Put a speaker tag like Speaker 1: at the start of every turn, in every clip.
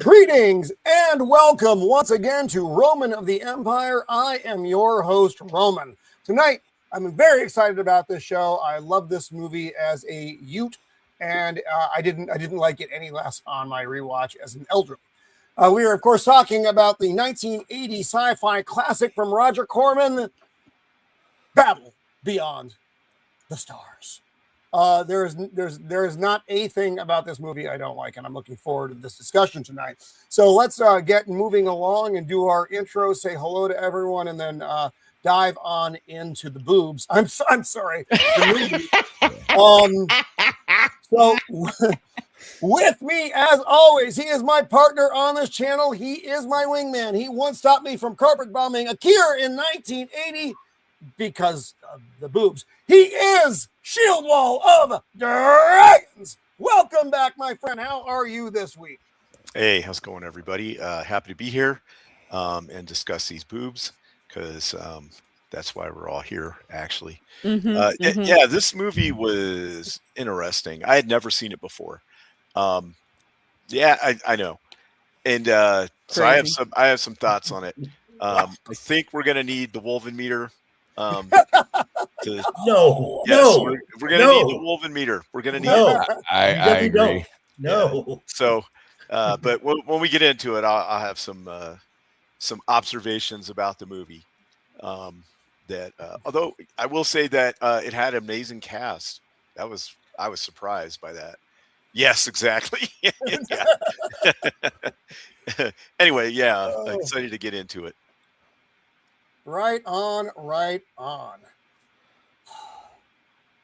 Speaker 1: Greetings and welcome once again to Roman of the Empire. I am your host, Roman. Tonight, I'm very excited about this show. I love this movie as a Ute, and I didn't like it any less on my rewatch as an elderly. We are, of course, talking about the 1980 sci-fi classic from Roger Corman, Battle Beyond the Stars. There is not a thing about this movie I don't like, and I'm looking forward to this discussion tonight. So let's get moving along and do our intro, say hello to everyone, and then dive on into the boobs. I'm sorry. So with me, as always, he is my partner on this channel. He is my wingman. He once stopped me from carpet bombing Akir in 1980 because of the boobs. He is Shield Wall of Dragons. Welcome back, my friend. How are you this week?
Speaker 2: Hey, how's it going, everybody? Happy to be here and discuss these boobs because that's why we're all here, actually. Yeah, this movie was interesting. I had never seen it before. Yeah, I know. And so I have some thoughts on it. I think we're gonna need the Wolven meter. We're gonna need the Wolven meter. We're gonna need it.
Speaker 3: I agree.
Speaker 2: No. Yeah. So, but when we get into it, I'll have some observations about the movie. That although I will say that it had an amazing cast. I was surprised by that. Yes, exactly. Anyway, yeah, excited to get into it.
Speaker 1: Right on, right on.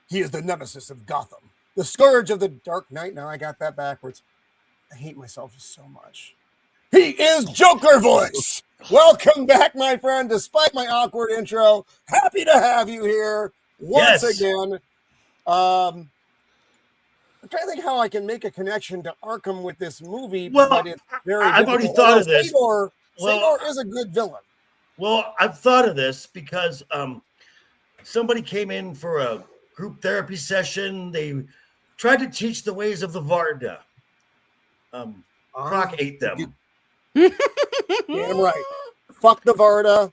Speaker 1: He is the nemesis of Gotham, the scourge of the Dark Knight. Now I got that backwards. I hate myself so much. He is Joker Voice. Welcome back, my friend. Despite my awkward intro, happy to have you here once again. I'm trying to think how I can make a connection to Arkham with this movie.
Speaker 4: Well,
Speaker 1: but it's very
Speaker 4: I've already thought of this.
Speaker 1: Sador is a good villain.
Speaker 4: Well, I've thought of this because somebody came in for a group therapy session. They tried to teach the ways of the Varda. Croc ate them.
Speaker 1: Damn right. Fuck the Varda.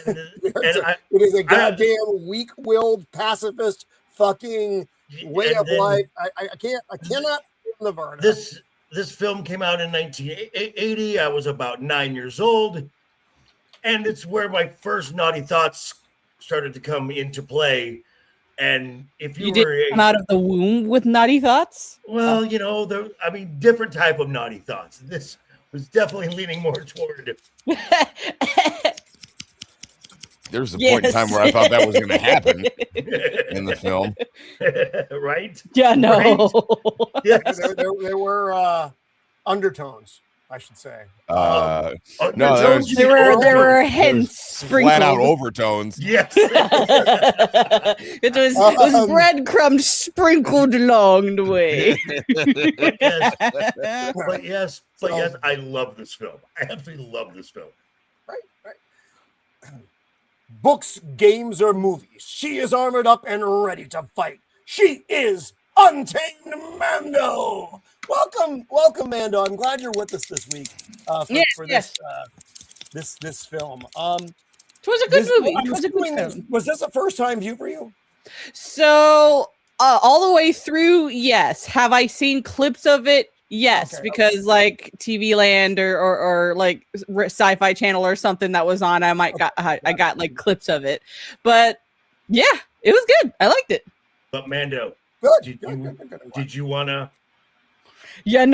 Speaker 1: It is a goddamn weak-willed pacifist fucking way of life. I cannot the Varda.
Speaker 4: This film came out in 1980. I was about 9 years old. And it's where my first naughty thoughts started to come into play. And if you were
Speaker 5: come out of the womb with naughty thoughts,
Speaker 4: well, different type of naughty thoughts. This was definitely leaning more toward.
Speaker 3: There was a point in time where I thought that was going to happen in the film.
Speaker 4: Right?
Speaker 5: Yeah, no.
Speaker 4: Right? Yes.
Speaker 1: There were undertones, I should say.
Speaker 3: No,
Speaker 5: there were hints sprinkled.
Speaker 3: Flat out overtones.
Speaker 4: Yes.
Speaker 5: It was breadcrumbs sprinkled along the way.
Speaker 4: But yes, I love this film. I absolutely love this film.
Speaker 1: Right. Books, games, or movies. She is armored up and ready to fight. She is Untamed Mando. Welcome, Mando. I'm glad you're with us this week for this film.
Speaker 5: It was a good movie.
Speaker 1: Was this a first time view for you?
Speaker 5: So all the way through, yes. Have I seen clips of it? Yes, because like TV Land or like Sci-Fi Channel or something that was on, I got like clips of it. But yeah, it was good. I liked it.
Speaker 4: But Mando, did you wanna?
Speaker 5: She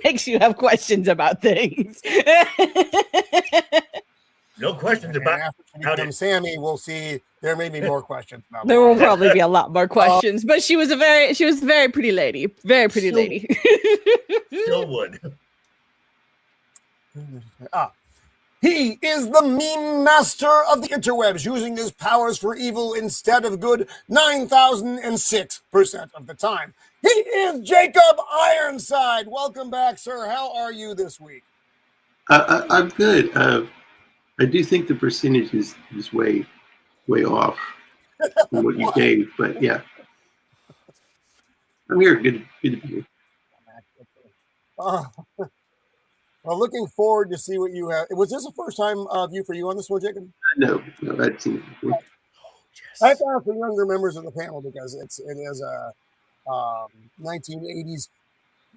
Speaker 5: makes you have questions about things.
Speaker 4: No questions about
Speaker 1: how to Sammy. We'll see. There may be more questions.
Speaker 5: There will probably be a lot more questions, but she was a very pretty lady. Very pretty lady.
Speaker 4: Still would.
Speaker 1: He is the meme master of the interwebs, using his powers for evil instead of good 9,006% of the time. He is Jacob Ironside. Welcome back, sir. How are you this week?
Speaker 6: I'm good. I do think the percentage is way off from what you gave, but yeah. I'm here. Good to be here.
Speaker 1: Uh, well, looking forward to see what you have. Was this a first time view for you on this one, Jacob?
Speaker 6: No, I'd seen it before.
Speaker 1: I found for younger members of the panel because it is a 1980s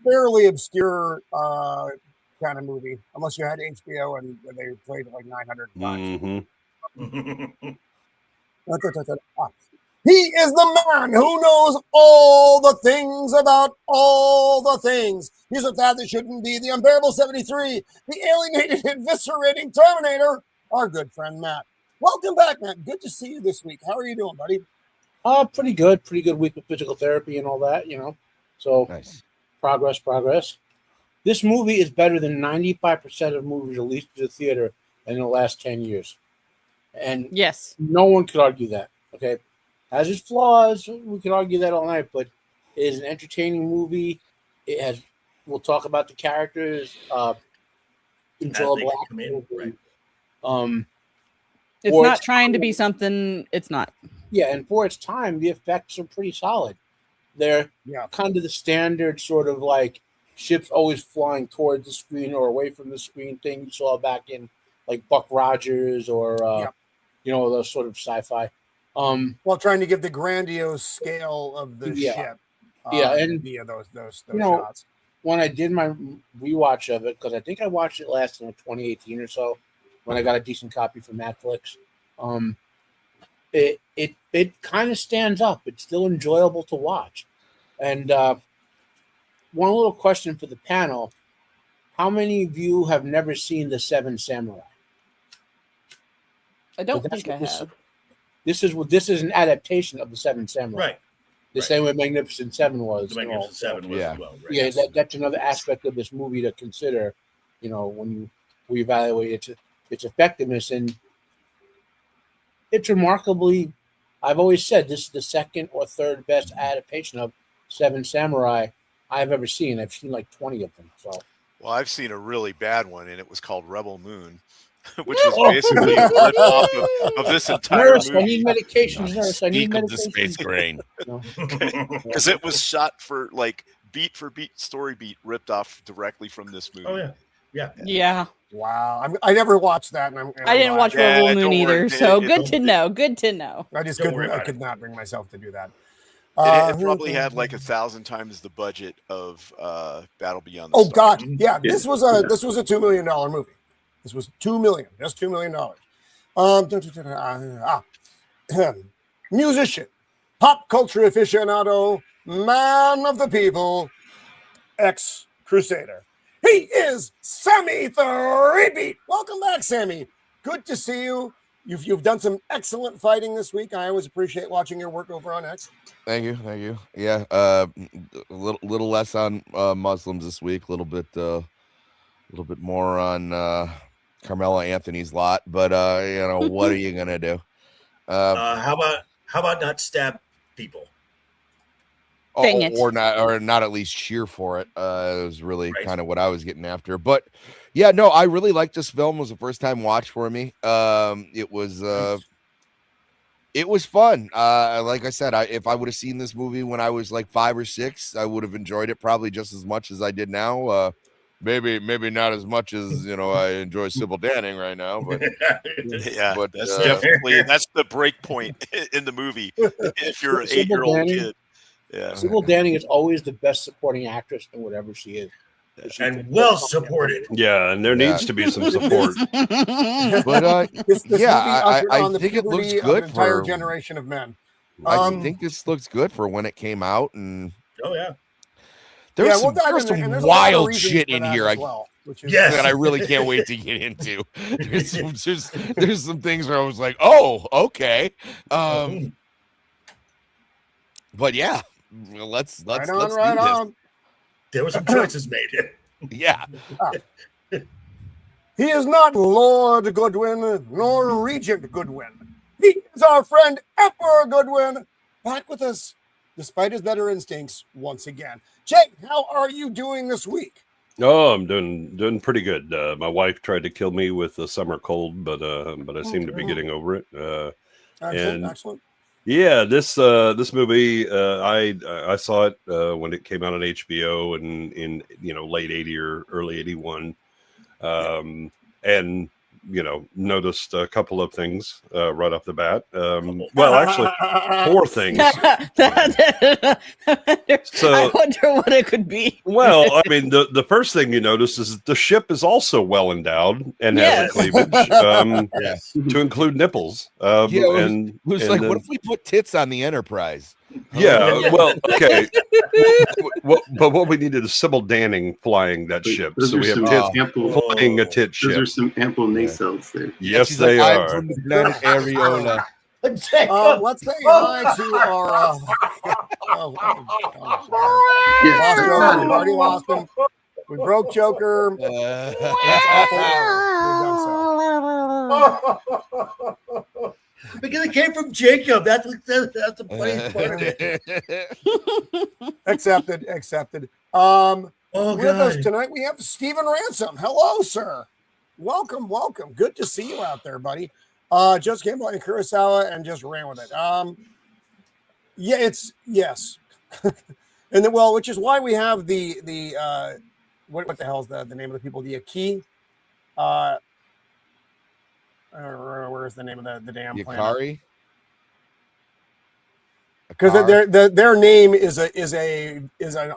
Speaker 1: fairly obscure kind of movie, unless you had HBO and they played it like 900 times. He is the man who knows all the things about all the things. He's a fad that shouldn't be. The unbearable 73, the alienated, eviscerating Terminator, our good friend Matt. Welcome back, Matt. Good to see you this week. How are you doing, buddy?
Speaker 7: Pretty good. Pretty good week with physical therapy and all that, So
Speaker 3: Nice.
Speaker 7: Progress. This movie is better than 95% of movies released to the theater in the last 10 years. And
Speaker 5: Yes.
Speaker 7: no one could argue that. Okay. Has its flaws. We could argue that all night, but it is an entertaining movie. It has, we'll talk about the characters, enjoyable acting.
Speaker 4: Right.
Speaker 5: It's
Speaker 7: Or
Speaker 5: not
Speaker 7: it's
Speaker 5: trying to be something it's not.
Speaker 7: Yeah, and for its time, the effects are pretty solid. They're kind of the standard sort of like ships always flying towards the screen or away from the screen thing you saw back in like Buck Rogers or those sort of sci-fi.
Speaker 1: While trying to give the grandiose scale of the ship.
Speaker 7: And
Speaker 1: via those
Speaker 7: know,
Speaker 1: shots.
Speaker 7: When I did my rewatch of it, because I think I watched it last in 2018 or so, when I got a decent copy from Netflix. It kind of stands up. It's still enjoyable to watch. And one little question for the panel: how many of you have never seen The Seven Samurai?
Speaker 5: I don't think I have.
Speaker 7: This is an adaptation of The Seven Samurai.
Speaker 4: Right.
Speaker 7: The same way Magnificent Seven was.
Speaker 4: The Magnificent Seven was as well. Right?
Speaker 7: Yeah, that's another aspect of this movie to consider, when we evaluate its effectiveness. And it's remarkably, I've always said this is the second or third best adaptation of Seven Samurai I've ever seen. I've seen like 20 of them. So,
Speaker 2: well, I've seen a really bad one, and it was called Rebel Moon, which was basically a rip-off of this entire
Speaker 7: nurse,
Speaker 2: movie.
Speaker 7: I need medications, nurse. I need
Speaker 3: Speak of the
Speaker 7: medications.
Speaker 3: space grain.
Speaker 2: Because it was shot for like beat for beat, story beat, ripped off directly from this movie.
Speaker 4: Oh yeah.
Speaker 5: Yeah.
Speaker 1: Wow. I never watched that. And
Speaker 5: I didn't watch
Speaker 2: Yeah,
Speaker 5: Rebel
Speaker 2: don't
Speaker 5: Moon
Speaker 2: worry.
Speaker 5: either. So
Speaker 2: It-
Speaker 5: good to know. Good to know.
Speaker 1: I just
Speaker 4: Don't worry about
Speaker 1: could not bring myself to do that.
Speaker 2: It probably had like 1,000 times the budget of Battle Beyond the
Speaker 1: Oh
Speaker 2: Stars.
Speaker 1: God, yeah. This was a $2 million movie. This was $2 million, just $2 million. Musician, pop culture aficionado, man of the people, ex-Crusader. He is Sammy Threebeat. Welcome back, Sammy. Good to see you. You've done some excellent fighting this week. I always appreciate watching your work over on X.
Speaker 3: Thank you. Yeah, a little less on Muslims this week. A little bit more on Carmelo Anthony's lot. But what are you gonna do?
Speaker 4: How about not stab people?
Speaker 5: Dang it.
Speaker 3: Or not at least cheer for it. It was really kind of what I was getting after. But yeah, no, I really liked this film. It was a first time watch for me. It was fun. Like I said, if I would have seen this movie when I was like 5 or 6, I would have enjoyed it probably just as much as I did now. Maybe not as much as I enjoy Sybil Danning right now, but
Speaker 2: Yeah,
Speaker 3: but,
Speaker 2: that's definitely the break point in the movie. If you're an
Speaker 7: Sybil
Speaker 2: 8-year-old
Speaker 7: Danning?
Speaker 2: kid, yeah.
Speaker 7: Sybil Danning is always the best supporting actress in whatever she is.
Speaker 4: And well supported.
Speaker 8: Yeah, and there needs to be some support.
Speaker 3: but
Speaker 1: This
Speaker 3: yeah,
Speaker 1: movie ushered
Speaker 3: I
Speaker 1: on the
Speaker 3: think it looks
Speaker 1: puberty of
Speaker 3: good
Speaker 1: an entire
Speaker 3: for.
Speaker 1: generation of men.
Speaker 3: I think this looks good for when it came out, and
Speaker 4: Oh yeah.
Speaker 3: there's
Speaker 1: we'll dive
Speaker 3: some
Speaker 1: into- and there's a lot of
Speaker 3: wild
Speaker 1: reasons
Speaker 3: shit
Speaker 1: for
Speaker 3: in
Speaker 1: that
Speaker 3: here.
Speaker 1: as well, which is
Speaker 4: Yes.
Speaker 3: That I really can't wait to get into. There's some things where I was like, oh, okay. But yeah, let's
Speaker 1: right
Speaker 3: do
Speaker 1: on,
Speaker 3: this.
Speaker 1: right on.
Speaker 4: There were some choices made.
Speaker 3: Yeah.
Speaker 1: He is not Lord Goodwin nor Regent Goodwin. He is our friend Emperor Goodwin, back with us despite his better instincts once again. Jake, how are you doing this week?
Speaker 8: Oh, I'm doing pretty good. My wife tried to kill me with the summer cold, but I seem to be getting over it.
Speaker 1: Excellent,
Speaker 8: and
Speaker 1: excellent.
Speaker 8: Yeah, this movie, I saw it when it came out on HBO in late '80 or early '81, and noticed a couple of things right off the bat. Well, actually, 4 things. So
Speaker 5: I wonder what it could be.
Speaker 8: Well, I mean, the first thing you notice is the ship is also well endowed and has a cleavage, to include nipples.
Speaker 3: It was like, what if we put tits on the Enterprise?
Speaker 8: Yeah, well, okay. But what we needed is Sybil Danning flying that ship, so we have tits flying a tit ship.
Speaker 6: Those are some ample nacelles there.
Speaker 8: Yes,
Speaker 3: She's
Speaker 8: they
Speaker 3: like,
Speaker 8: are.
Speaker 3: I'm from the planet Areola.
Speaker 1: Let's say hi to our. We already lost him. We broke Joker. That's awful.
Speaker 4: Because it came from Jacob. That's the funny part of it.
Speaker 1: Accepted. With us tonight, we have Stephen Ransom. Hello, sir. Welcome. Good to see you out there, buddy. Just came by in Kurosawa and just ran with it. Yes. And then, which is why we have the what the hell is the name of the people? The Akir. Where's the name of the damn planet?
Speaker 3: Yakari?
Speaker 1: Because their name is an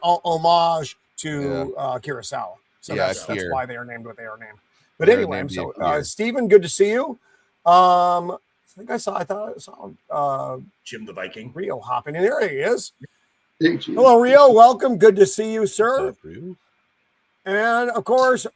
Speaker 1: homage to Kurosawa. So that's why they are named what they are named. But anyway, Stephen, good to see you. I thought I saw
Speaker 4: Jim the Viking.
Speaker 1: Rio hopping in. There he is.
Speaker 6: Thank you.
Speaker 1: Hello, Rio. Welcome. Good to see you, sir. And of course,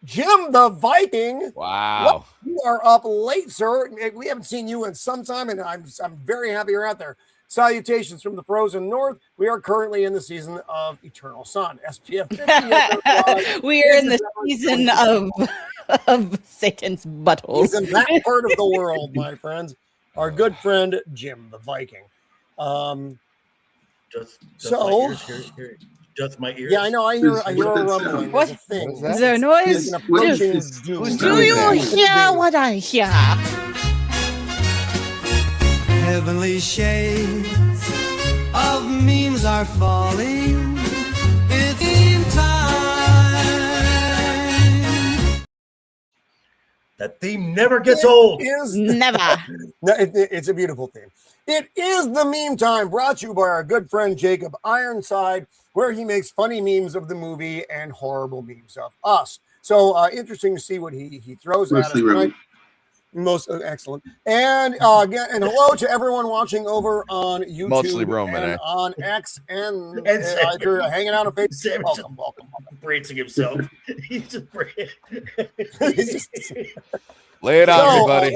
Speaker 1: Jim the Viking.
Speaker 3: Wow.
Speaker 1: You are up late, sir. We haven't seen you in some time, and I'm very happy you're out there. Salutations from the frozen north. We are currently in the season of Eternal Sun. SPF 50.
Speaker 5: We are in the season of Satan's butthole.
Speaker 1: He's in that part of the world, my friends. Our good friend Jim the Viking.
Speaker 4: Doth my ears?
Speaker 1: Yeah, I know. I hear a rumbling.
Speaker 5: What? Is there a noise? Do you hear what I hear?
Speaker 9: Heavenly shades of memes are falling. It's in time.
Speaker 4: That theme never gets old.
Speaker 5: Never.
Speaker 1: No, it's a beautiful theme. It is the meme time, brought to you by our good friend Jacob Ironside, where he makes funny memes of the movie and horrible memes of us. So interesting to see what he throws at us tonight. Most excellent. And again, and hello to everyone watching over on YouTube,
Speaker 3: mostly Roman,
Speaker 1: and on X, and if you're hanging out on Facebook. Welcome.
Speaker 4: Bracing himself. He's just
Speaker 3: Lay it out, everybody.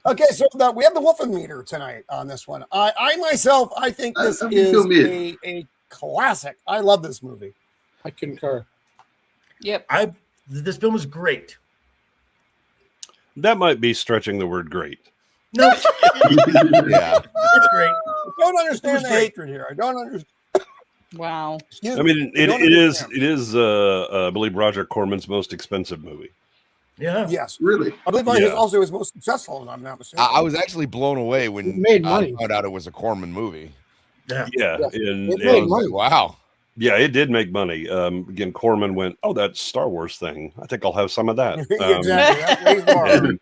Speaker 1: Okay, so we have the Wolfen meter tonight on this one. I myself, I think this is a classic. I love this movie.
Speaker 7: I concur.
Speaker 5: Yep.
Speaker 4: This film is great.
Speaker 8: That might be stretching the word great.
Speaker 4: No.
Speaker 3: Yeah.
Speaker 4: It's great.
Speaker 1: I don't understand the hatred here. I don't understand.
Speaker 5: Wow.
Speaker 8: I mean, it is I believe Roger Corman's most expensive movie.
Speaker 4: Yeah.
Speaker 1: Yes.
Speaker 6: Really?
Speaker 1: I believe it was also his most successful, if I'm not mistaken.
Speaker 3: I was actually blown away when I found out it was a Corman movie.
Speaker 8: Yeah.
Speaker 3: It made money. Wow.
Speaker 8: Yeah, it did make money. Again, Corman went, "Oh, that Star Wars thing. I think I'll have some of that."
Speaker 1: Exactly.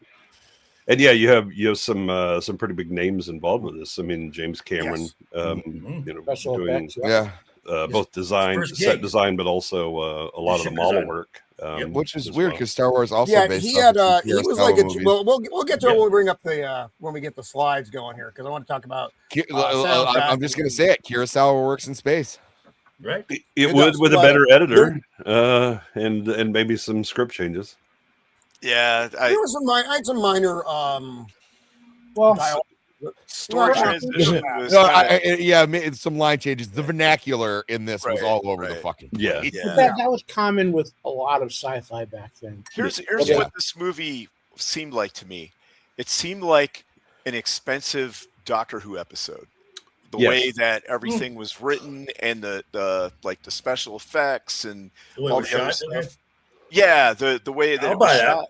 Speaker 8: And yeah, you have some pretty big names involved with this. I mean, James Cameron,
Speaker 7: Special
Speaker 8: doing
Speaker 7: effects,
Speaker 8: both set design, but also a lot of the model work,
Speaker 3: which is weird because Star Wars also based.
Speaker 1: He was like a. Well, we'll get to it when we bring up when we get the slides going here, because I want to talk about.
Speaker 3: I'm just gonna say it. Kurosawa works in space.
Speaker 4: Right.
Speaker 8: It would with a better editor and maybe some script changes.
Speaker 2: Yeah,
Speaker 1: I had some minor
Speaker 2: story transition.
Speaker 3: Some line changes. The vernacular in this was all over the fucking place.
Speaker 7: That was common with a lot of sci-fi back then.
Speaker 2: Here's what this movie seemed like to me. It seemed like an expensive Doctor Who episode. The way that everything was written and the special effects and all the other stuff. Yeah, the way that it was shot.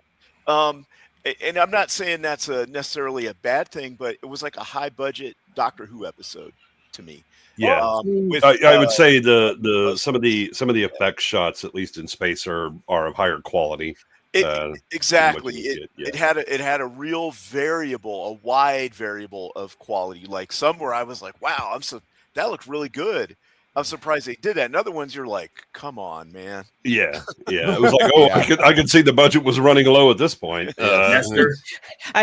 Speaker 2: And I'm not saying that's necessarily a bad thing, but it was like a high budget Doctor Who episode to me.
Speaker 8: Yeah, I would say the some of the effect shots, at least in space, are of higher quality.
Speaker 2: Exactly. It had a real variable, a wide variable of quality. Like some where I was like, wow, that looked really good. I'm surprised they did that. And other ones, you're like, come on, man.
Speaker 8: Yeah. It was like, I could see the budget was running low at this point.
Speaker 5: I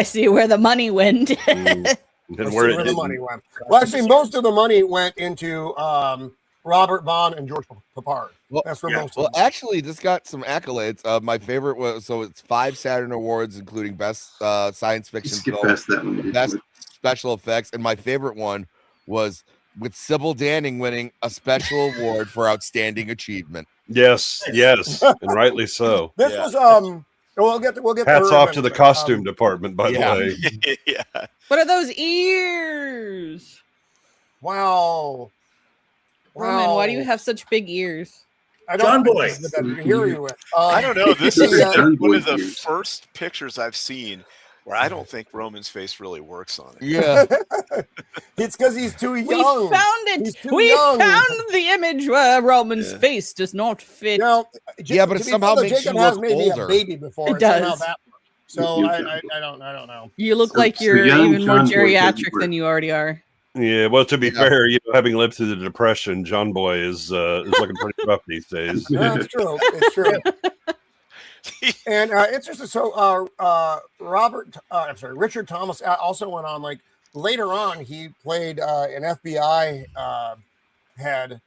Speaker 5: see where the money went.
Speaker 8: And where
Speaker 1: the money went. Well, actually, most of the money went into Robert Vaughn and George Papard.
Speaker 3: Well,
Speaker 1: that's where most.
Speaker 3: Well, actually, this got some accolades. My favorite was it's 5 Saturn Awards, including best science fiction film, best special effects, and my favorite one was with Sybil Danning winning a special award for outstanding achievement.
Speaker 8: Yes, and rightly so.
Speaker 1: This was we'll get
Speaker 8: hats off to the costume department, by the way.
Speaker 2: Yeah.
Speaker 5: What are those ears?
Speaker 1: Wow.
Speaker 5: Roman, why do you have such big ears?
Speaker 4: John Boy.
Speaker 2: I don't know. This is one of the first pictures I've seen where I don't think Roman's face really works on it.
Speaker 3: Yeah.
Speaker 1: It's because he's too young.
Speaker 5: We found it. We found the image where Roman's face does not fit.
Speaker 1: Now,
Speaker 3: but it somehow makes you look
Speaker 1: maybe
Speaker 3: older.
Speaker 1: A baby before.
Speaker 5: It does.
Speaker 1: So I don't know.
Speaker 5: You look like you're even more geriatric than you already are.
Speaker 8: Yeah, well, to be fair, having lived through the Depression, John Boy is looking pretty rough these days.
Speaker 1: That's true. It's true. And interesting. So Richard Thomas also went on. Like later on, he played an FBI head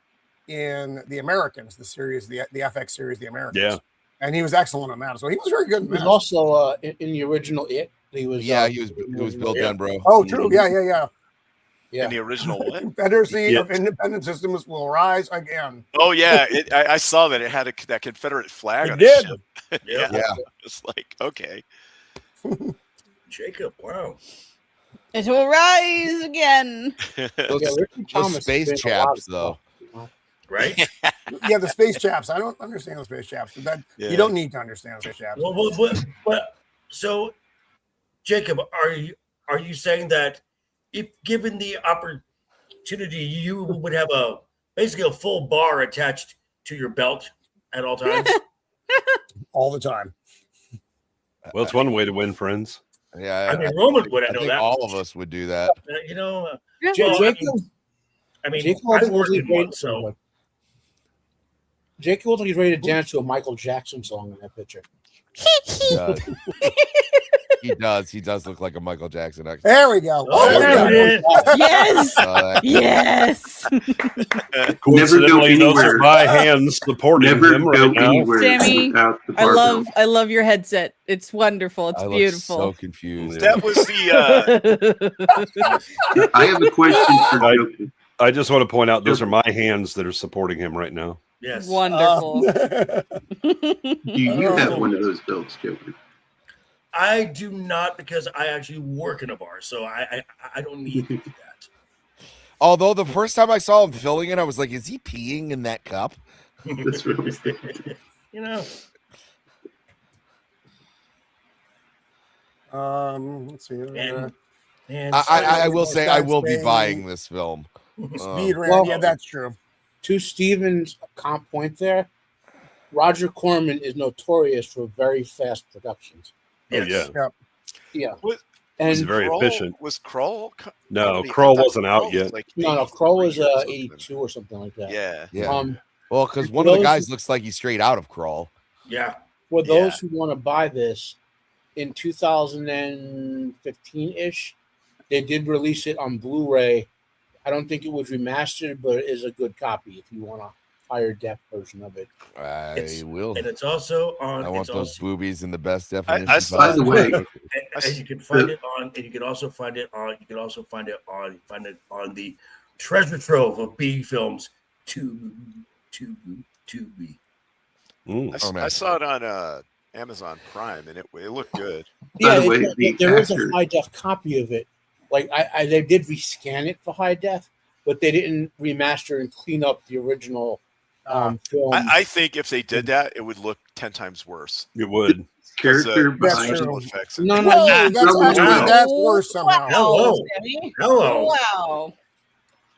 Speaker 1: in The Americans, the series, the FX series, The Americans.
Speaker 8: Yeah,
Speaker 1: and he was excellent on that. So he was very good.
Speaker 7: He was also in the original It. He was.
Speaker 3: He was Bill Denbrough.
Speaker 1: Oh, true. Yeah.
Speaker 2: In the original what?
Speaker 1: Confederacy of independent systems will rise again.
Speaker 2: Oh yeah, I saw that it had that Confederate flag on
Speaker 1: it.
Speaker 2: Ship. Yeah. It's like, okay.
Speaker 4: Jacob, wow.
Speaker 5: It will rise again.
Speaker 3: Those space chaps, though.
Speaker 4: Right?
Speaker 1: Yeah, the space chaps. I don't understand the space chaps. You don't need to understand the space chaps.
Speaker 4: But so, Jacob, are you saying that if given the opportunity, you would have basically a full bar attached to your belt at all times?
Speaker 1: All the time.
Speaker 8: Well, it's one way to win friends.
Speaker 3: Yeah,
Speaker 4: I mean, Roman would. I know
Speaker 3: think
Speaker 4: that.
Speaker 3: all of us would do that.
Speaker 7: Jacob looks like he's ready to dance to a Michael Jackson song in that picture.
Speaker 3: He does look like a Michael Jackson actor.
Speaker 1: There we go.
Speaker 5: Yes. Yes.
Speaker 8: Coincidentally, those are my hands supporting him right now.
Speaker 5: Sammy, I love your headset. It's wonderful. It's beautiful.
Speaker 3: So confused.
Speaker 2: That was the.
Speaker 6: I have a question for Joker.
Speaker 8: I just want to point out those are my hands that are supporting him right now.
Speaker 4: Yes.
Speaker 5: Wonderful.
Speaker 6: Do you have one of those belts, Joker?
Speaker 4: I do not, because I actually work in a bar, so I don't need that.
Speaker 3: Although the first time I saw him filling it, I was like, is he peeing in that cup?
Speaker 6: That's what I was thinking.
Speaker 1: Let's see.
Speaker 3: I will say I will be buying this film.
Speaker 1: Speed Rand, yeah, that's true.
Speaker 7: To Steven's comp point there, Roger Corman is notorious for very fast productions.
Speaker 8: Yes.
Speaker 1: Oh,
Speaker 7: yeah.
Speaker 8: And he's very efficient.
Speaker 2: Was Kroll?
Speaker 8: No, Kroll wasn't out yet.
Speaker 7: No, Kroll was 82 or something like that.
Speaker 2: Yeah.
Speaker 3: Well, because one of the guys looks like he's straight out of Kroll.
Speaker 4: Yeah.
Speaker 7: For those who want to buy this, in 2015-ish, they did release it on Blu-ray. I don't think it was remastered, but it is a good copy if you want a higher def version of it.
Speaker 3: I will.
Speaker 4: And it's also on.
Speaker 3: I want those boobies in the best definition.
Speaker 6: By the way,
Speaker 4: and you can find it on. And you can also find it on. You can also find it on the treasure trove of B films. Tubi.
Speaker 2: I saw it on Amazon Prime, and it looked good.
Speaker 7: Yeah, there is a high def copy of it. Like they did rescan it for high def, but they didn't remaster and clean up the original film.
Speaker 2: I think if they did that, it would look 10 times worse.
Speaker 8: It would.
Speaker 6: character
Speaker 1: That's
Speaker 6: behind
Speaker 1: true.
Speaker 6: it.
Speaker 2: effects.
Speaker 7: No,
Speaker 1: Whoa,
Speaker 7: no,
Speaker 1: that's worse somehow.
Speaker 4: Hello.
Speaker 5: Sammy.
Speaker 4: Hello.
Speaker 5: Wow.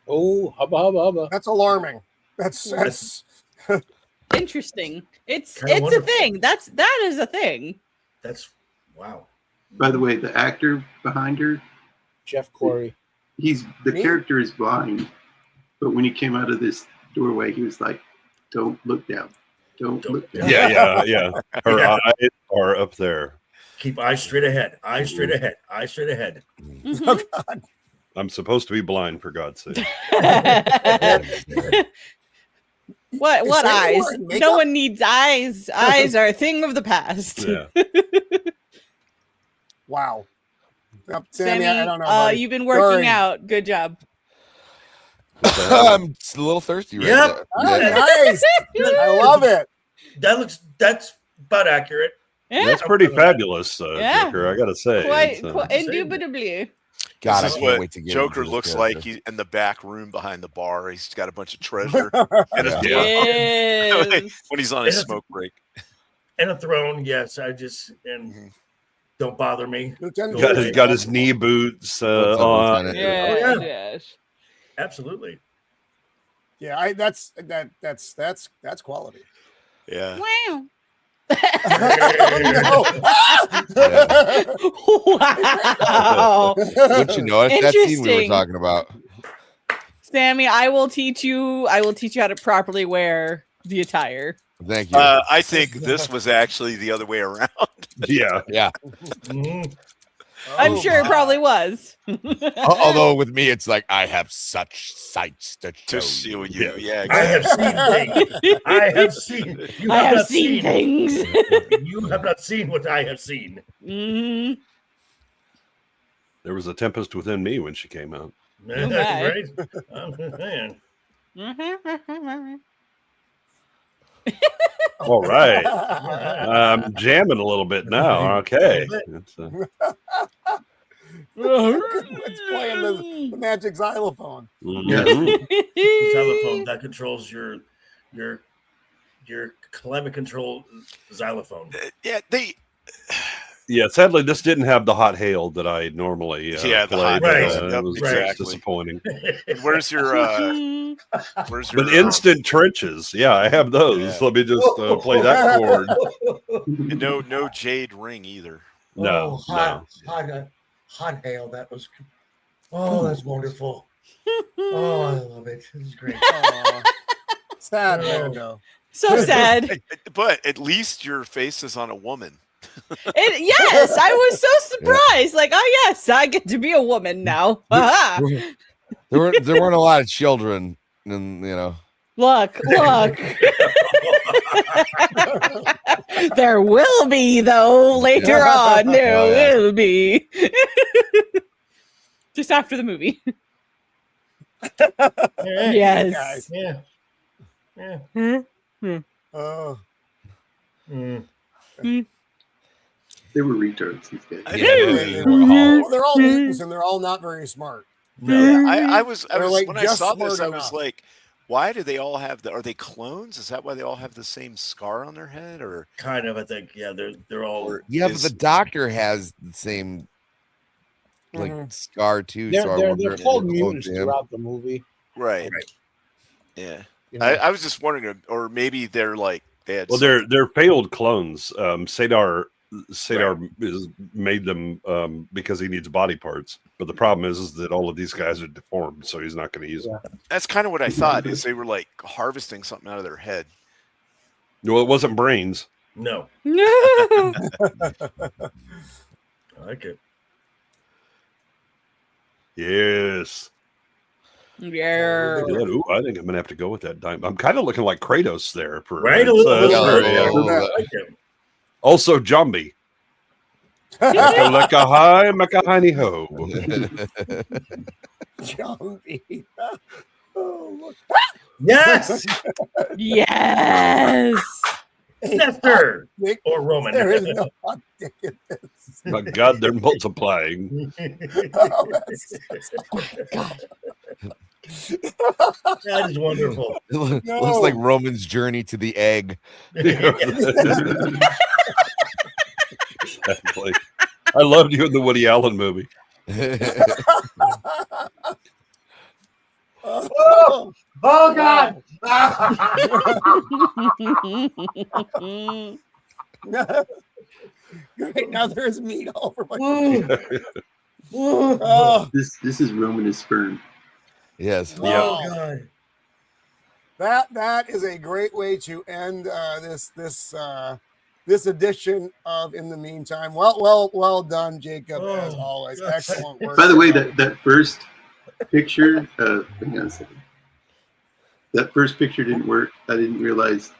Speaker 7: Oh, hubba.
Speaker 1: That's alarming. That's
Speaker 5: Interesting. It's
Speaker 4: Kinda
Speaker 5: a
Speaker 4: wonderful.
Speaker 5: thing. That is a thing.
Speaker 4: That's wow.
Speaker 6: By the way, the actor behind her,
Speaker 7: Jeff Corey.
Speaker 6: the character is blind, but when he came out of this doorway, he was like, "Don't look down. Don't look down."
Speaker 8: Yeah. Her
Speaker 4: Yeah.
Speaker 8: eyes are up there.
Speaker 4: Keep eyes straight ahead. Eyes straight ahead. Eyes straight ahead.
Speaker 5: Mhm.
Speaker 1: Oh, God.
Speaker 8: I'm supposed to be blind, for God's sake.
Speaker 5: What
Speaker 1: Is that
Speaker 5: eyes?
Speaker 1: more makeup?
Speaker 5: No one needs eyes. Eyes are a thing of the past.
Speaker 8: Yeah.
Speaker 1: Wow. Yep,
Speaker 5: Sammy,
Speaker 1: Sammy, I don't know. buddy.
Speaker 5: you've been working
Speaker 1: Sorry.
Speaker 5: out. Good job.
Speaker 3: I'm just a little thirsty right
Speaker 4: Yep.
Speaker 1: Oh,
Speaker 3: there. Yeah.
Speaker 1: nice. I love it.
Speaker 4: That's about accurate.
Speaker 5: Yeah,
Speaker 8: That's pretty fabulous,
Speaker 5: Yeah.
Speaker 8: Joker, I gotta say.
Speaker 5: quite,
Speaker 8: It's,
Speaker 5: quite indubitably.
Speaker 3: God, I
Speaker 2: This is
Speaker 3: can't
Speaker 2: what
Speaker 3: wait to get
Speaker 2: Joker
Speaker 3: into this
Speaker 2: looks
Speaker 3: character.
Speaker 2: like. He's in the back room behind the bar. He's got a bunch of treasure and
Speaker 3: Yeah.
Speaker 5: Yes.
Speaker 2: when he's on his
Speaker 4: Yes.
Speaker 2: smoke break.
Speaker 4: And a throne, yes. Don't bother me.
Speaker 1: Lieutenant
Speaker 8: got his knee boots
Speaker 3: What's up,
Speaker 8: on.
Speaker 3: Lieutenant?
Speaker 5: Yes,
Speaker 4: yeah.
Speaker 5: yes.
Speaker 4: Absolutely.
Speaker 1: Yeah, that's quality.
Speaker 2: Yeah.
Speaker 5: Wow.
Speaker 1: Oh, no.
Speaker 5: Wow.
Speaker 3: Don't you know it's that scene we were
Speaker 5: Interesting.
Speaker 3: talking about?
Speaker 5: Sammy, I will teach you how to properly wear the attire.
Speaker 3: Thank you.
Speaker 2: I think this was actually the other way around.
Speaker 8: Yeah.
Speaker 3: Yeah.
Speaker 4: Mhm.
Speaker 5: I'm
Speaker 1: Oh,
Speaker 5: sure it
Speaker 1: my.
Speaker 5: probably was.
Speaker 3: Although with me, it's like I have such sights to show
Speaker 2: To see
Speaker 3: you.
Speaker 2: you. Yeah.
Speaker 4: I have seen things. I have seen. You
Speaker 5: I have
Speaker 4: not
Speaker 5: seen things.
Speaker 4: You have not seen what I have seen.
Speaker 5: Mhm.
Speaker 8: There was a tempest within me when she came out.
Speaker 5: Okay.
Speaker 4: Right? I'm saying.
Speaker 8: All right. I'm jamming a little bit now. Okay. It's,
Speaker 1: It's playing the magic xylophone.
Speaker 8: mhm.
Speaker 4: Xylophone that controls your climate control xylophone.
Speaker 2: Yeah.
Speaker 8: Yeah, sadly, this didn't have the hot hail that I normally
Speaker 2: Yeah, the
Speaker 8: play.
Speaker 2: hot
Speaker 8: but,
Speaker 4: hail.
Speaker 2: Yep,
Speaker 8: it was
Speaker 2: exactly.
Speaker 8: disappointing.
Speaker 2: Where's your
Speaker 8: But instant trenches, yeah, I have those.
Speaker 2: Yeah.
Speaker 8: Let me just play that chord.
Speaker 2: no jade ring either.
Speaker 8: No, no.
Speaker 4: Hot hail. That was. Oh, that's wonderful. Oh, I love it. This is great.
Speaker 1: Aw. Sad Mando.
Speaker 5: So sad.
Speaker 2: But at least your face is on a woman.
Speaker 5: Yes, I was so surprised. Like, oh yes, I get to be a woman now. Aha.
Speaker 3: There weren't a lot of children, and you know.
Speaker 5: Look. There will be though later on. There
Speaker 3: Oh, yeah.
Speaker 5: will be. Just after the movie. Yes.
Speaker 1: Guys.
Speaker 4: Yeah. Yeah.
Speaker 1: Oh.
Speaker 4: Mm.
Speaker 6: They were retards, these guys.
Speaker 1: They're all mutants and they're all not very smart.
Speaker 2: No, I was
Speaker 1: They're, like,
Speaker 2: when I
Speaker 1: just
Speaker 2: saw this,
Speaker 1: smart
Speaker 2: I was
Speaker 1: enough.
Speaker 2: like, why do they all have are they clones? Is that why they all have the same scar on their head? Or
Speaker 4: Kind of, I think. Yeah, they're all.
Speaker 3: Yeah, but
Speaker 2: is-
Speaker 3: the doctor has the same like
Speaker 1: Mhm.
Speaker 3: scar too.
Speaker 7: They're,
Speaker 3: so I
Speaker 7: they're,
Speaker 3: wonder
Speaker 7: they're
Speaker 3: if
Speaker 7: called
Speaker 3: they're
Speaker 7: mutants
Speaker 3: close to him.
Speaker 7: throughout the movie.
Speaker 2: right.
Speaker 4: Right.
Speaker 2: Yeah.
Speaker 7: You know?
Speaker 2: I was just wondering, or maybe they're like they had
Speaker 8: Well, they're failed clones. Sador is made them because he needs body parts. But the problem is that all of these guys are deformed, so he's not going to use them.
Speaker 2: That's kind of what I thought. Is they were like harvesting something out of their head.
Speaker 8: Well, it wasn't brains.
Speaker 4: No,
Speaker 5: No.
Speaker 4: I like it.
Speaker 8: Yes.
Speaker 5: Yeah.
Speaker 8: Look at that. Ooh, I think I'm going to have to go with that. I'm kind of looking like Kratos there. For
Speaker 4: Right, a little bit.
Speaker 3: yeah,
Speaker 8: yeah.
Speaker 4: I like it.
Speaker 8: Also, Jambi. Leka hi, meka honey ho.
Speaker 1: Zombie. Oh, look.
Speaker 4: Yes,
Speaker 5: Yes.
Speaker 4: Nestor
Speaker 1: Nick,
Speaker 4: or Roman.
Speaker 1: there is no hot dick in this.
Speaker 8: My God, they're multiplying.
Speaker 1: Oh, that's-
Speaker 4: That is wonderful.
Speaker 3: It looks
Speaker 1: No.
Speaker 3: like Roman's journey to the egg.
Speaker 8: Exactly. I loved you in the Woody Allen movie.
Speaker 1: Oh,
Speaker 4: Oh God!
Speaker 1: Great. Now there's meat all over my.
Speaker 4: Oh
Speaker 1: Oh,
Speaker 6: This is Romanus sperm.
Speaker 3: Yes.
Speaker 1: wow.
Speaker 4: God!
Speaker 1: That is a great way to end this edition of In the Meantime. Well done, Jacob, as
Speaker 4: Oh,
Speaker 1: always.
Speaker 4: God.
Speaker 1: Excellent work.
Speaker 6: By the way, that first picture, hang on a second. That first picture didn't work. I didn't realize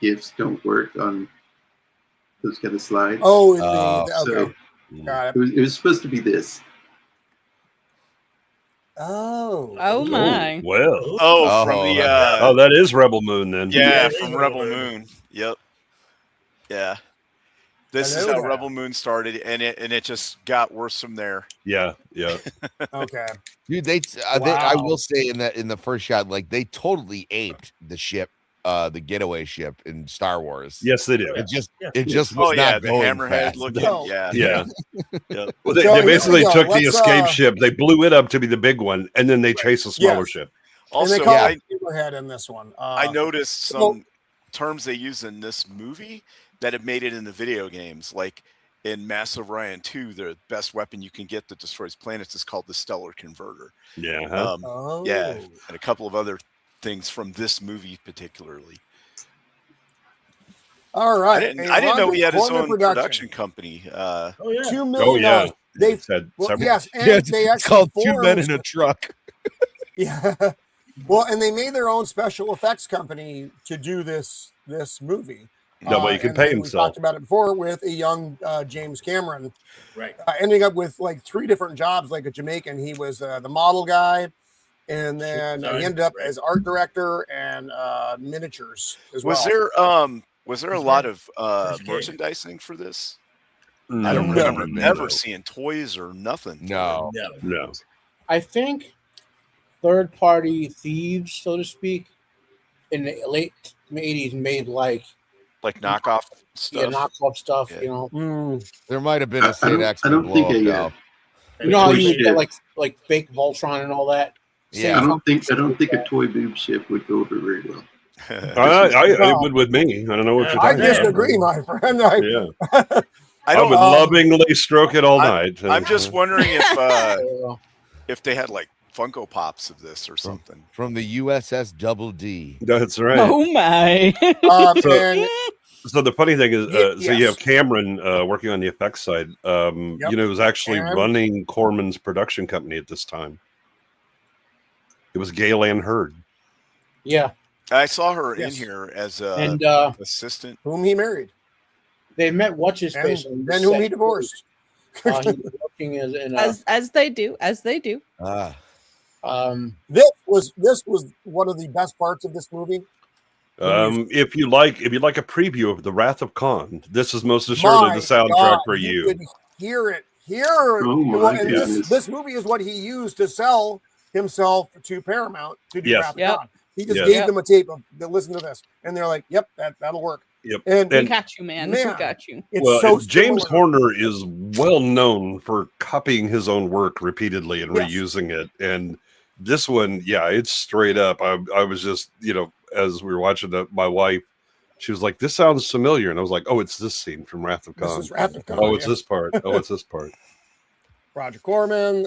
Speaker 6: GIFs don't work on those kind of slides.
Speaker 1: Oh,
Speaker 6: So
Speaker 1: okay. Got it.
Speaker 6: it was supposed to be this.
Speaker 1: Oh.
Speaker 5: Oh my.
Speaker 8: Well.
Speaker 2: Oh, from the
Speaker 8: Oh, that is Rebel Moon then.
Speaker 2: yeah,
Speaker 4: Yeah,
Speaker 2: from
Speaker 4: Rebel
Speaker 2: Rebel
Speaker 4: Moon.
Speaker 2: Moon. Yep. Yeah. This
Speaker 1: I
Speaker 2: is
Speaker 1: know
Speaker 2: how
Speaker 1: that.
Speaker 2: Rebel Moon started, and it just got worse from there.
Speaker 8: Yeah.
Speaker 1: Okay.
Speaker 3: Dude, they I
Speaker 1: Wow.
Speaker 3: will say in the first shot, like they totally aped the ship, the getaway ship in Star Wars.
Speaker 8: Yes, they do.
Speaker 3: It just
Speaker 4: Yeah.
Speaker 3: it just was
Speaker 2: Oh yeah,
Speaker 3: not
Speaker 2: the
Speaker 3: going
Speaker 2: hammerhead
Speaker 3: fast.
Speaker 2: looking.
Speaker 1: No.
Speaker 2: Yeah.
Speaker 8: Yeah.
Speaker 2: Yep.
Speaker 8: Well,
Speaker 1: So
Speaker 8: they
Speaker 1: here we
Speaker 8: basically
Speaker 1: go.
Speaker 8: took the
Speaker 1: Let's,
Speaker 8: escape ship, they blew it up to be the big one, and then they chase a smaller
Speaker 1: Yes.
Speaker 8: ship.
Speaker 1: And they
Speaker 2: Also,
Speaker 1: call
Speaker 3: yeah.
Speaker 1: it Hammerhead in this one.
Speaker 2: I noticed some
Speaker 1: well-
Speaker 2: terms they use in this movie that have made it in the video games. Like in Mass of Orion 2, the best weapon you can get that destroys planets is called the Stellar Converter.
Speaker 8: Yeah.
Speaker 1: Oh.
Speaker 2: Yeah, and a couple of other things from this movie particularly.
Speaker 1: All
Speaker 2: I
Speaker 1: right.
Speaker 2: didn't know he had his
Speaker 1: Corman
Speaker 2: own production company.
Speaker 4: Oh yeah!
Speaker 1: $2
Speaker 8: Oh
Speaker 1: million.
Speaker 8: yeah.
Speaker 1: They
Speaker 8: said
Speaker 1: well,
Speaker 8: several.
Speaker 1: yes, and
Speaker 3: Yeah,
Speaker 1: they
Speaker 3: it's
Speaker 1: actually
Speaker 3: called Two Men
Speaker 1: formed-
Speaker 3: in a Truck.
Speaker 1: Yeah. Well, and they made their own special effects company to do this movie.
Speaker 8: Nobody can
Speaker 1: and
Speaker 8: pay
Speaker 1: then
Speaker 8: himself.
Speaker 1: We talked about it before with a young James Cameron,
Speaker 4: Right.
Speaker 1: ending up with like 3 different jobs. Like a Jamaican, he was the model guy, and then he ended up as art director and miniatures as well.
Speaker 2: Was there a lot of merchandising for this? I don't
Speaker 1: No.
Speaker 2: remember ever seeing toys or nothing.
Speaker 3: No.
Speaker 8: No.
Speaker 7: I think third-party thieves, so to speak, in the late 80s made like
Speaker 2: knockoff stuff.
Speaker 7: knockoff stuff.
Speaker 2: Yeah.
Speaker 7: You know,
Speaker 3: There might have been a St. X
Speaker 6: I don't think
Speaker 3: blow-up, though.
Speaker 7: you know how you
Speaker 6: Toy
Speaker 7: get
Speaker 6: ship.
Speaker 7: like fake Voltron and all that.
Speaker 3: Yeah.
Speaker 6: I don't think a toy boob ship would go over very well.
Speaker 8: I would with me. I don't know what you're
Speaker 1: I
Speaker 8: talking about.
Speaker 1: disagree, my friend.
Speaker 8: Yeah.
Speaker 2: I
Speaker 8: I
Speaker 2: don't
Speaker 8: would
Speaker 2: know.
Speaker 8: lovingly stroke it all night.
Speaker 2: I'm just wondering if they had like Funko Pops of this or something.
Speaker 3: From the USS Double D.
Speaker 8: That's right.
Speaker 5: Oh my.
Speaker 1: And
Speaker 8: So the funny thing is, so you
Speaker 1: yes.
Speaker 8: have Cameron working on the effects side. You know, it was actually
Speaker 1: And-
Speaker 8: running Corman's production company at this time. It was Gail Ann Hurd.
Speaker 7: Yeah,
Speaker 2: I saw her
Speaker 1: Yes.
Speaker 2: in here as
Speaker 7: and
Speaker 2: assistant.
Speaker 1: whom he married,
Speaker 7: they met what's his
Speaker 1: and
Speaker 7: face, on the
Speaker 1: then whom
Speaker 7: set.
Speaker 1: he divorced.
Speaker 7: He was working as in
Speaker 5: as they do.
Speaker 3: Ah.
Speaker 1: This was one of the best parts of this movie.
Speaker 8: If you like a preview of The Wrath of Khan, this is most assuredly
Speaker 1: My
Speaker 8: the soundtrack
Speaker 1: God,
Speaker 8: for you.
Speaker 1: could hear it here.
Speaker 6: Oh my
Speaker 1: and
Speaker 6: goodness.
Speaker 1: this movie is what he used to sell himself to Paramount to do
Speaker 8: Yes.
Speaker 1: Wrath of
Speaker 5: Yep.
Speaker 1: Khan. He just
Speaker 8: Yes.
Speaker 1: gave
Speaker 5: Yep.
Speaker 1: them a tape of listen to this, and they're like, "Yep, that'll work."
Speaker 8: Yep.
Speaker 1: And
Speaker 5: We
Speaker 8: And-
Speaker 5: got you, man.
Speaker 1: Man.
Speaker 5: We got you.
Speaker 1: it's
Speaker 8: Well,
Speaker 1: so
Speaker 8: James
Speaker 1: similar.
Speaker 8: Horner is well known for copying his own work repeatedly and
Speaker 1: Yes.
Speaker 8: reusing it. And this one, yeah, it's straight up. I was just, as we were watching that, my wife, she was like, "This sounds familiar," and I was like, "Oh, it's this scene from Wrath of
Speaker 1: This
Speaker 8: Khan.
Speaker 1: is Wrath of Khan.
Speaker 8: Oh, it's
Speaker 1: yeah.
Speaker 8: this part. Oh, it's this part."
Speaker 1: Roger Corman,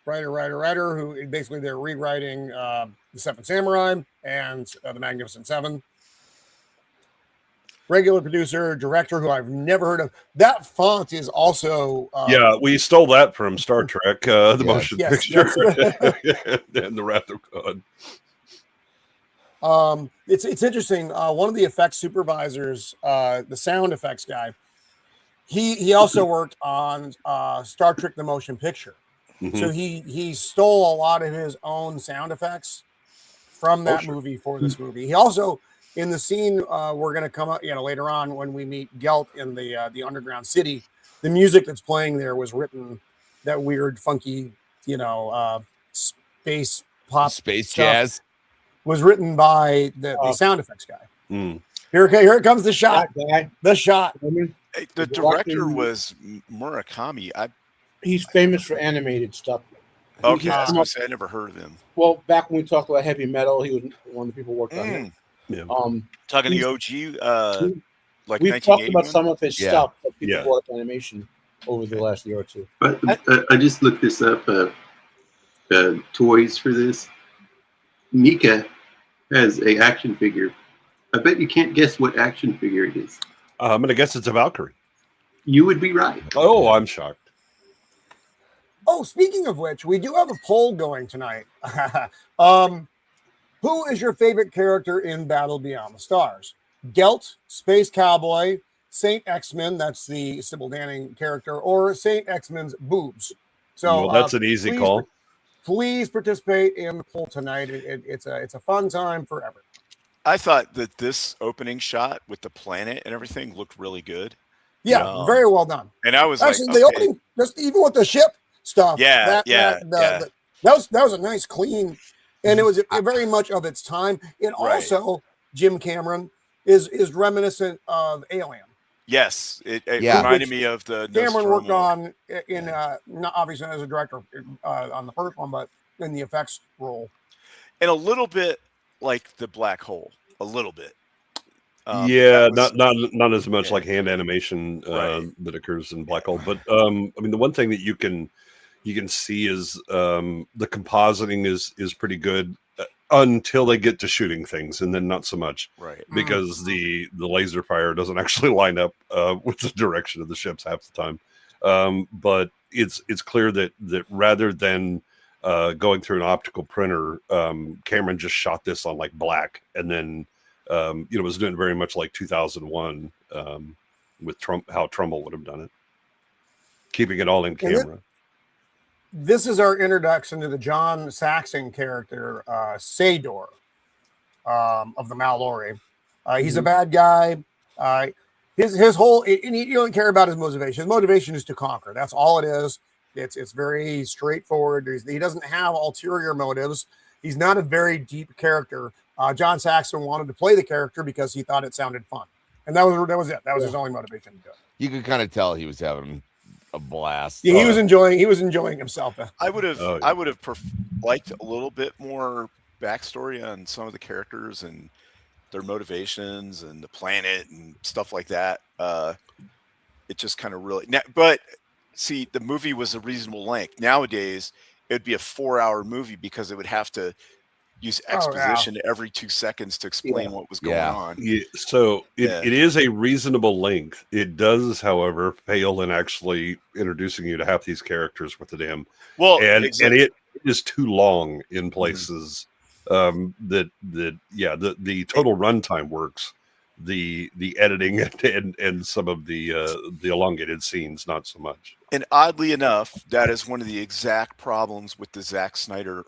Speaker 1: writer, who basically they're rewriting The Seven Samurai and The Magnificent Seven. Regular producer, director, who I've never heard of. That font is also
Speaker 8: Yeah, we stole that from Star Trek, the
Speaker 3: Yes.
Speaker 8: motion
Speaker 1: Yes,
Speaker 8: picture,
Speaker 1: yes.
Speaker 8: and the Wrath of Khan.
Speaker 1: It's interesting. One of the effects supervisors, the sound effects guy, he also worked on Star Trek: The Motion Picture.
Speaker 8: Mhm.
Speaker 1: So he stole a lot of his own sound effects from that
Speaker 8: sure.
Speaker 1: movie for this movie. He also, in the scene we're going to come up, later on when we meet Gelt in the underground city, the music that's playing there was written, that weird, funky, space pop
Speaker 3: Space
Speaker 1: stuff
Speaker 3: jazz.
Speaker 1: was written by the sound effects guy.
Speaker 8: Mm.
Speaker 1: Here it comes the shot.
Speaker 7: That guy,
Speaker 1: The shot.
Speaker 2: Hey, the director was Murakami.
Speaker 7: He's famous for animated stuff.
Speaker 2: Okay,
Speaker 7: He's
Speaker 2: I was
Speaker 7: come
Speaker 2: gonna
Speaker 7: up-
Speaker 2: say I never heard of him.
Speaker 7: well, back when we talked about heavy metal, he was one of the people who worked on it.
Speaker 8: Yeah.
Speaker 2: Talking to
Speaker 7: he's-
Speaker 2: the OG, like
Speaker 7: We've talked
Speaker 2: 1981?
Speaker 7: about some of his
Speaker 3: Yeah.
Speaker 7: stuff that people
Speaker 8: Yeah.
Speaker 7: brought to animation over the last year or two.
Speaker 6: But I just looked this up. Toys for this. Mika has a action figure. I bet you can't guess what action figure it is.
Speaker 8: I'm gonna guess it's a Valkyrie.
Speaker 6: You would be right.
Speaker 8: Oh, I'm shocked.
Speaker 1: Oh, speaking of which, we do have a poll going tonight. Who is your favorite character in Battle Beyond the Stars? Gelt, Space Cowboy, Saint X-Men, that's the Sybil Danning character, or Saint X-Men's boobs. So
Speaker 8: Well, that's an easy
Speaker 1: please,
Speaker 8: call.
Speaker 1: Please participate in the poll tonight. It's a fun time forever.
Speaker 2: I thought that this opening shot with the planet and everything looked really good.
Speaker 1: Yeah,
Speaker 2: Yeah.
Speaker 1: very well done.
Speaker 2: And I was
Speaker 1: Actually,
Speaker 2: like,
Speaker 1: the
Speaker 2: okay.
Speaker 1: opening, just even with the ship stuff.
Speaker 2: Yeah,
Speaker 1: that was a nice, clean, and it was very much of its time. It
Speaker 2: Right.
Speaker 1: also, Jim Cameron is reminiscent of Alien.
Speaker 2: Yes, it
Speaker 3: Yeah.
Speaker 2: reminded me of the
Speaker 1: Cameron worked
Speaker 2: Nostromo.
Speaker 1: on in not obviously as a director on the first one, but in the effects role.
Speaker 2: And a little bit like the black hole, a little bit.
Speaker 8: Yeah,
Speaker 2: that was-
Speaker 8: not as much
Speaker 2: yeah.
Speaker 8: like hand animation
Speaker 2: Right.
Speaker 8: that occurs in Black Hole, but I mean the one thing that you can see is the compositing is pretty good until they get to shooting things, and then not so much
Speaker 2: right.
Speaker 8: because the laser fire doesn't actually line up with the direction of the ships half the time. But it's clear that rather than going through an optical printer, Cameron just shot this on like black, and then was doing very much like 2001 with how Trumbull would have done it, keeping it all in camera.
Speaker 1: This is our introduction to the John Saxon character, Sador, of the Mallory. He's a bad guy. His whole, and you don't care about his motivation. His motivation is to conquer. That's all it is. It's very straightforward. He doesn't have ulterior motives. He's not a very deep character. John Saxon wanted to play the character because he thought it sounded fun, and that was it. That was his only motivation to do it.
Speaker 3: You could kind of tell he was having a blast.
Speaker 1: Yeah, he was enjoying himself.
Speaker 2: I would have
Speaker 8: Oh, yeah.
Speaker 2: I would have liked a little bit more backstory on some of the characters and their motivations and the planet and stuff like that. It just kind of really, but see, the movie was a reasonable length. Nowadays, it would be a 4-hour movie because it would have to use exposition every 2 seconds to explain what was going on.
Speaker 8: Yeah, so
Speaker 2: Yeah.
Speaker 8: it is a reasonable length. It does, however, fail in actually introducing you to half these characters with the damn.
Speaker 2: Well,
Speaker 8: and
Speaker 2: exactly.
Speaker 8: it is too long in places. The total runtime works. The editing and some of the elongated scenes, not so much.
Speaker 2: And oddly enough, that is one of the exact problems with the Zack Snyder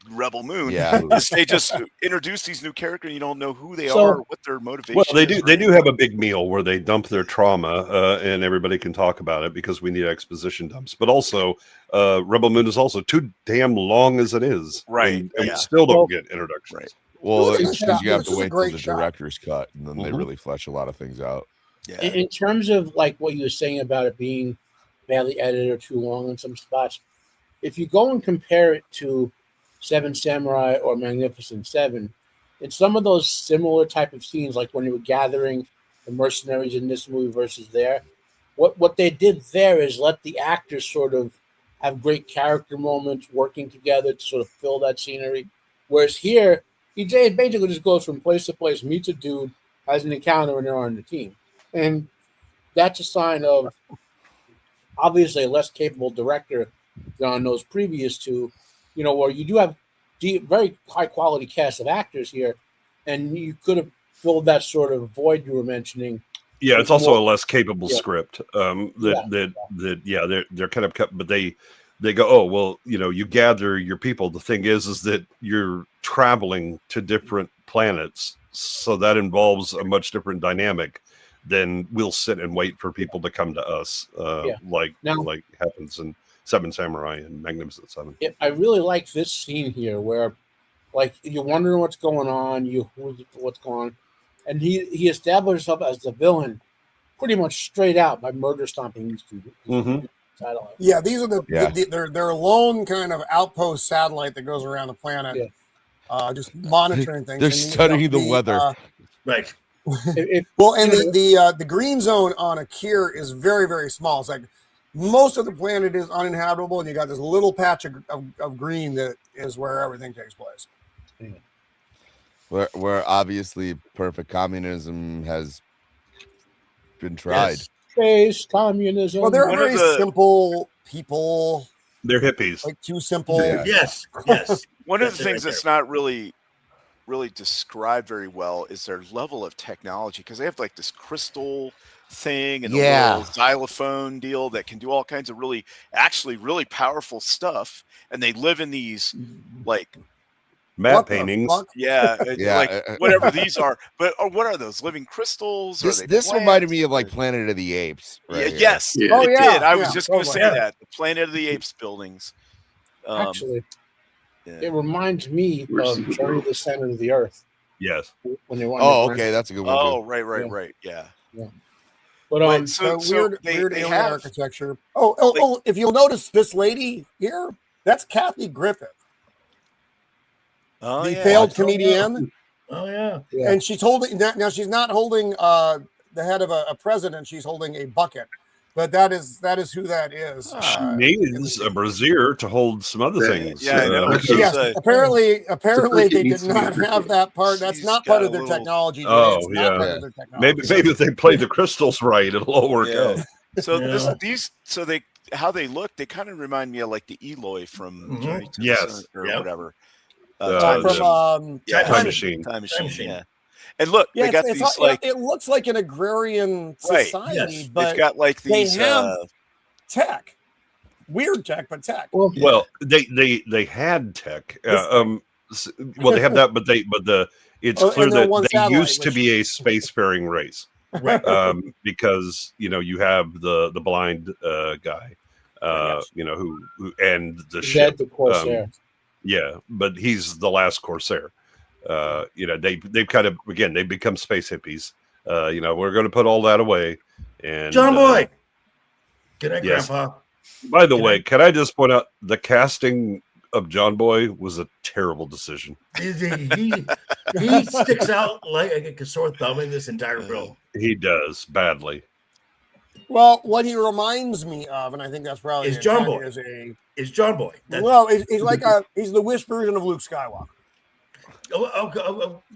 Speaker 2: Rebel Moon.
Speaker 3: Yeah.
Speaker 2: Is they just introduce these new characters, and you don't know who they
Speaker 7: So-
Speaker 2: are, or what their motivation.
Speaker 8: Well, they
Speaker 2: is,
Speaker 8: do. They do have a big meal where they dump their trauma, and everybody can talk about it because we need exposition dumps. But also, Rebel Moon is also too damn long as it is,
Speaker 2: Right,
Speaker 8: And
Speaker 2: yeah.
Speaker 8: we still don't
Speaker 7: Well-
Speaker 8: get introductions.
Speaker 2: Right.
Speaker 3: Well,
Speaker 1: It was a
Speaker 3: it's
Speaker 1: good
Speaker 3: because
Speaker 1: shot.
Speaker 3: you have
Speaker 1: This
Speaker 3: to
Speaker 1: is a
Speaker 3: wait till
Speaker 1: great
Speaker 3: the
Speaker 1: shot.
Speaker 3: director's cut, and then they
Speaker 8: Mhm.
Speaker 3: really flesh a lot of things out.
Speaker 2: Yeah.
Speaker 7: In terms of like what you were saying about it being badly edited or too long in some spots, if you go and compare it to Seven Samurai or Magnificent Seven, in some of those similar type of scenes, like when you were gathering the mercenaries in this movie versus there, what they did there is let the actors sort of have great character moments working together to sort of fill that scenery. Whereas here, he basically just goes from place to place, meets a dude, has an encounter, and they're on the team. And that's a sign of obviously a less capable director than on those previous two, where you do have very high quality cast of actors here, and you could have filled that sort of void you were mentioning.
Speaker 8: Yeah, it's also a less capable
Speaker 7: Yeah.
Speaker 8: script. They're kind of cut, but they go, oh well, you gather your people. The thing is that you're traveling to different planets, so that involves a much different dynamic than we'll sit and wait for people to come to us, like happens in Seven Samurai and Magnificent Seven.
Speaker 7: I really like this scene here where, like, you're wondering what's going on, what's going on, and he established himself as the villain pretty much straight out by murder stomping these two satellites.
Speaker 1: Yeah, these are they're a lone kind of outpost satellite that goes around the planet, just monitoring things.
Speaker 3: They're studying the weather.
Speaker 4: Right.
Speaker 1: Well, and the green zone on Akir is very, very small. It's like most of the planet is uninhabitable, and you got this little patch of green that is where everything takes place.
Speaker 3: Where obviously perfect communism has been tried.
Speaker 4: Yes.
Speaker 7: Space communism.
Speaker 1: Well, they're very simple people.
Speaker 8: They're hippies.
Speaker 1: Like too simple.
Speaker 4: Yes.
Speaker 2: One of the things that's not really described very well is their level of technology, because they have like this crystal thing and a little xylophone deal that can do all kinds of really powerful stuff, and they live in these like
Speaker 8: matte paintings.
Speaker 2: like whatever these are. But what are those living crystals?
Speaker 3: This reminded me of like Planet of the Apes. Right here.
Speaker 2: Yes, it did. I was just going to say that the Planet of the Apes buildings.
Speaker 7: Actually, it reminds me of Journey to the Center of the Earth.
Speaker 8: Yes.
Speaker 7: When they
Speaker 3: okay, that's a good one.
Speaker 2: Oh, right. Yeah.
Speaker 7: But
Speaker 1: so weird alien architecture. Oh! If you'll notice, this lady here, that's Kathy Griffith. The failed comedian.
Speaker 4: Oh yeah.
Speaker 1: And she's holding now. She's not holding the head of a president. She's holding a bucket. But that is who that is.
Speaker 8: She needs a brazier to hold some other things.
Speaker 2: Yeah, I know.
Speaker 1: Yes, apparently they did not have that part. That's not part of their technology.
Speaker 8: Oh, yeah. Maybe if they play the crystals right, it'll all work out.
Speaker 2: So how they look, they kind of remind me of like the Eloy from Journey to the Center or whatever.
Speaker 1: From
Speaker 8: Time Machine.
Speaker 2: Time Machine. Yeah. And look, they got these
Speaker 1: it looks like an agrarian society, but
Speaker 2: they've got like these
Speaker 1: they have tech, weird tech, but tech.
Speaker 8: Well, they had tech. They have that, but it's clear that they used to be a spacefaring race,
Speaker 4: right?
Speaker 8: Because you have the blind guy, who and the ship,
Speaker 7: the Corsair.
Speaker 8: But he's the last Corsair. They've kind of they become space hippies. We're going to put all that away. And
Speaker 4: John Boy, good night, Grandpa.
Speaker 8: By the way, can I just point out the casting of John Boy was a terrible decision.
Speaker 4: He sticks out like a sore thumb in this entire film.
Speaker 8: He does badly.
Speaker 1: Well, what he reminds me of, and I think that's probably
Speaker 4: is John Boy. Is John Boy?
Speaker 1: He's like he's the Wish version of Luke Skywalker.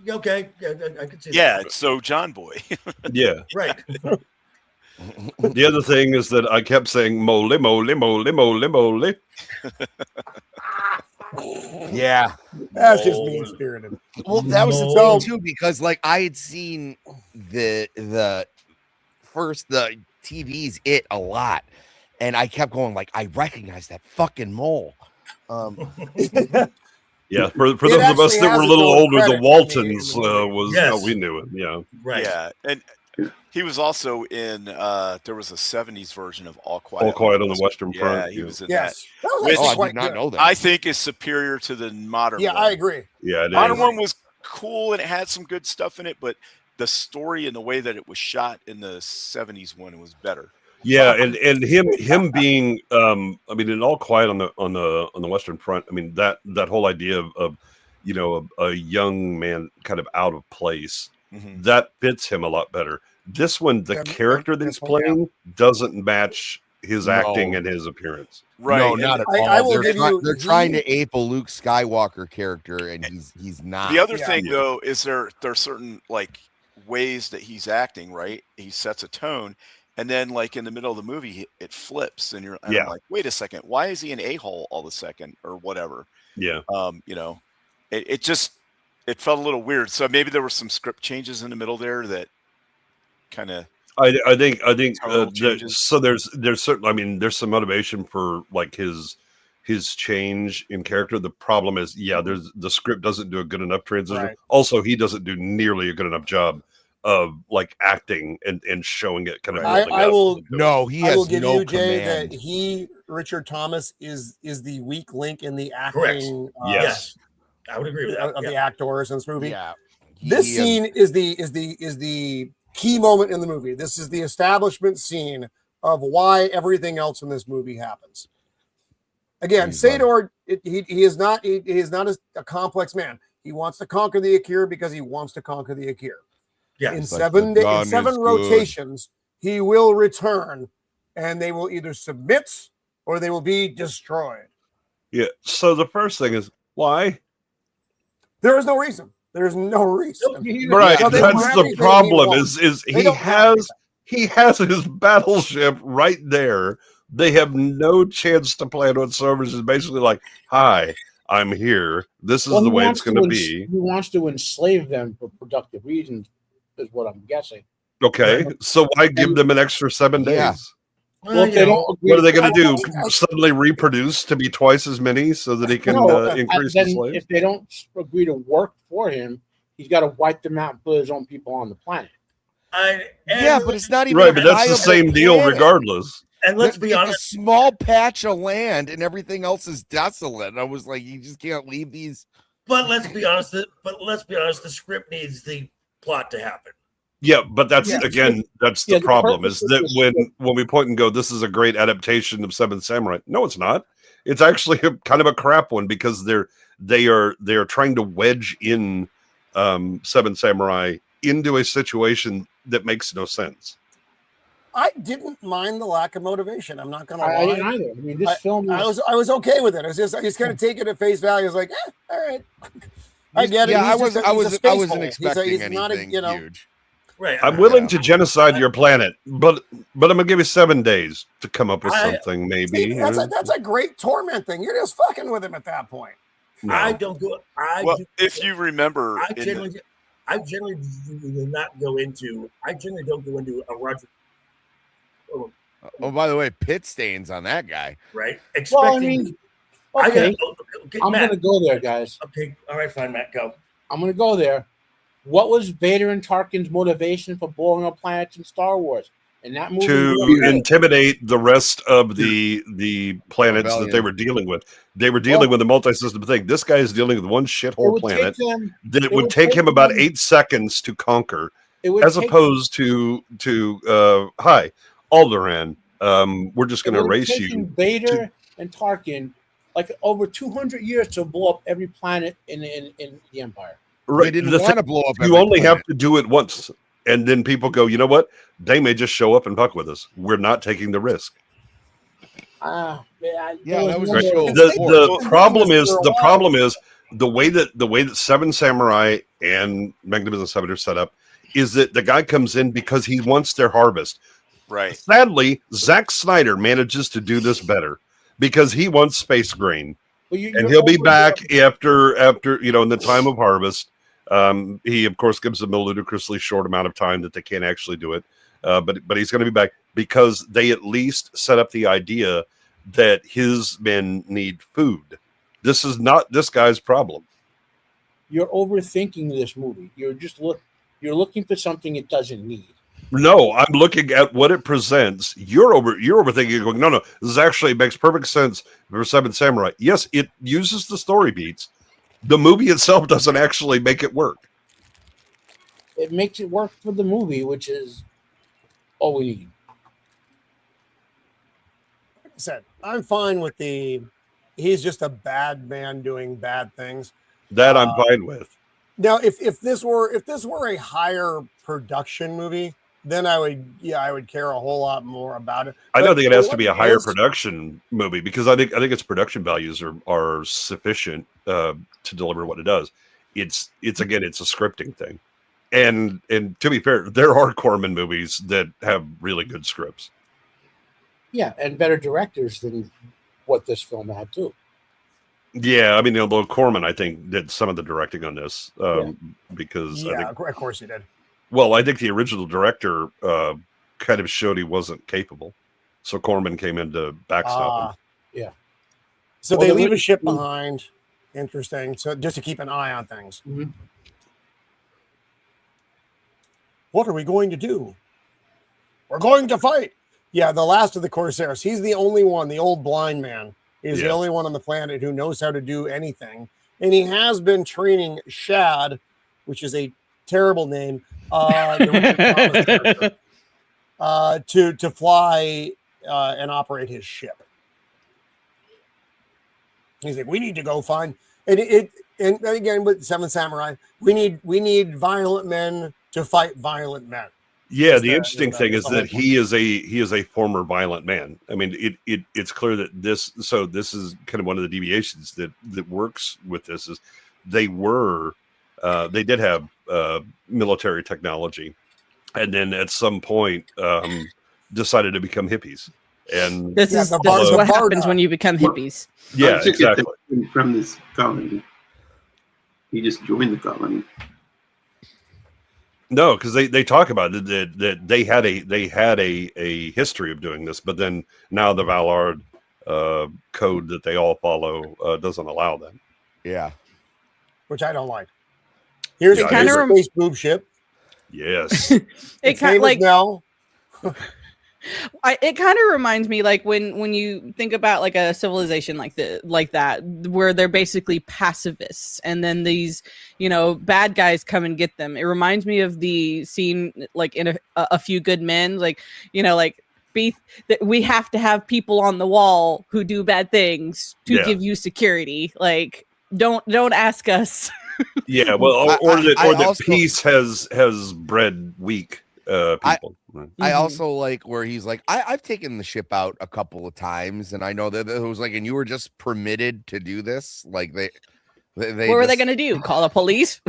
Speaker 4: Okay. I can see that.
Speaker 2: Yeah, so John Boy.
Speaker 8: Yeah.
Speaker 4: Right.
Speaker 8: The other thing is that I kept saying moly, moly, moly, moly, moly.
Speaker 3: Yeah.
Speaker 1: That's just mean-spirited.
Speaker 3: Well, that was the thing too, because like I had seen the TV's It a lot, and I kept going like, I recognize that fucking mole.
Speaker 8: Yeah, for those of us that were a little older, the Waltons was how we knew him. Yeah,
Speaker 2: right. Yeah, and he was also in. There was a '70s version of All Quiet
Speaker 8: on the Western Front.
Speaker 2: Yeah, he was in
Speaker 1: that.
Speaker 2: Which
Speaker 3: I did not know that.
Speaker 2: I think is superior to the modern.
Speaker 1: Yeah,
Speaker 2: one.
Speaker 1: I agree.
Speaker 8: Yeah, the
Speaker 2: modern one was cool and it had some good stuff in it, but the story and the way that it was shot in the '70s one was better.
Speaker 8: Yeah, and him being in All Quiet on the Western Front, that whole idea of a young man kind of out of place, that fits him a lot better. This one, the character that he's playing doesn't match his acting and his appearance.
Speaker 2: Right.
Speaker 3: No, not at all.
Speaker 1: I will give you,
Speaker 3: they're trying to ape a Luke Skywalker character, and he's not.
Speaker 2: The other thing though is there are certain like ways that he's acting, right? He sets a tone. And then, like in the middle of the movie, it flips, and I'm like, "Wait a second, why is he an a-hole all of a second, or whatever?"
Speaker 8: Yeah.
Speaker 2: It felt a little weird. So maybe there were some script changes in the middle there that kind of.
Speaker 8: I think so. There's certain. There's some motivation for like his change in character. The problem is, the script doesn't do a good enough transition. Right. Also, he doesn't do nearly a good enough job of like acting and showing it kind of.
Speaker 1: I will
Speaker 3: give you,
Speaker 1: Jay, that Richard Thomas is the weak link in the acting.
Speaker 4: Yes, I would agree with that.
Speaker 1: Of the actors in this movie.
Speaker 3: Yeah,
Speaker 1: This scene is the key moment in the movie. This is the establishment scene of why everything else in this movie happens. Again, Sador, he is not a complex man. He wants to conquer the Akir because he wants to conquer the Akir.
Speaker 4: Yeah,
Speaker 1: in seven rotations, he will return, and they will either submit or they will be destroyed.
Speaker 8: Yeah. So the first thing is why?
Speaker 1: There is no reason. There's no reason.
Speaker 8: Right.
Speaker 1: No,
Speaker 8: that's the problem. Is he has his battleship right there. They have no chance to plan whatsoever. It's basically like, hi, I'm here. This is the way it's going to be.
Speaker 7: He wants to enslave them for productive reasons, is what I'm guessing.
Speaker 8: Okay, so why give them an extra 7 days?
Speaker 3: Yeah.
Speaker 7: Well,
Speaker 8: what are they going to do? Suddenly reproduce to be twice as many so that he can increase the slaves?
Speaker 7: If they don't agree to work for him, he's got to wipe them out and put his own people on the planet.
Speaker 3: But it's not even
Speaker 8: right. But that's the same deal, regardless.
Speaker 4: And let's be honest,
Speaker 3: a small patch of land and everything else is desolate. I was like, you just can't leave these.
Speaker 4: But let's be honest. The script needs the plot to happen.
Speaker 8: Yeah, but that's the problem is that when we point and go, this is a great adaptation of Seven Samurai. No, it's not. It's actually kind of a crap one because they are trying to wedge in Seven Samurai into a situation that makes no sense.
Speaker 1: I didn't mind the lack of motivation. I'm not going to lie.
Speaker 7: I didn't either. I mean, this film.
Speaker 1: I was okay with it. I was just kind of taking it at face value. I was like, all right, I get it.
Speaker 3: Yeah, I wasn't expecting anything huge.
Speaker 4: Right.
Speaker 8: I'm willing to genocide your planet, but I'm gonna give you 7 days to come up with something. Maybe
Speaker 1: that's a great torment thing. You're just fucking with him at that point.
Speaker 8: No.
Speaker 4: I don't go.
Speaker 2: If you remember,
Speaker 4: I generally do not go into. I generally don't go into a Roger.
Speaker 3: Oh, by the way, pit stains on that guy.
Speaker 4: Right.
Speaker 7: Well, I mean, okay. I'm
Speaker 4: Matt,
Speaker 7: going to go there, guys.
Speaker 4: Okay. All right. Fine, Matt. Go.
Speaker 7: I'm going to go there. What was Vader and Tarkin's motivation for blowing up planets in Star Wars? In that movie,
Speaker 8: to intimidate the rest of the planets that they were dealing with. They were dealing with a multi-system thing. This guy is dealing with one shithole planet that it would take him about 8 seconds to conquer, as opposed to hi, Alderaan, we're just going to erase you.
Speaker 7: Vader and Tarkin, like over 200 years to blow up every planet in the Empire.
Speaker 3: Right. They didn't want to blow up.
Speaker 8: You only have to do it once. And then people go, you know what? They may just show up and fuck with us. We're not taking the risk.
Speaker 7: That
Speaker 3: was
Speaker 8: right. The problem is the way that Seven Samurai and Magnificent Seven are set up is that the guy comes in because he wants their harvest.
Speaker 2: Right.
Speaker 8: Sadly, Zack Snyder manages to do this better because he wants space grain. And he'll be back after in the time of harvest. He of course gives them a ludicrously short amount of time that they can't actually do it. But he's going to be back because they at least set up the idea that his men need food. This is not this guy's problem.
Speaker 7: You're overthinking this movie. You're looking for something it doesn't need.
Speaker 8: No, I'm looking at what it presents. You're overthinking. You're going, no. This actually makes perfect sense for Seven Samurai. Yes, it uses the story beats. The movie itself doesn't actually make it work.
Speaker 7: It makes it work for the movie, which is all we need.
Speaker 1: Like I said, I'm fine with he's just a bad man doing bad things.
Speaker 8: That I'm fine with.
Speaker 1: Now, if this were a higher production movie, then I would care a whole lot more about it.
Speaker 8: I don't think it has to be a higher production movie because I think its production values are sufficient to deliver what it does. It's a scripting thing, and to be fair, there are Corman movies that have really good scripts.
Speaker 7: Yeah, and better directors than what this film had too.
Speaker 8: Yeah, I mean, although Corman, I think, did some of the directing on this because
Speaker 1: of course he did.
Speaker 8: Well, I think the original director kind of showed he wasn't capable, so Corman came in to backstop him.
Speaker 7: Yeah.
Speaker 1: So they leave a ship behind. Interesting. So just to keep an eye on things.
Speaker 7: Mm-hmm.
Speaker 1: What are we going to do? We're going to fight. Yeah, the last of the Corsairs. He's the only one. The old blind man is the only one on the planet who knows how to do anything, and he has been training Shad, which is a terrible name, the Richard Thomas character, to fly and operate his ship. He's like, we need to go find and again with Seven Samurai, we need violent men to fight violent men.
Speaker 8: Yeah, the interesting thing is that he is a former violent man. I mean, it's clear that this is kind of one of the deviations that works with this is they did have military technology, and then at some point decided to become hippies. And
Speaker 5: this is what happens when you become hippies.
Speaker 8: Yeah, exactly.
Speaker 6: From this colony, he just joined the colony.
Speaker 8: No, because they talk about it, that they had a history of doing this, but then now the Valard code that they all follow doesn't allow that.
Speaker 3: Yeah,
Speaker 1: which I don't like. Here's a space boob ship.
Speaker 8: Yes,
Speaker 5: it kind of like
Speaker 1: Nell.
Speaker 5: It kind of reminds me like when you think about like a civilization like that where they're basically pacifists and then these bad guys come and get them. It reminds me of the scene like in a Few Good Men, like that we have to have people on the wall who do bad things to give you security. Like don't ask us.
Speaker 8: Yeah, well, or that peace has bred weak people.
Speaker 3: I also like where he's like, I've taken the ship out a couple of times, and I know that it was like, and you were just permitted to do this. Like they
Speaker 5: what were they going to do? Call the police?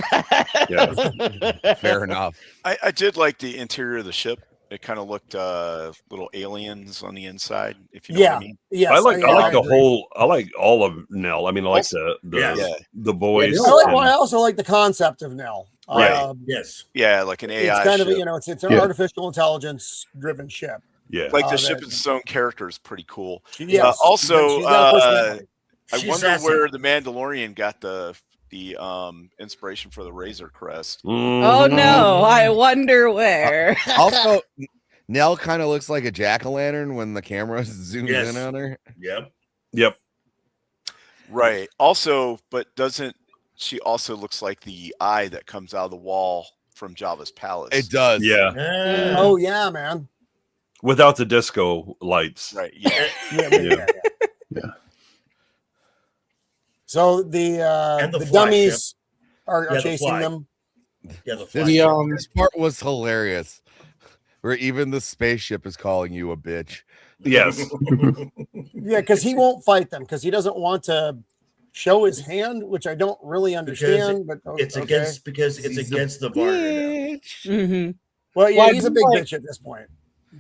Speaker 3: Yeah, fair enough.
Speaker 2: I did like the interior of the ship. It kind of looked little aliens on the inside, if you know what I mean.
Speaker 1: Yes,
Speaker 8: I like the whole. I like all of Nell. I mean, I like the voice.
Speaker 1: I also like the concept of Nell.
Speaker 8: Right.
Speaker 4: Yes.
Speaker 2: Yeah, like an AI.
Speaker 1: It's kind
Speaker 2: ship.
Speaker 1: of it's an artificial intelligence driven ship.
Speaker 8: Yeah.
Speaker 2: Like the ship is its own character is pretty cool.
Speaker 1: Yes.
Speaker 2: Also, I
Speaker 4: She's
Speaker 2: wonder
Speaker 4: sassy.
Speaker 2: where the Mandalorian got the inspiration for the Razor Crest.
Speaker 5: Oh no, I wonder where.
Speaker 3: Also, Nell kind of looks like a jack-o'-lantern when the camera zooms in on her.
Speaker 8: Yep.
Speaker 2: Right. Also, but doesn't she also looks like the eye that comes out of the wall from Jabba's palace?
Speaker 3: It does.
Speaker 8: Yeah.
Speaker 1: Oh yeah, man.
Speaker 8: Without the disco lights.
Speaker 2: Right. Yeah.
Speaker 6: Yeah.
Speaker 1: So the dummies are chasing them.
Speaker 4: Yeah,
Speaker 3: This part was hilarious, where even the spaceship is calling you a bitch.
Speaker 8: Yes.
Speaker 1: Yeah, because he won't fight them because he doesn't want to show his hand, which I don't really understand. But
Speaker 4: it's against the bargain.
Speaker 5: Mm-hmm.
Speaker 1: Well, yeah, he's a big bitch at this point.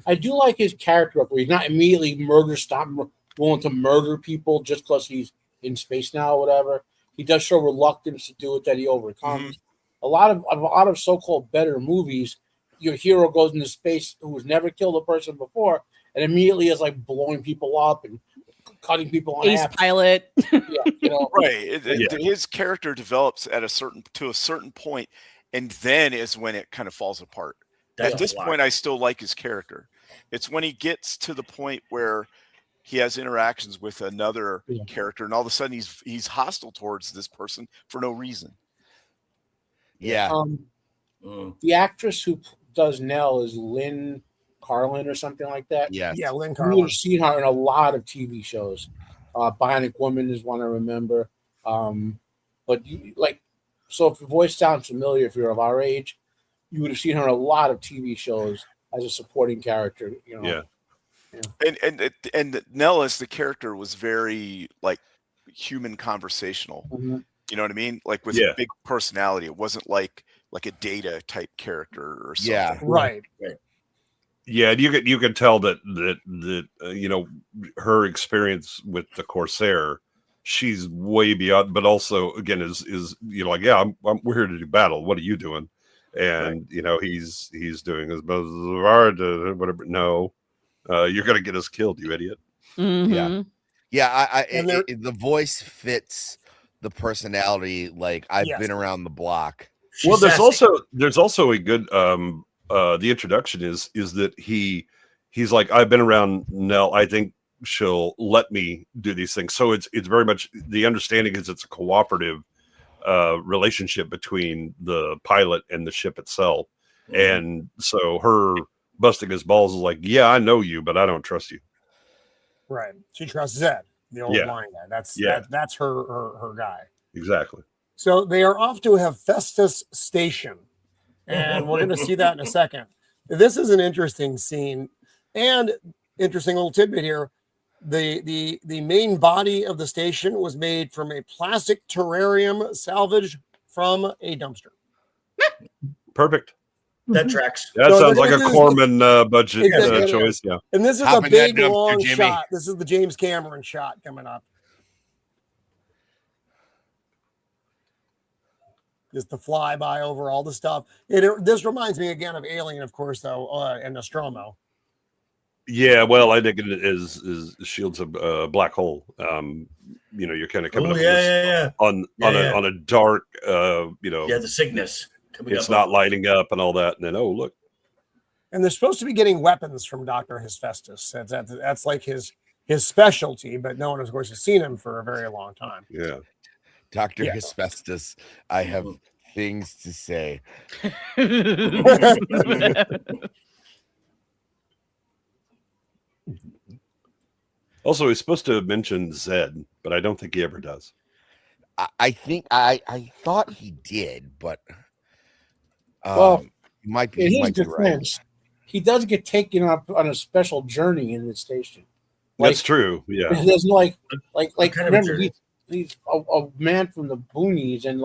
Speaker 7: I do like his character where he's not immediately willing to murder people just because he's in space now or whatever. He does show reluctance to do it that he overcomes. A lot of so-called better movies, your hero goes into space who's never killed a person before and immediately is like blowing people up and cutting people in
Speaker 5: Ace
Speaker 7: half.
Speaker 5: pilot.
Speaker 2: Right. His character develops to a certain point, and then is when it kind of falls apart. At this point, I still like his character. It's when he gets to the point where he has interactions with another character, and all of a sudden he's hostile towards this person for no reason.
Speaker 3: Yeah.
Speaker 7: The actress who does Nell is Lynn Carlin or something like that.
Speaker 3: Yeah.
Speaker 1: Yeah, Lynn
Speaker 7: You
Speaker 1: Carlin.
Speaker 7: would have seen her in a lot of TV shows. Bionic Woman is one I remember. But so if your voice sounds familiar, if you're of our age, you would have seen her in a lot of TV shows as a supporting character.
Speaker 8: Yeah.
Speaker 2: And Nell as the character was very like human conversational.
Speaker 7: Mm-hmm.
Speaker 2: You know what I mean? Like with a big personality. It wasn't like a Data type character or something.
Speaker 3: Yeah.
Speaker 1: Right.
Speaker 8: Yeah, you could tell that her experience with the Corsair, she's way beyond. But also, again, is we're here to do battle. What are you doing? And he's doing his best, whatever. No, you're gonna get us killed, you idiot.
Speaker 5: Mm-hmm.
Speaker 3: Yeah. The voice fits the personality. Like I've been around the block.
Speaker 8: Well, there's also a good the introduction is that he's like, I've been around Nell. I think she'll let me do these things. So it's very much the understanding is it's a cooperative relationship between the pilot and the ship itself. And so her busting his balls is like, yeah, I know you, but I don't trust you.
Speaker 1: Right. She trusts Zed, the old blind guy. That's her guy.
Speaker 8: Exactly.
Speaker 1: So they are off to Hephaestus Station, and we're going to see that in a second. This is an interesting scene, and interesting little tidbit here. The main body of the station was made from a plastic terrarium salvaged from a dumpster.
Speaker 8: Perfect.
Speaker 4: That tracks.
Speaker 8: That sounds like a Corman budget choice. Yeah.
Speaker 1: And this is a big long shot. This is the James Cameron shot coming up. Just the flyby over all the stuff. This reminds me again of Alien, of course, though, and Nostromo.
Speaker 8: Yeah, well, I think it is Shields a black hole. You're kind of coming up on a dark,
Speaker 4: the sickness.
Speaker 8: It's not lighting up and all that, and then look.
Speaker 1: And they're supposed to be getting weapons from Dr. Hephaestus. That's like his specialty, but no one, of course, has seen him for a very long time.
Speaker 8: Yeah.
Speaker 3: Dr. Hephaestus, I have things to say.
Speaker 8: Also, he's supposed to mention Zed, but I don't think he ever does.
Speaker 3: I think I thought he did, but he might be.
Speaker 7: In his defense, he does get taken up on a special journey in the station.
Speaker 8: That's true. Yeah,
Speaker 7: there's like remember he's a man from the boonies and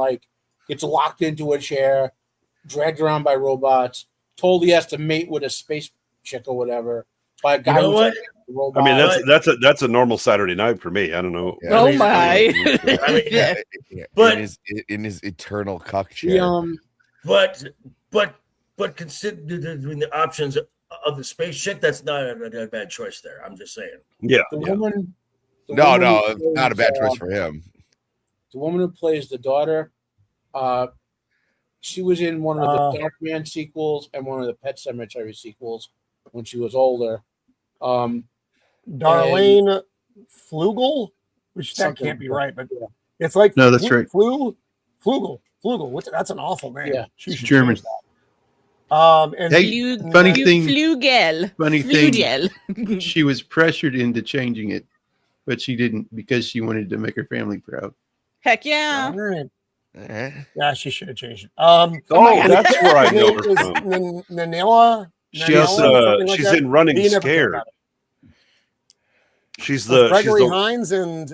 Speaker 7: gets locked into a chair, dragged around by robots, told he has to mate with a space chick or whatever by a guy.
Speaker 4: You know what?
Speaker 8: I mean, that's a normal Saturday night for me. I don't know.
Speaker 5: Yeah. Oh my!
Speaker 1: But
Speaker 3: in his eternal cuck chair.
Speaker 4: But considering the options of the space chick, that's not a bad choice there. I'm just saying.
Speaker 8: Yeah.
Speaker 7: The woman
Speaker 3: not a bad choice for him.
Speaker 7: The woman who plays the daughter, she was in one of the Darkman sequels and one of the Pet Sematary sequels when she was older.
Speaker 1: Darlene Flugel, which that can't be right, but it's like
Speaker 6: no, that's right.
Speaker 1: Flugel. That's an awful name.
Speaker 6: Yeah, she's German.
Speaker 1: And
Speaker 6: funny thing,
Speaker 5: Flugel.
Speaker 6: she was pressured into changing it, but she didn't because she wanted to make her family proud.
Speaker 5: Heck yeah!
Speaker 1: Yeah, she should have changed it.
Speaker 8: That's where I know her from.
Speaker 1: Nanella.
Speaker 8: She's in Running Scared. She's the
Speaker 1: Gregory Hines and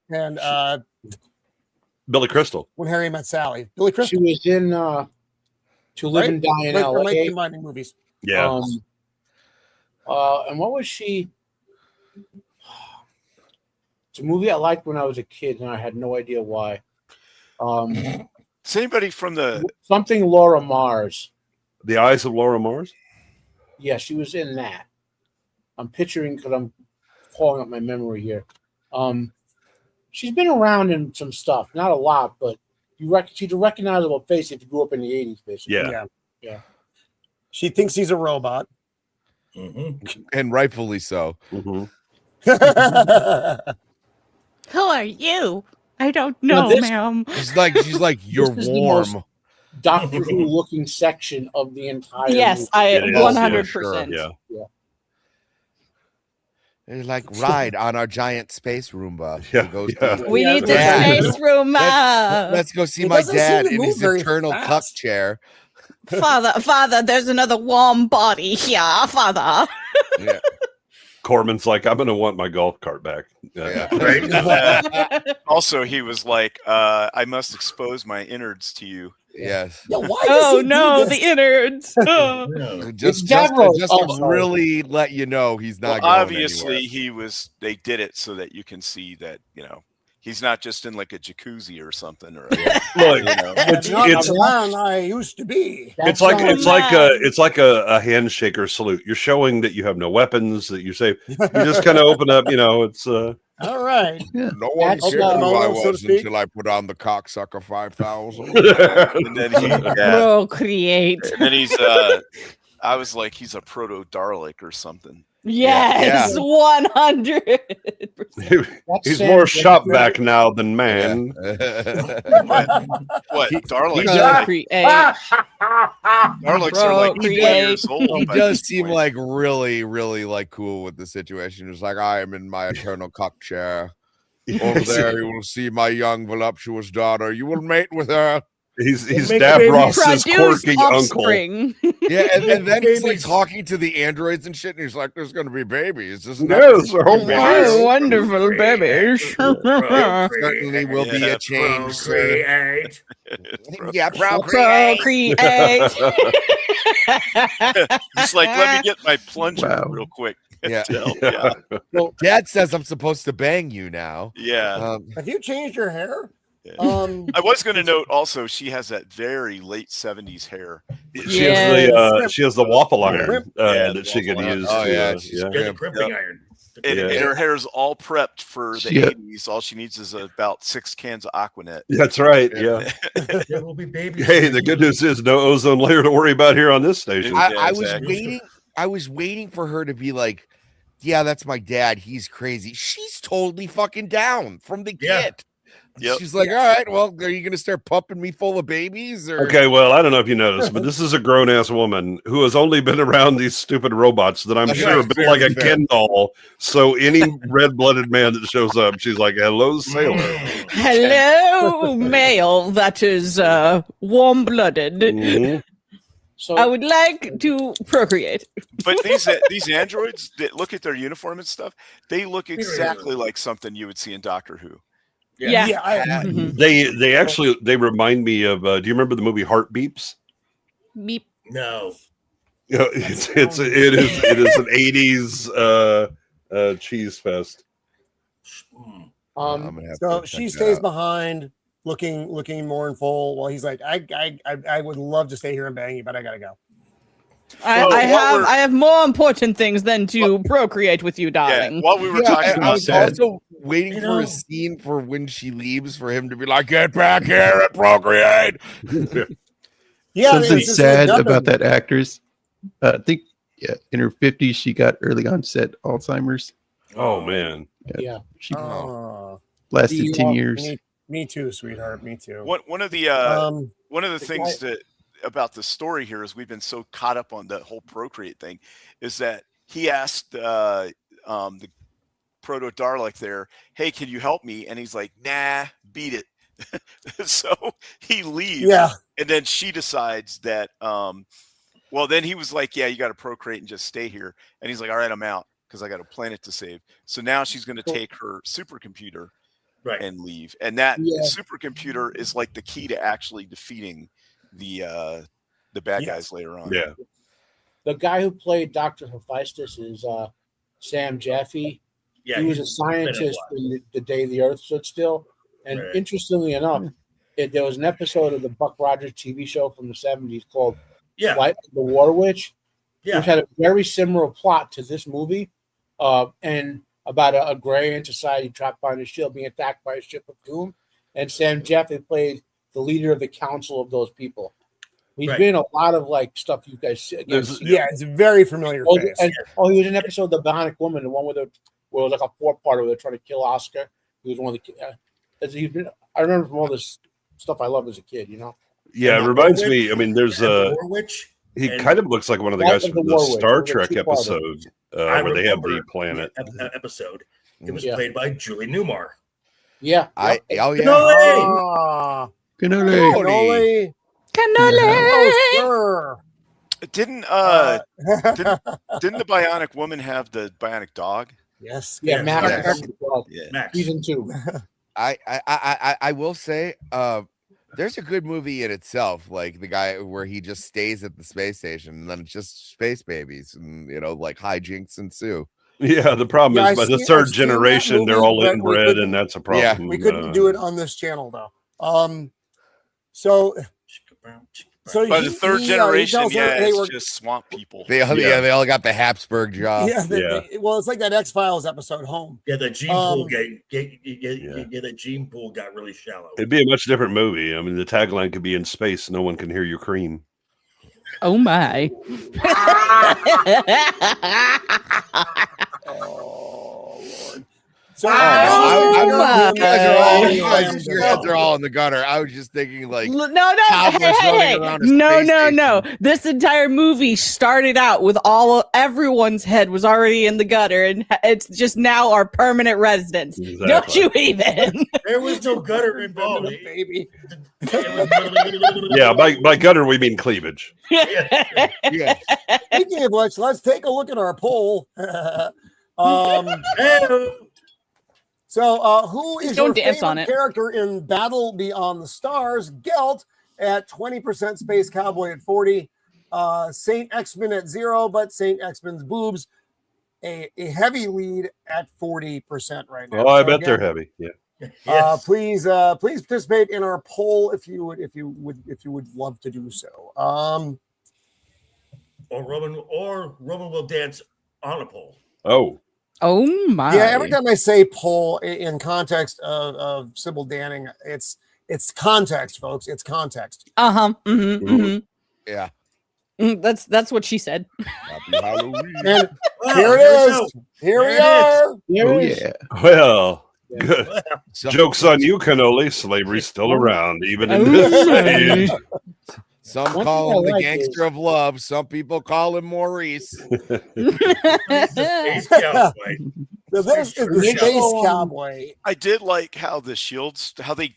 Speaker 1: and
Speaker 8: Billy Crystal.
Speaker 1: When Harry Met Sally. Billy Crystal.
Speaker 7: She was in To Live and Die in LA.
Speaker 1: Combining movies.
Speaker 8: Yeah.
Speaker 7: And what was she? It's a movie I liked when I was a kid, and I had no idea why.
Speaker 2: Is anybody from the
Speaker 7: something Laura Mars?
Speaker 8: The Eyes of Laura Mars?
Speaker 7: Yeah, she was in that. I'm picturing because I'm calling up my memory here. She's been around in some stuff, not a lot, but she's a recognizable face if you grew up in the 80s, basically.
Speaker 8: Yeah.
Speaker 1: She thinks he's a robot.
Speaker 3: Mm-hmm. And rightfully so.
Speaker 8: Mm-hmm.
Speaker 5: Who are you? I don't know, ma'am.
Speaker 3: She's like you're warm.
Speaker 7: Doctor Who looking section of the entire
Speaker 5: movie. I 100%.
Speaker 8: Yeah.
Speaker 3: They're like ride on our giant space Roomba.
Speaker 5: We need the space Roomba.
Speaker 3: Let's go see my dad in his eternal cup chair.
Speaker 5: Father, there's another warm body here, Father.
Speaker 3: Yeah.
Speaker 8: Corman's like, I'm gonna want my golf cart back.
Speaker 2: Right. Also, he was like, I must expose my innards to you.
Speaker 3: Yes.
Speaker 1: Yeah, why
Speaker 5: the innards.
Speaker 3: just to really let you know he's not going
Speaker 2: obviously
Speaker 3: anywhere.
Speaker 2: They did it so that you can see that, he's not just in like a jacuzzi or something or
Speaker 1: it's not the man I used to be.
Speaker 8: It's like a handshake or salute. You're showing that you have no weapons, that you say you just kind of open up, it's
Speaker 1: all right.
Speaker 3: Yeah. No one cared who I was until I put on the cocksucker 5000.
Speaker 2: And then he
Speaker 5: procreate.
Speaker 2: And then he's I was like, he's a proto Dalek or something.
Speaker 5: Yes, 100.
Speaker 8: He's more shop vac now than man.
Speaker 2: What? Darlings?
Speaker 5: Procreate.
Speaker 2: Darlings are like 20 years old.
Speaker 3: He
Speaker 2: by
Speaker 3: does
Speaker 2: this
Speaker 3: seem
Speaker 2: point.
Speaker 3: like really like cool with the situation. He's like, I am in my eternal cock chair. Over there, you will see my young voluptuous daughter. You will mate with her.
Speaker 8: He's
Speaker 4: make
Speaker 8: Dab
Speaker 4: babies.
Speaker 8: Ross's
Speaker 5: Produce
Speaker 8: quirky uncle.
Speaker 5: offspring.
Speaker 3: Yeah, and then he's like
Speaker 4: Babies.
Speaker 3: talking to the androids and shit, and he's like, "There's going to be babies." Isn't
Speaker 8: Yes,
Speaker 3: that
Speaker 8: oh my.
Speaker 5: Oh, wonderful babies.
Speaker 3: certainly will be a change. Sir.
Speaker 4: Procreate.
Speaker 3: Yeah, procreate.
Speaker 5: Procreate.
Speaker 2: He's like, let me get my plunger
Speaker 10: Wow.
Speaker 2: real quick.
Speaker 3: Yeah.
Speaker 2: Yeah.
Speaker 3: Dad says I'm supposed to bang you now.
Speaker 2: Yeah.
Speaker 1: Have you changed your hair?
Speaker 2: Yeah.
Speaker 1: I
Speaker 2: I was going to note also, she has that very late 70s hair.
Speaker 8: She has the waffle iron
Speaker 2: Yeah,
Speaker 8: that she can
Speaker 2: waffle iron.
Speaker 8: use.
Speaker 3: Oh, yeah,
Speaker 8: to,
Speaker 3: she's
Speaker 8: yeah.
Speaker 4: Yeah, the crimping iron.
Speaker 2: And,
Speaker 8: Yeah.
Speaker 2: and her hair is all prepped for the
Speaker 10: She-
Speaker 2: 80s. All she needs is about 6 cans of Aquanet.
Speaker 8: That's right. Yeah.
Speaker 4: There will be babies.
Speaker 8: Hey, the good news is no ozone layer to worry about here on this station.
Speaker 3: I was
Speaker 2: exactly.
Speaker 3: waiting for her to be like, "Yeah, that's my dad. He's crazy." She's totally fucking down from the
Speaker 4: Yeah.
Speaker 3: get.
Speaker 2: Yep.
Speaker 3: She's like, "All right, well, are you going to start pumping me full of babies?" Or
Speaker 8: Okay, well, I don't know if you noticed, but this is a grown ass woman who has only been around these stupid robots that I'm
Speaker 3: That's
Speaker 8: sure
Speaker 3: right,
Speaker 8: are built like a
Speaker 3: very fair.
Speaker 8: Ken doll. So any red blooded man that shows up, she's like, "Hello, sailor."
Speaker 5: Hello, male that is warm blooded.
Speaker 8: Mhm.
Speaker 7: So
Speaker 5: I would like to procreate.
Speaker 2: But these androids that look at their uniform and stuff, they look exactly like something you would see in Doctor Who.
Speaker 5: Yeah.
Speaker 3: Mm-hmm.
Speaker 5: Mhm.
Speaker 8: They actually remind me of. Do you remember the movie Heart Beeps?
Speaker 5: Beep.
Speaker 4: No.
Speaker 8: You know, it is an '80s cheese fest.
Speaker 4: Mm.
Speaker 3: I'm gonna have
Speaker 1: So
Speaker 3: to
Speaker 1: she
Speaker 3: check
Speaker 1: stays
Speaker 3: it out.
Speaker 1: behind, looking mournful. While he's like, I would love to stay here and bang you, but I gotta go.
Speaker 5: I have more important things than to procreate with you,
Speaker 2: Yeah,
Speaker 5: darling.
Speaker 2: while we were
Speaker 3: Yeah,
Speaker 2: talking
Speaker 3: I
Speaker 2: about
Speaker 3: was
Speaker 10: Sad.
Speaker 3: also waiting
Speaker 4: You
Speaker 3: for
Speaker 4: know-
Speaker 3: a scene for when she leaves for him to be like, "Get back here and procreate."
Speaker 1: Yeah,
Speaker 10: Something
Speaker 1: it's just
Speaker 10: sad
Speaker 1: like
Speaker 10: about
Speaker 1: nothing.
Speaker 10: that actress. I think in her 50s, she got early onset Alzheimer's.
Speaker 8: Oh man,
Speaker 7: yeah,
Speaker 10: She
Speaker 1: Oh,
Speaker 10: lasted 10
Speaker 7: the,
Speaker 10: years.
Speaker 1: me too, sweetheart. Me too.
Speaker 2: one of the one of the things that about the story here is we've been so caught up on the whole procreate thing is that he asked the proto Dalek there, "Hey, can you help me?" And he's like, "Nah, beat it." So he leaves.
Speaker 1: Yeah.
Speaker 2: And then she decides that well, then he was like, "Yeah, you got to procreate and just stay here." And he's like, "All right, I'm out because I got a planet to save." So now she's going to take her supercomputer
Speaker 4: Right.
Speaker 2: and leave. And that
Speaker 7: Yeah.
Speaker 2: supercomputer is like the key to actually defeating the bad
Speaker 1: Yes.
Speaker 2: guys later on.
Speaker 8: yeah.
Speaker 7: the guy who played Dr. Hephaestus is Sam Jaffe.
Speaker 4: Yeah.
Speaker 7: He was a
Speaker 4: he's
Speaker 7: scientist
Speaker 4: been
Speaker 7: in the day the Earth stood still. And
Speaker 4: Right.
Speaker 7: interestingly enough, there was an episode of the Buck Rogers TV show from the 70s called
Speaker 4: Yeah.
Speaker 7: Flight of the War Witch, which
Speaker 4: Yeah.
Speaker 7: had a very similar plot to this movie, and about a Agrarian society trapped behind a shield being attacked by a ship of doom. And Sam Jaffe played the leader of the council of those people. He's
Speaker 4: Right.
Speaker 7: been in a lot of like stuff you guys see.
Speaker 8: There's-
Speaker 1: Yeah, it's a very familiar
Speaker 7: Oh,
Speaker 1: face.
Speaker 7: and, he was in an episode of The Bionic Woman, the one where it was like a 4-parter where they're trying to kill Oscar. He was one of the. I remember from all this stuff I loved as a kid, you know.
Speaker 8: Yeah, it
Speaker 4: And the
Speaker 8: reminds
Speaker 4: War
Speaker 8: me. I
Speaker 4: Witch-
Speaker 8: mean, there's
Speaker 4: and the
Speaker 8: a.
Speaker 4: War Witch.
Speaker 8: He
Speaker 4: and-
Speaker 8: kind of looks like one of the
Speaker 7: Flight
Speaker 8: guys
Speaker 7: of
Speaker 8: from
Speaker 7: the
Speaker 8: the
Speaker 7: War Witch.
Speaker 8: Star
Speaker 7: It was a
Speaker 8: Trek
Speaker 7: two-parter.
Speaker 8: episode
Speaker 4: I
Speaker 8: where they have the
Speaker 4: remember
Speaker 8: planet.
Speaker 4: the episode. It was
Speaker 7: Yeah.
Speaker 4: played by Julie Newmar.
Speaker 7: Yeah.
Speaker 3: Oh yeah.
Speaker 1: Ah,
Speaker 10: Cannoli.
Speaker 1: cannoli.
Speaker 5: Cannoli.
Speaker 1: Oh, sure.
Speaker 2: Didn't didn't the bionic woman have the bionic dog?
Speaker 1: Yes.
Speaker 7: Yeah,
Speaker 1: yes,
Speaker 7: Max.
Speaker 1: yes.
Speaker 2: Yeah.
Speaker 4: Max.
Speaker 7: Season 2.
Speaker 3: I will say, there's a good movie in itself, like the guy where he just stays at the space station and then it's just space babies and like hijinks ensue.
Speaker 8: Yeah, the problem
Speaker 1: Yeah,
Speaker 8: is by the
Speaker 1: I've seen
Speaker 8: third
Speaker 1: that
Speaker 8: generation, they're
Speaker 1: movie,
Speaker 8: all
Speaker 1: but
Speaker 8: eating
Speaker 1: we
Speaker 8: bread,
Speaker 1: couldn't-
Speaker 8: and that's a problem.
Speaker 1: We couldn't do it on this channel though. So
Speaker 2: By the third generation,
Speaker 1: tells her,
Speaker 2: yeah,
Speaker 1: hey,
Speaker 2: it's
Speaker 1: we're-
Speaker 2: just swamp people.
Speaker 3: They all got the Habsburg job.
Speaker 1: yeah,
Speaker 8: Yeah.
Speaker 1: well, it's like that X-Files episode, Home.
Speaker 4: Yeah, the gene pool the gene pool got really shallow.
Speaker 8: It'd be a much different movie. I mean, the tagline could be "In space, no one can hear your cream."
Speaker 5: Oh my.
Speaker 1: Oh Lord. So
Speaker 3: your heads are all in the gutter. I was just thinking like
Speaker 5: no. This entire movie started out with everyone's head was already in the gutter, and it's just now our permanent residence.
Speaker 8: Exactly.
Speaker 5: Don't you even?
Speaker 4: There was no gutter involved,
Speaker 1: baby.
Speaker 8: Yeah, by gutter we mean cleavage.
Speaker 1: Yeah. Speaking of which, let's take a look at our poll. So, who is your favorite character in Battle Beyond the Stars? Gelt at 20%, Space Cowboy at 40%, Saint X-Men at 0%, but Saint X-Men's boobs a heavy lead at 40% right now.
Speaker 8: Oh, I bet they're heavy. Yeah.
Speaker 4: Yes.
Speaker 1: Please participate in our poll if you would love to do so.
Speaker 4: Or Roman will dance on a pole.
Speaker 5: Oh my!
Speaker 1: Yeah, every time I say poll in context of Sybil Danning, it's context, folks. It's context.
Speaker 5: Yeah. That's what she said.
Speaker 1: Happy Halloween. And here it is. Here we are.
Speaker 8: Yeah. Well, good. Joke's on you, Cannoli. Slavery's still around, even in this age.
Speaker 3: Some call him the gangster of love. Some people call him Maurice.
Speaker 4: Space Cowboy.
Speaker 1: So this is the Space Cowboy.
Speaker 2: I did like how the shields, how they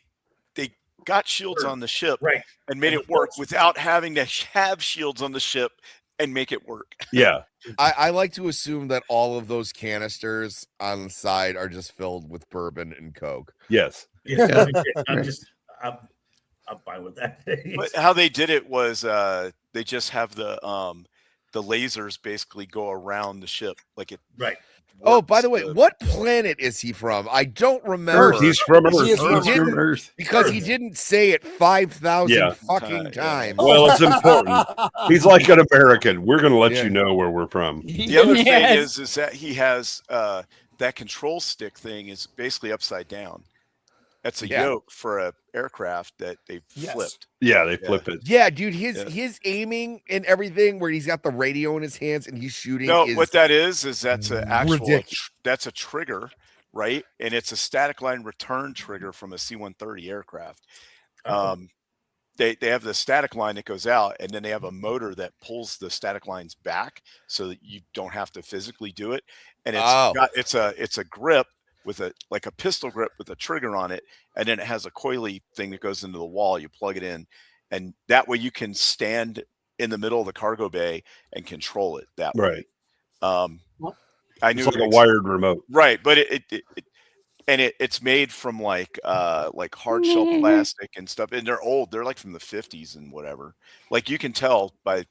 Speaker 2: got shields on the ship,
Speaker 4: right,
Speaker 2: and made it work without having to have shields on the ship and make it work.
Speaker 8: Yeah.
Speaker 3: I like to assume that all of those canisters on the side are just filled with bourbon and Coke.
Speaker 8: Yes.
Speaker 4: Yeah. I'm fine with that.
Speaker 2: But how they did it was they just have the lasers basically go around the ship like it.
Speaker 4: Right.
Speaker 3: Oh, by the way, what planet is he from? I don't remember.
Speaker 8: Earth. He's from Earth.
Speaker 3: Because he didn't say it 5,000 fucking times.
Speaker 8: Well, it's important. He's like an American. We're going to let you know where we're from.
Speaker 2: The other thing is that he has that control stick thing is basically upside down. That's a yoke for a aircraft that they flipped.
Speaker 8: Yeah, they flip it.
Speaker 3: Yeah, dude, his aiming and everything where he's got the radio in his hands and he's shooting.
Speaker 2: No, what that is that's an actual that's a trigger, right? And it's a static line return trigger from a C-130 aircraft. They have the static line that goes out, and then they have a motor that pulls the static lines back so that you don't have to physically do it. And it's a grip with a pistol grip with a trigger on it, and then it has a coily thing that goes into the wall. You plug it in, and that way you can stand in the middle of the cargo bay and control it that way. I knew
Speaker 8: it's like a wired remote,
Speaker 2: right? But it's made from like hard shell plastic and stuff, and they're old. They're like from the 50s and whatever. Like you can tell by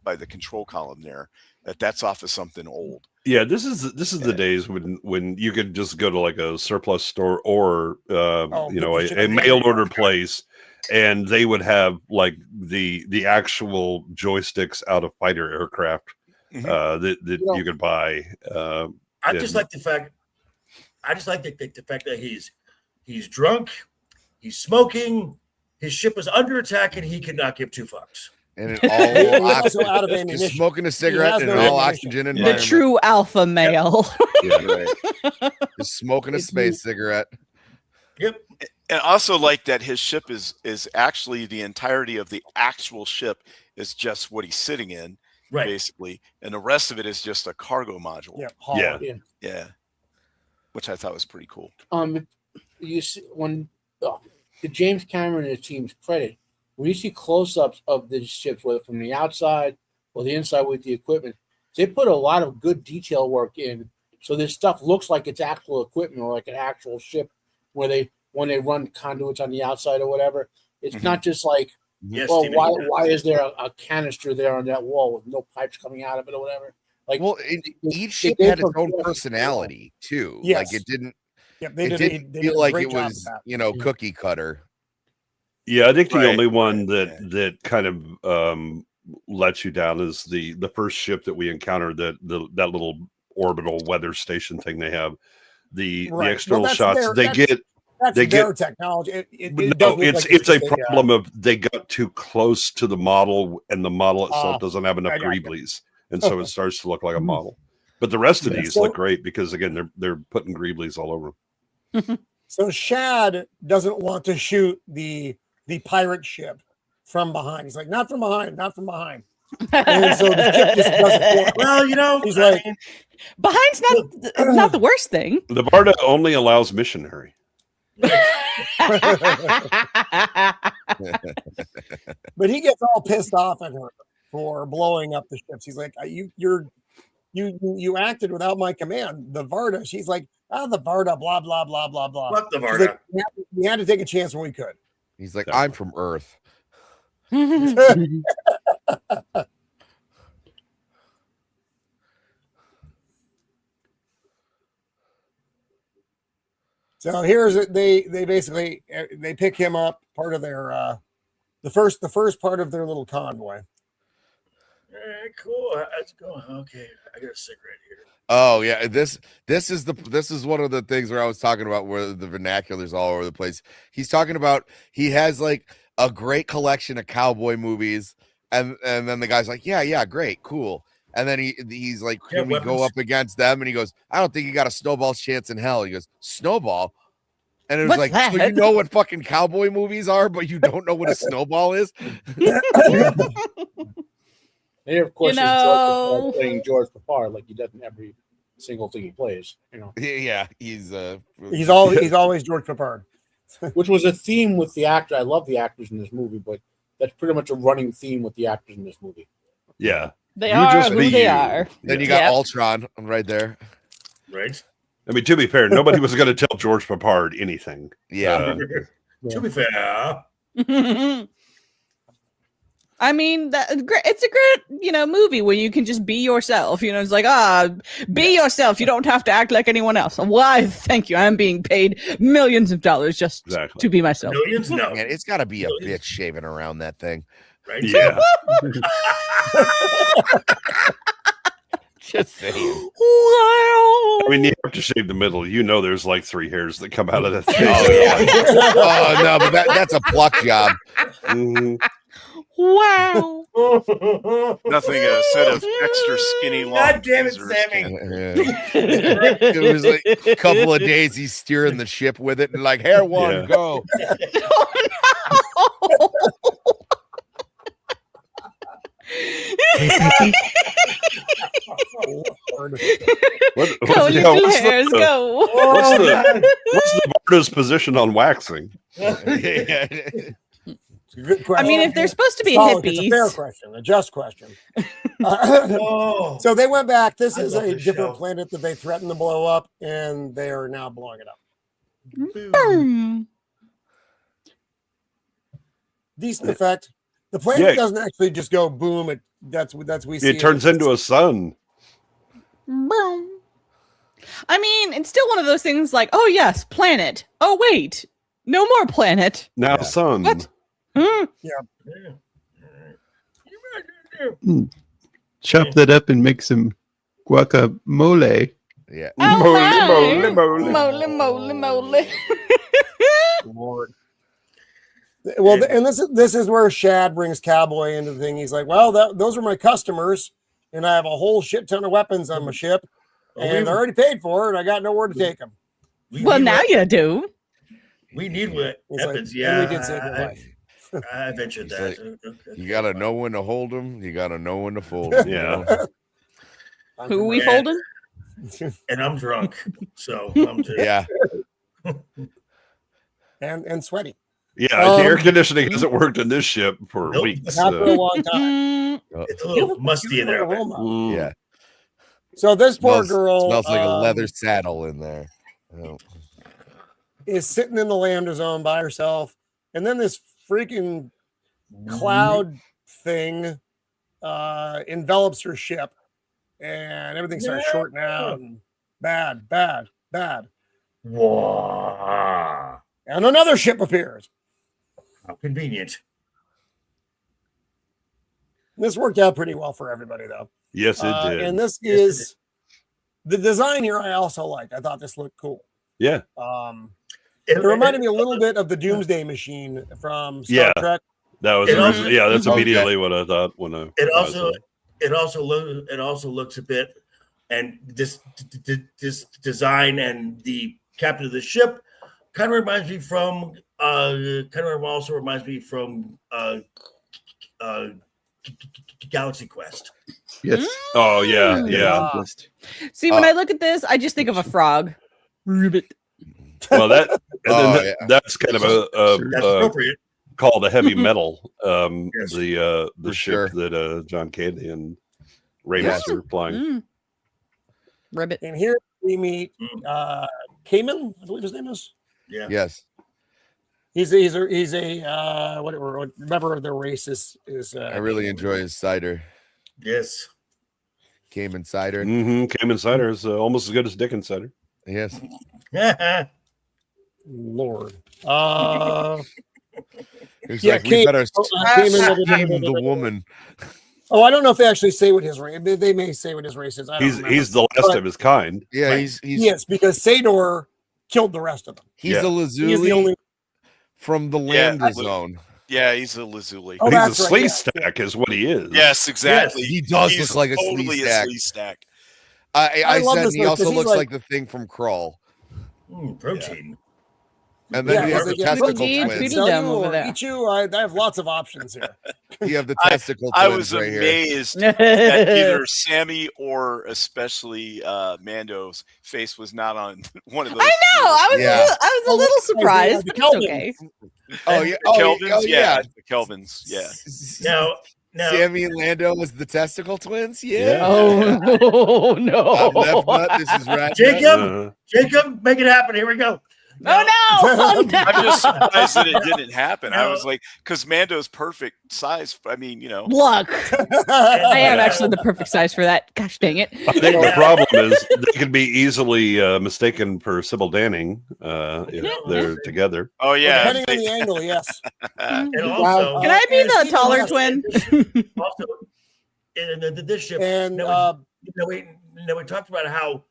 Speaker 2: the control column there that's off of something old.
Speaker 8: Yeah, this is the days when you could just go to like a surplus store or a mail order place, and they would have like the actual joysticks out of fighter aircraft that you could buy.
Speaker 4: I just like the fact that he's drunk, he's smoking, his ship is under attack, and he cannot give two fucks.
Speaker 3: And it all
Speaker 1: also out of ammunition.
Speaker 3: Just smoking a cigarette in an all oxygen environment.
Speaker 5: The true alpha male.
Speaker 3: Just smoking a space cigarette.
Speaker 4: Yep.
Speaker 2: And also like that his ship is actually the entirety of the actual ship is just what he's sitting in, basically, and the rest of it is just a cargo module. Yeah. Which I thought was pretty cool.
Speaker 7: You see when to James Cameron and his team's credit, when you see close-ups of the ships, whether from the outside or the inside with the equipment, they put a lot of good detail work in. So this stuff looks like it's actual equipment or like an actual ship when they run conduits on the outside or whatever. It's not just like, why is there a canister there on that wall with no pipes coming out of it or whatever? Like,
Speaker 3: each ship had its own personality too.
Speaker 1: Yes.
Speaker 3: Like it didn't.
Speaker 1: Yep,
Speaker 3: it didn't feel like it was cookie cutter.
Speaker 8: Yeah, I think the only one that kind of lets you down is the first ship that we encountered, that little orbital weather station thing they have. The external shots
Speaker 1: that's their technology.
Speaker 8: It's a problem of they got too close to the model, and the model itself doesn't have enough greeblies, and so it starts to look like a model. But the rest of
Speaker 1: Yeah.
Speaker 8: these
Speaker 1: So-
Speaker 8: look great because again they're putting greeblies all over them.
Speaker 1: So Shad doesn't want to shoot the pirate ship from behind. He's like, not from behind, not from behind. And so the ship just doesn't work.
Speaker 4: Well, you know,
Speaker 1: He's like,
Speaker 5: Behind's not the worst thing.
Speaker 8: The Barda only allows missionary.
Speaker 1: but he gets all pissed off at her for blowing up the ships. He's like, you acted without my command. The Varda. She's like, the Varda, blah blah blah blah blah.
Speaker 4: fuck the
Speaker 1: She's
Speaker 4: Varda.
Speaker 1: like, we had to take a chance when we could.
Speaker 3: He's like, I'm from Earth.
Speaker 1: So here's it. They basically they pick him up, part of their the first part of their little convoy.
Speaker 4: All right, cool. Let's go. Okay, I got a cigarette here.
Speaker 3: Oh yeah, this is one of the things where I was talking about where the vernacular's all over the place. He's talking about he has like a great collection of cowboy movies, and then the guy's like, yeah, great, cool. And then he's like,
Speaker 4: Yeah,
Speaker 3: can we go up against them? And he goes, I don't think you got a snowball's chance in hell. He goes, snowball. And it was
Speaker 5: What's
Speaker 3: like, so
Speaker 5: that?
Speaker 3: you know what fucking cowboy movies are, but you don't know what a snowball is?
Speaker 7: And of course,
Speaker 5: You
Speaker 7: it's
Speaker 5: know.
Speaker 7: George playing George Papard like he does in every single thing he plays. You know,
Speaker 3: Yeah, he's
Speaker 1: always George Papard.
Speaker 7: which was a theme with the actor. I love the actors in this movie, but that's pretty much a running theme with the actors in this movie.
Speaker 8: Yeah.
Speaker 5: They
Speaker 8: You
Speaker 5: are
Speaker 8: just
Speaker 5: who
Speaker 8: be
Speaker 5: they
Speaker 8: you.
Speaker 5: are.
Speaker 3: Then you got
Speaker 5: Yep.
Speaker 3: Ultron right there.
Speaker 4: Right.
Speaker 8: I mean, to be fair, nobody was going to tell George Papard anything.
Speaker 3: Yeah.
Speaker 4: To be fair,
Speaker 5: I mean, it's a great, movie where you can just be yourself. It's like, be yourself. You don't have to act like anyone else. Why? Thank you. I'm being paid millions of dollars just
Speaker 8: Exactly.
Speaker 5: to be myself.
Speaker 4: millions? No.
Speaker 3: Man, it's got to be a bitch shaving around that thing.
Speaker 4: Right?
Speaker 8: Yeah.
Speaker 3: Just saying.
Speaker 5: Wow.
Speaker 8: I mean, you have to shave the middle. You know, there's like 3 hairs that come out of that thing.
Speaker 3: Oh no, but that's a pluck job.
Speaker 8: Mhm.
Speaker 5: Wow.
Speaker 2: Nothing a set of extra skinny long.
Speaker 4: God damn it,
Speaker 2: teasers
Speaker 4: Sammy.
Speaker 2: can-
Speaker 3: It was like a couple of days he's steering the ship with it and like hair one,
Speaker 8: Yeah.
Speaker 3: go.
Speaker 1: Lord.
Speaker 5: Go, little hairs,
Speaker 8: the,
Speaker 5: go.
Speaker 8: what's the Barda's position on waxing?
Speaker 1: It's a good question.
Speaker 5: I mean, if they're supposed to be
Speaker 1: Solid. It's a fair
Speaker 5: hippies,
Speaker 1: question, a just question.
Speaker 4: Oh,
Speaker 1: So they went back. This
Speaker 4: I
Speaker 1: is
Speaker 4: love
Speaker 1: a
Speaker 4: this
Speaker 1: different
Speaker 4: show.
Speaker 1: planet that they threatened to blow up, and they are now blowing it up.
Speaker 5: boom.
Speaker 1: Decent effect. The planet
Speaker 8: Yeah.
Speaker 1: doesn't actually just go boom. We see
Speaker 8: It turns into a sun.
Speaker 5: Boom. I mean, it's still one of those things like, oh yes, planet. Oh wait, no more planet.
Speaker 8: Now
Speaker 3: Yeah.
Speaker 8: sun.
Speaker 5: What? Hmm.
Speaker 10: Chop that up and make some guacamole.
Speaker 3: Yeah.
Speaker 5: Oh
Speaker 8: Moly,
Speaker 5: my.
Speaker 8: moly, moly.
Speaker 5: Moly, moly, moly.
Speaker 1: Lord. Well, and this is where Shad brings Cowboy into the thing. He's like, well, those are my customers, and I have a whole shit ton of weapons on my ship, and I already paid for it. I got nowhere to take them.
Speaker 5: Well, now you do.
Speaker 4: we need what
Speaker 1: It's like,
Speaker 4: weapons.
Speaker 1: and
Speaker 4: Yeah,
Speaker 1: we did save your life.
Speaker 4: I ventured
Speaker 3: He's
Speaker 4: that.
Speaker 3: like, You gotta know when to hold them. You gotta know when to fold them.
Speaker 8: Yeah.
Speaker 5: Who are we
Speaker 4: Yeah.
Speaker 5: folding?
Speaker 4: And I'm drunk, so I'm just,
Speaker 3: Yeah.
Speaker 1: and sweaty.
Speaker 8: Yeah. the air
Speaker 1: Um,
Speaker 8: conditioning hasn't worked in this ship for
Speaker 4: Nope.
Speaker 8: weeks.
Speaker 1: Not for a long time.
Speaker 5: Mm,
Speaker 4: it's a little musty in there. but-
Speaker 8: Mm.
Speaker 3: Yeah.
Speaker 1: So this poor
Speaker 3: Smells-
Speaker 1: girl
Speaker 3: Smells like a leather saddle in there. Oh.
Speaker 1: is sitting in the lambda zone by herself, and then this freaking cloud thing envelops her ship, and everything starts shorting out. And bad.
Speaker 4: Wow.
Speaker 1: And another ship appears.
Speaker 4: How convenient.
Speaker 1: This worked out pretty well for everybody, though.
Speaker 8: Yes, it did.
Speaker 1: And this
Speaker 4: Yes, it
Speaker 1: is the design here. I also like. I thought this looked cool.
Speaker 8: Yeah.
Speaker 1: It reminded me a little bit of the Doomsday Machine from Star
Speaker 8: Yeah.
Speaker 1: Trek.
Speaker 8: That was
Speaker 4: It also-
Speaker 8: that's
Speaker 1: Okay.
Speaker 8: immediately what I thought when I
Speaker 4: It
Speaker 8: when I saw
Speaker 4: also looks a bit And this design and the captain of the ship kind of reminds me from Galaxy Quest.
Speaker 8: Yes. Oh yeah.
Speaker 5: See, when I look at this, I just think of a frog. Ribbit.
Speaker 8: Well, that's kind of
Speaker 4: That's appropriate.
Speaker 8: called a heavy metal.
Speaker 4: Yes.
Speaker 8: The
Speaker 3: For
Speaker 8: ship
Speaker 3: sure.
Speaker 8: that John Candy and Ramus are flying.
Speaker 5: Ribbit.
Speaker 1: And here we meet Cayman, I believe his name is.
Speaker 4: Yeah.
Speaker 3: Yes.
Speaker 1: He's a whatever member of their race is
Speaker 3: I really enjoy his cider.
Speaker 4: Yes.
Speaker 3: Cayman cider.
Speaker 8: Cayman cider is almost as good as Dickens cider.
Speaker 3: Yes.
Speaker 1: Lord.
Speaker 3: He's
Speaker 1: Yeah,
Speaker 3: like, we
Speaker 1: Cayman-
Speaker 3: better
Speaker 1: Cayman-
Speaker 3: scream the woman.
Speaker 1: Oh, I don't know if they actually say what his race. They may say what his race is. I don't remember.
Speaker 8: He's the last of his kind.
Speaker 3: Yeah,
Speaker 1: Right.
Speaker 3: he's
Speaker 1: Yes, because Sador killed the rest of them.
Speaker 3: he's
Speaker 8: Yeah.
Speaker 3: a
Speaker 1: He is the
Speaker 3: Lazuli
Speaker 1: only.
Speaker 3: from the
Speaker 2: Yeah,
Speaker 3: Lander zone.
Speaker 2: Yeah, he's a Lazuli.
Speaker 1: Oh,
Speaker 8: He's
Speaker 1: that's
Speaker 8: a
Speaker 1: right,
Speaker 8: slee
Speaker 1: yeah.
Speaker 8: stack, is what he is.
Speaker 2: Yes, exactly.
Speaker 3: He does
Speaker 2: He's
Speaker 3: look like a
Speaker 2: totally
Speaker 3: slee stack.
Speaker 2: slee stack.
Speaker 3: I
Speaker 1: love
Speaker 3: said
Speaker 1: this
Speaker 3: he
Speaker 1: look,
Speaker 3: also
Speaker 1: 'cause he's
Speaker 3: looks
Speaker 1: like-
Speaker 3: like the thing from Crawl.
Speaker 4: Protein.
Speaker 3: And then you have the testicle
Speaker 5: Tweedledee,
Speaker 3: twins.
Speaker 5: Tweedledum
Speaker 1: Sell you
Speaker 5: over
Speaker 1: or
Speaker 5: there.
Speaker 1: eat you. I have lots of options here.
Speaker 3: You have the
Speaker 2: I-
Speaker 3: testicle
Speaker 2: I
Speaker 3: twins
Speaker 2: was
Speaker 3: right here.
Speaker 2: amazed that either Sammy or especially Mando's face was not on one of those.
Speaker 5: I know. I was
Speaker 3: Yeah.
Speaker 5: I was a little surprised.
Speaker 1: The
Speaker 5: But it's okay.
Speaker 3: Oh yeah,
Speaker 2: The Kelvins,
Speaker 3: yeah.
Speaker 2: the Kelvins, yeah.
Speaker 4: Now,
Speaker 3: Sammy and Lando was the testicle twins. Yeah.
Speaker 8: Yeah.
Speaker 5: Oh no!
Speaker 3: I'm left nut. This is right.
Speaker 4: Jacob,
Speaker 8: Uh,
Speaker 4: Jacob, make it happen. Here we go.
Speaker 5: Oh no! Oh, no!
Speaker 2: I'm just surprised that it didn't happen. I was like, because Mando's perfect size. I mean,
Speaker 5: Look, I am actually the perfect size for that. Gosh dang it!
Speaker 8: I think the problem is they could be easily mistaken for Sybil Danning if they're together.
Speaker 2: Oh yeah.
Speaker 1: Depending on the angle, yes.
Speaker 4: And also,
Speaker 5: Can I be
Speaker 1: and
Speaker 5: the
Speaker 1: Stephen
Speaker 5: taller
Speaker 1: Hawking-
Speaker 5: twin?
Speaker 4: also in this ship,
Speaker 1: And
Speaker 4: now we talked about how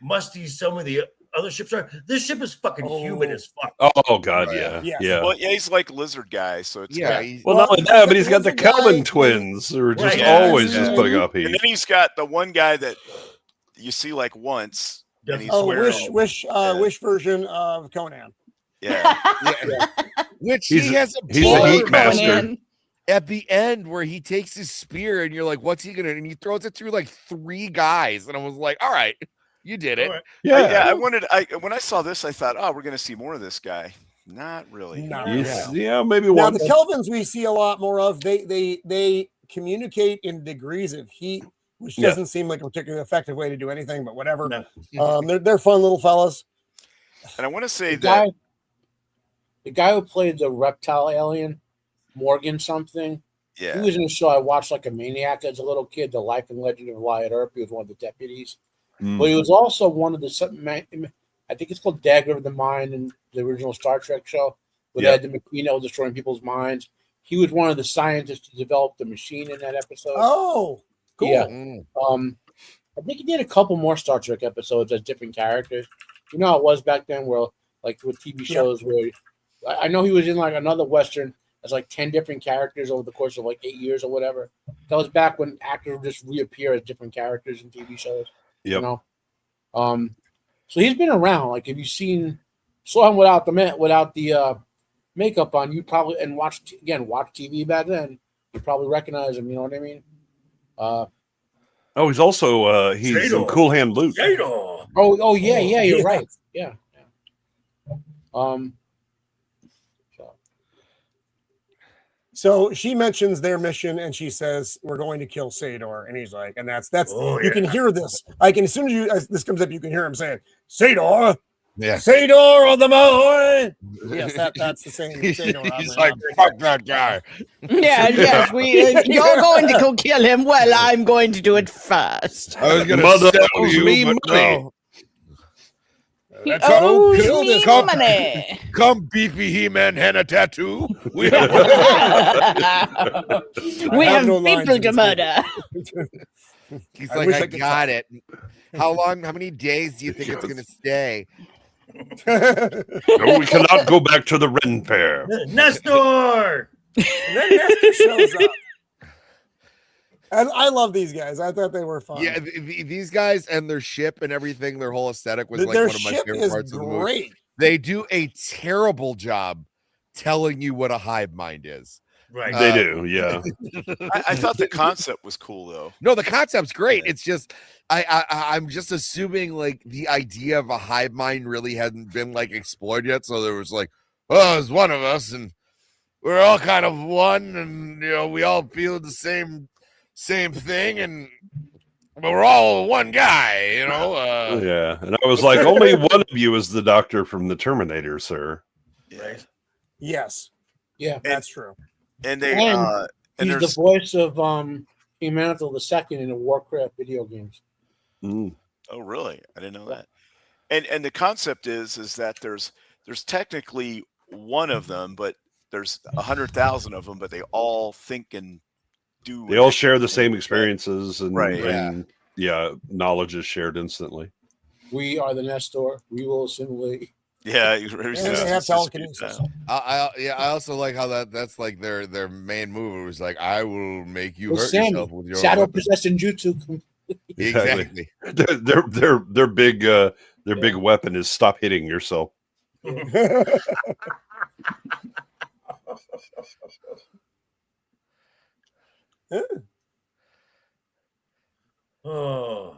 Speaker 4: musty some of the other ships are. This ship is fucking human as fuck.
Speaker 8: Oh God, yeah,
Speaker 1: Yes.
Speaker 8: yeah.
Speaker 2: Well, yeah, he's like lizard guy, so it's
Speaker 3: Yeah.
Speaker 2: good.
Speaker 8: Well, not only that, but he's got the
Speaker 1: There's a guy-
Speaker 8: Kelvin twins who are just
Speaker 4: Right.
Speaker 8: always
Speaker 1: Yeah.
Speaker 8: just putting up
Speaker 2: And
Speaker 8: heat.
Speaker 2: then he's got the one guy that you see like once, and he's
Speaker 1: Oh,
Speaker 2: wearing.
Speaker 1: wish version of Conan.
Speaker 2: Yeah.
Speaker 3: Which
Speaker 8: He's
Speaker 3: he has a
Speaker 8: he's a
Speaker 3: bar
Speaker 8: heat master.
Speaker 5: Conan.
Speaker 3: at the end where he takes his spear and you're like, what's he gonna? And he throws it through like 3 guys, and I was like, all right, you did it.
Speaker 4: All right.
Speaker 2: Yeah. When I saw this, I thought, oh, we're gonna see more of this guy. Not really.
Speaker 1: Not
Speaker 8: Yes,
Speaker 1: really.
Speaker 8: yeah, maybe
Speaker 1: Now
Speaker 8: one.
Speaker 1: the Kelvins we see a lot more of. They communicate in degrees of heat, which
Speaker 8: Yeah.
Speaker 1: doesn't seem like a particularly effective way to do anything, but whatever.
Speaker 4: No.
Speaker 1: They're fun little fellas.
Speaker 2: And I want to say
Speaker 7: The
Speaker 2: that
Speaker 7: guy who played the reptile alien, Morgan something. He
Speaker 2: yeah.
Speaker 7: was in a show I watched like a maniac as a little kid, The Life and Legend of Wyatt Earp. He was one of the deputies.
Speaker 8: Mm.
Speaker 7: But he was also one of the I think it's called Dagger of the Mind in the original Star Trek show, where
Speaker 8: Yeah.
Speaker 7: they had the machine that was destroying people's minds. He was one of the scientists to develop the machine in that episode.
Speaker 1: Oh, cool.
Speaker 7: Yeah.
Speaker 3: Mm.
Speaker 7: I think he did a couple more Star Trek episodes as different characters. You know how it was back then, where like with TV shows, where I know he was in like another Western as like 10 different characters over the course of like 8 years or whatever. That was back when actors would just reappear as different characters in TV shows.
Speaker 8: Yep.
Speaker 7: You know, so he's been around. Like if you've saw him without the makeup on, you probably watch TV back then. You probably recognize him. You know what I mean?
Speaker 8: Oh, he's also he's in
Speaker 4: Sador.
Speaker 8: Cool Hand Luke.
Speaker 4: Sador.
Speaker 7: Oh yeah, you're
Speaker 1: yeah.
Speaker 7: right. Yeah.
Speaker 1: So she mentions their mission and she says, we're going to kill Sador. And he's like, and that's
Speaker 4: Oh,
Speaker 1: you can hear this. As soon as this comes up, you can hear him saying, Sador,
Speaker 3: Yeah.
Speaker 1: Sador of the moon. Yes, that's the same. Sador.
Speaker 3: He's like, fuck that guy.
Speaker 5: Yes, you're going to go kill him. Well, I'm going to do it first.
Speaker 3: I was gonna
Speaker 8: Mother
Speaker 3: sell
Speaker 8: owes
Speaker 3: you,
Speaker 8: me
Speaker 3: but
Speaker 8: money.
Speaker 3: no.
Speaker 5: He
Speaker 1: That's how
Speaker 5: owes
Speaker 1: kill
Speaker 5: me
Speaker 1: this
Speaker 5: money.
Speaker 3: Come, beefy He-Man henna tattoo. We
Speaker 5: We
Speaker 1: have
Speaker 5: have
Speaker 1: no lines
Speaker 5: people
Speaker 1: in
Speaker 5: to
Speaker 1: this
Speaker 5: murder.
Speaker 3: He's
Speaker 1: I
Speaker 3: like,
Speaker 1: wish
Speaker 3: I
Speaker 1: I could
Speaker 3: got it. How many days do you think it's gonna stay?
Speaker 8: No, we cannot go back to the Ren Fair.
Speaker 4: Nestor.
Speaker 1: And then Nestor shows up. And I love these guys. I thought they were fun.
Speaker 3: Yeah, these guys and their ship and everything, their whole aesthetic was like
Speaker 1: Their
Speaker 3: one of my
Speaker 1: ship
Speaker 3: favorite
Speaker 1: is
Speaker 3: parts of the movie.
Speaker 1: great.
Speaker 3: They do a terrible job telling you what a hive mind is.
Speaker 4: Right.
Speaker 8: They do, yeah.
Speaker 2: I thought the concept was cool though.
Speaker 3: No, the concept's great. It's just I'm just assuming like the idea of a hive mind really hadn't been like explored yet. So there was like, oh, it's one of us, and we're all kind of one, and we all feel the same thing, and we're all one guy,
Speaker 8: Yeah, and I was like, only one of you is the doctor from the Terminator, sir.
Speaker 4: Right.
Speaker 1: Yes.
Speaker 7: Yeah.
Speaker 1: That's true.
Speaker 2: And they
Speaker 7: And
Speaker 2: and
Speaker 7: he's the
Speaker 2: there's
Speaker 7: voice of Humanithal II in the Warcraft video games.
Speaker 8: Mm.
Speaker 2: oh really? I didn't know that. And the concept is that there's technically one of them, but there's 100,000 of them, but they all think and do.
Speaker 8: They all share the same experiences, and,
Speaker 2: Right.
Speaker 8: and knowledge is shared instantly.
Speaker 7: We are the Nestor. We will assimilate.
Speaker 2: Yeah,
Speaker 1: And they have telekinesis.
Speaker 3: I also like how that's like their main move. It was like, I will make you
Speaker 7: Well,
Speaker 3: hurt
Speaker 7: Sammy,
Speaker 3: yourself with your
Speaker 7: Sador
Speaker 3: weapon.
Speaker 7: possessing jutsu.
Speaker 3: Exactly.
Speaker 8: Their big weapon is stop hitting yourself.
Speaker 4: Oh.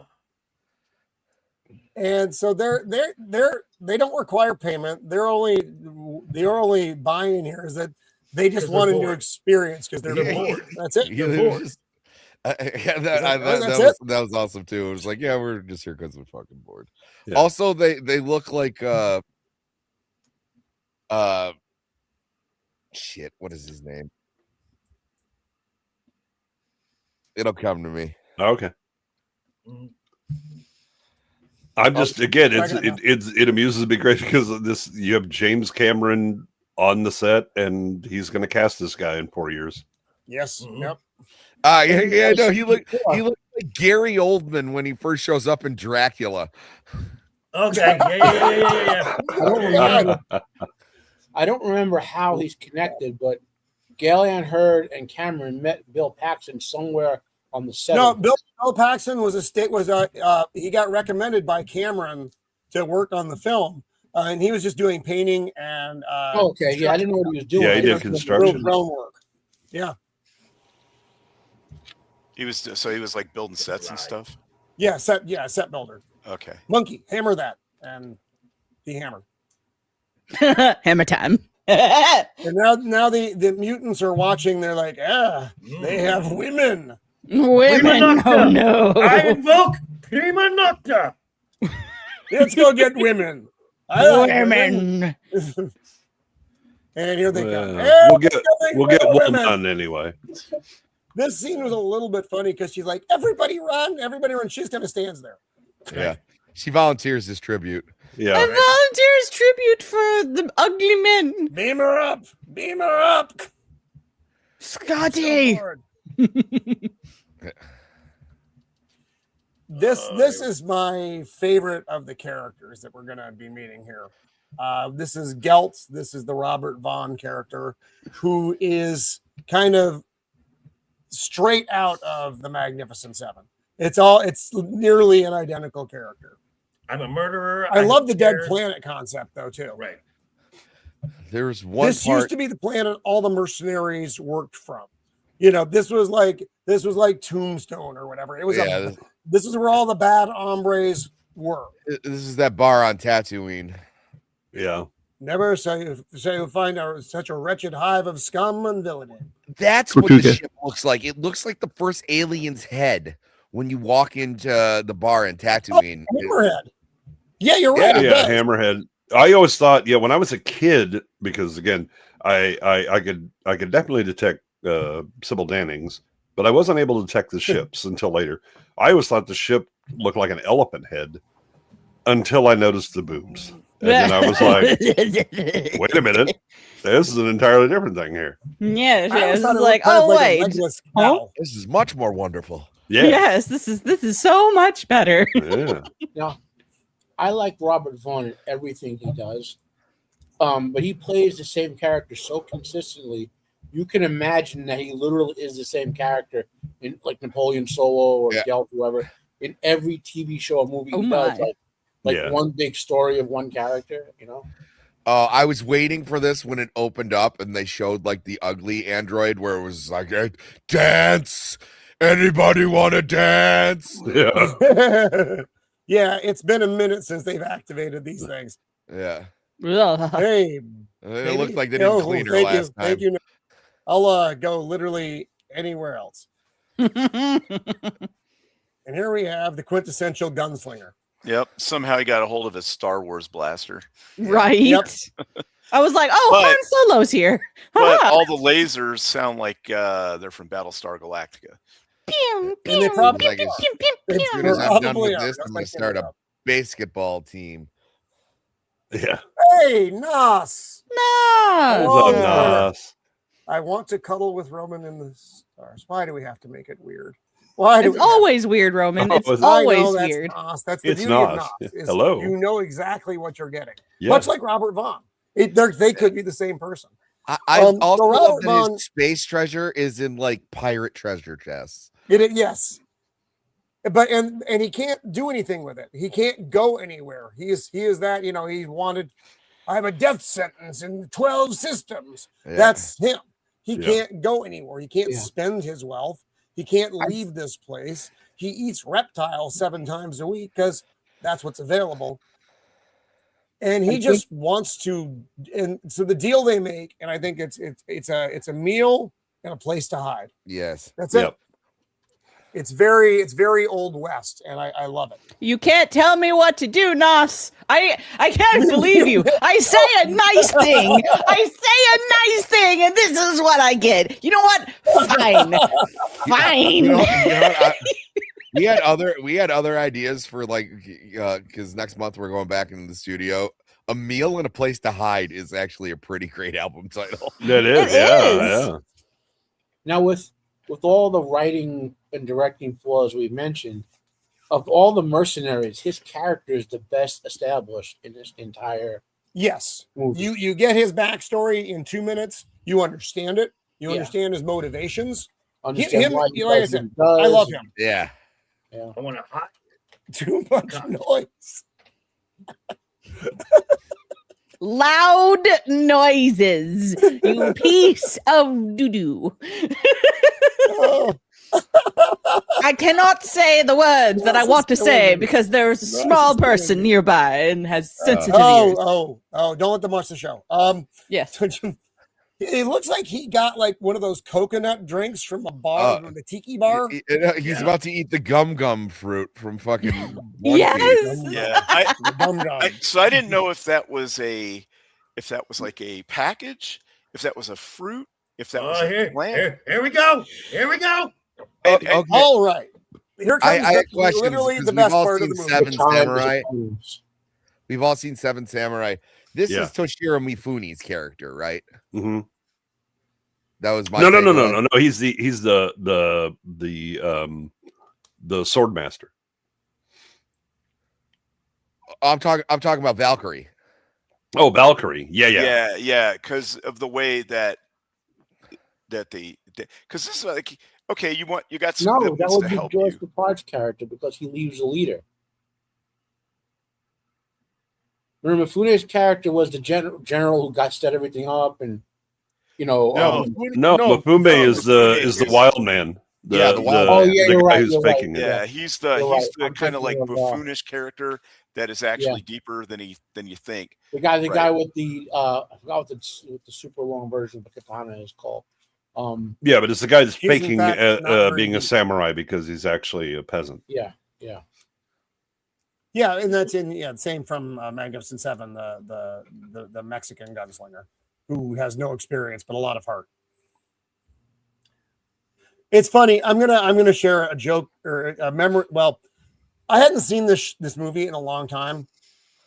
Speaker 1: And so they don't require payment. They're only buying here is that they just want a new experience because they're bored. That's it. They're bored.
Speaker 3: That was awesome too. It was like, yeah, we're just here because we're fucking bored.
Speaker 8: Yeah.
Speaker 3: Also, they look like shit. What is his name? It'll come to me.
Speaker 8: Okay. I'm just again, it amuses me great because of this. You have James Cameron on the set, and he's going to cast this guy in 4 years.
Speaker 1: Yes. Yep.
Speaker 3: No, he looked like Gary Oldman when he first shows up in Dracula.
Speaker 4: Okay. Yeah.
Speaker 7: I don't remember how he's connected, but Gallion Hurd and Cameron met Bill Paxton somewhere on the set.
Speaker 1: No, Bill Paxton he got recommended by Cameron to work on the film, and he was just doing painting and.
Speaker 7: Okay, yeah, I didn't know what he was doing.
Speaker 8: Yeah, he did construction.
Speaker 1: Drone work. Yeah.
Speaker 2: He was like building sets and stuff.
Speaker 1: Yeah, set builder.
Speaker 2: Okay.
Speaker 1: Monkey, hammer that, and he hammered.
Speaker 5: Hammer time.
Speaker 1: And now the mutants are watching. They're like, they have women.
Speaker 5: Women. Oh no!
Speaker 4: I invoke Prima Nocta.
Speaker 1: Let's go get women. I like
Speaker 5: Women.
Speaker 1: And here they come.
Speaker 8: We'll get one done anyway.
Speaker 1: This scene was a little bit funny because she's like, everybody run. She's kind of stands there.
Speaker 3: Yeah, she volunteers this tribute.
Speaker 8: Yeah,
Speaker 5: I volunteer as tribute for the ugly men.
Speaker 1: Beam her up,
Speaker 5: Scotty.
Speaker 1: This is my favorite of the characters that we're going to be meeting here. This is Gelt. This is the Robert Vaughn character, who is kind of straight out of the Magnificent Seven. It's nearly an identical character.
Speaker 4: I'm a murderer.
Speaker 1: I love the dead planet concept though too.
Speaker 4: Right.
Speaker 3: There's one.
Speaker 1: This used to be the planet all the mercenaries worked from. This was like Tombstone or whatever. It was. This is where all the bad hombres were.
Speaker 3: This is that bar on Tatooine.
Speaker 8: Yeah.
Speaker 1: Never say you'll find such a wretched hive of scum and villainy.
Speaker 3: That's what the ship looks like. It looks like the first alien's head when you walk into the bar in Tatooine.
Speaker 1: Oh, Hammerhead. Yeah, you're right.
Speaker 8: Yeah, Hammerhead. I always thought, when I was a kid, because again, I could definitely detect Sybil Dannings, but I wasn't able to detect the ships until later. I always thought the ship looked like an elephant head until I noticed the boobs. And then I was like, wait a minute. This is an entirely different thing here.
Speaker 5: Yeah,
Speaker 1: I
Speaker 5: it's
Speaker 1: thought it
Speaker 5: like,
Speaker 1: looked
Speaker 5: oh
Speaker 1: like a
Speaker 5: wait,
Speaker 1: legless cow.
Speaker 3: This is much more wonderful.
Speaker 8: Yeah.
Speaker 5: Yes, this is so much better.
Speaker 8: Yeah.
Speaker 7: Now, I like Robert Vaughn in everything he does, but he plays the same character so consistently. You can imagine that he literally is the same character in like Napoleon Solo or Gelt, whoever. In every TV show or movie he does, like one big story of one character, you know.
Speaker 3: I was waiting for this when it opened up and they showed like the ugly android where it was like, dance. Anybody want to dance?
Speaker 8: Yeah.
Speaker 1: Yeah, it's been a minute since they've activated these things.
Speaker 3: Yeah.
Speaker 1: Hey,
Speaker 3: it looked like they didn't clean her last time.
Speaker 1: Thank you. I'll go literally anywhere else. And here we have the quintessential gunslinger.
Speaker 2: Yep. Somehow he got a hold of his Star Wars blaster.
Speaker 5: Right.
Speaker 1: Yep.
Speaker 5: I was like, oh, Han Solo's here.
Speaker 2: But all the lasers sound like they're from Battlestar Galactica.
Speaker 5: Pew,
Speaker 1: And they
Speaker 5: pew,
Speaker 1: probably
Speaker 5: pew,
Speaker 3: Like,
Speaker 5: pew, pew,
Speaker 3: As
Speaker 5: pew.
Speaker 3: soon as I'm done
Speaker 1: Probably
Speaker 3: with
Speaker 1: are.
Speaker 3: this,
Speaker 1: That's
Speaker 3: I'm
Speaker 1: my
Speaker 3: going to start a
Speaker 1: favorite.
Speaker 3: basketball team.
Speaker 8: Yeah.
Speaker 1: Hey, Nos.
Speaker 5: No.
Speaker 1: Oh,
Speaker 8: What's up, Nas?
Speaker 1: I want to cuddle with Roman in the stars. Why do we have to make it weird? Why do
Speaker 5: It's
Speaker 1: we have
Speaker 5: always weird, Roman.
Speaker 8: Oh,
Speaker 5: It's
Speaker 8: is it?
Speaker 5: always
Speaker 1: I know, that's
Speaker 5: weird.
Speaker 1: Nos. That's the
Speaker 8: It's
Speaker 1: beauty of
Speaker 8: Nos.
Speaker 1: Nos. is
Speaker 8: Hello.
Speaker 1: You know exactly what you're getting.
Speaker 8: Yeah.
Speaker 1: Much like Robert Vaughn. They could be the same person.
Speaker 3: I also
Speaker 1: so
Speaker 3: love
Speaker 1: Robert
Speaker 3: that
Speaker 1: Vaughn-
Speaker 3: his space treasure is in like pirate treasure chests.
Speaker 1: Yes. But and he can't do anything with it. He can't go anywhere. He is that, he wanted, I have a death sentence in 12 systems.
Speaker 3: Yeah.
Speaker 1: That's him. He
Speaker 8: Yeah.
Speaker 1: can't go anywhere. He can't
Speaker 7: Yeah.
Speaker 1: spend his wealth. He can't leave this place. He eats reptiles 7 times a week because that's what's available. And he just wants to, and so the deal they make, and I think it's a meal and a place to hide.
Speaker 3: Yes.
Speaker 1: That's it.
Speaker 8: Yep.
Speaker 1: It's very old west, and I love it.
Speaker 5: You can't tell me what to do, Nos. I can't believe you. I say a nice thing. And this is what I get. You know what? Fine. Fine.
Speaker 3: You know what, we had other ideas for like because next month we're going back into the studio. A meal and a place to hide is actually a pretty great album title.
Speaker 8: That is.
Speaker 5: It
Speaker 8: Yeah.
Speaker 5: is.
Speaker 8: Yeah.
Speaker 7: Now with all the writing and directing flaws we've mentioned, of all the mercenaries, his character is the best established in this entire
Speaker 1: Yes,
Speaker 7: movie.
Speaker 1: you get his backstory in 2 minutes. You understand it. You
Speaker 7: Yeah.
Speaker 1: understand his motivations.
Speaker 7: Understand
Speaker 1: him-
Speaker 7: why he
Speaker 1: like I
Speaker 7: does what
Speaker 1: said,
Speaker 7: he does.
Speaker 1: I love him.
Speaker 3: Yeah.
Speaker 4: I want a hot.
Speaker 1: Too much noise.
Speaker 5: Loud noises. You piece of doo-doo.
Speaker 1: Oh,
Speaker 5: I cannot say the words that I
Speaker 1: Nos
Speaker 5: want to
Speaker 1: is killing
Speaker 5: say
Speaker 1: me.
Speaker 5: because there's a
Speaker 1: Nos
Speaker 5: small
Speaker 1: is killing
Speaker 5: person
Speaker 1: me.
Speaker 5: nearby and has sensitive ears.
Speaker 1: oh! Don't let them watch the show.
Speaker 5: Yes.
Speaker 1: It looks like he got like one of those coconut drinks from a bar, from the tiki bar.
Speaker 3: He's about to eat the gum fruit from fucking One
Speaker 5: Yes.
Speaker 3: Piece.
Speaker 2: Yeah.
Speaker 1: Dum dum.
Speaker 2: So I didn't know if that was like a package, if that was a fruit, if that was a plant.
Speaker 4: Here we go. Here we go.
Speaker 2: And-
Speaker 3: Okay.
Speaker 1: All right, here comes
Speaker 3: I have questions
Speaker 1: literally
Speaker 3: because
Speaker 1: the
Speaker 3: we've
Speaker 1: best
Speaker 3: all
Speaker 1: part of
Speaker 3: seen
Speaker 1: the movie.
Speaker 3: Seven
Speaker 7: The time is
Speaker 3: Samurai.
Speaker 7: upon us.
Speaker 3: We've all seen Seven Samurai. This
Speaker 8: Yeah.
Speaker 3: is Toshiro Mifune's character, right?
Speaker 8: Mm-hmm.
Speaker 3: That was my
Speaker 8: No.
Speaker 3: takeaway.
Speaker 8: He's the sword master.
Speaker 3: I'm talking about Valkyrie.
Speaker 8: Oh, Valkyrie. Yeah.
Speaker 2: yeah, because of the way that they, because this is like, okay, you got some
Speaker 7: No,
Speaker 2: good
Speaker 7: that
Speaker 2: ones
Speaker 7: would
Speaker 2: to
Speaker 7: be
Speaker 2: help
Speaker 7: George
Speaker 2: you.
Speaker 7: Papard's character because he leaves the leader. Remember, Fune's character was the general who got set everything up, and
Speaker 8: No,
Speaker 3: No,
Speaker 8: Mafumbe is the
Speaker 2: Mafumbe
Speaker 8: wild man.
Speaker 3: Yeah, the wild
Speaker 7: Oh,
Speaker 3: man.
Speaker 7: yeah,
Speaker 8: the
Speaker 7: you're
Speaker 8: guy
Speaker 7: right,
Speaker 8: who's
Speaker 7: you're right.
Speaker 8: faking it.
Speaker 2: Yeah, he's the
Speaker 7: You're right. I'm
Speaker 2: kind of like
Speaker 7: thinking of,
Speaker 2: buffoonish character that is actually deeper than you think.
Speaker 7: the guy
Speaker 2: Right.
Speaker 7: with the I forgot what the super long version of the katana is called.
Speaker 8: Yeah, but it's the guy that's
Speaker 1: He's in
Speaker 8: faking
Speaker 1: fact not very
Speaker 8: being a
Speaker 1: deep.
Speaker 8: samurai because he's actually a peasant.
Speaker 7: Yeah.
Speaker 1: Yeah, and that's same from Magnificent Seven, the Mexican gunslinger who has no experience but a lot of heart. It's funny. I'm gonna share a joke or a memory. Well, I hadn't seen this movie in a long time,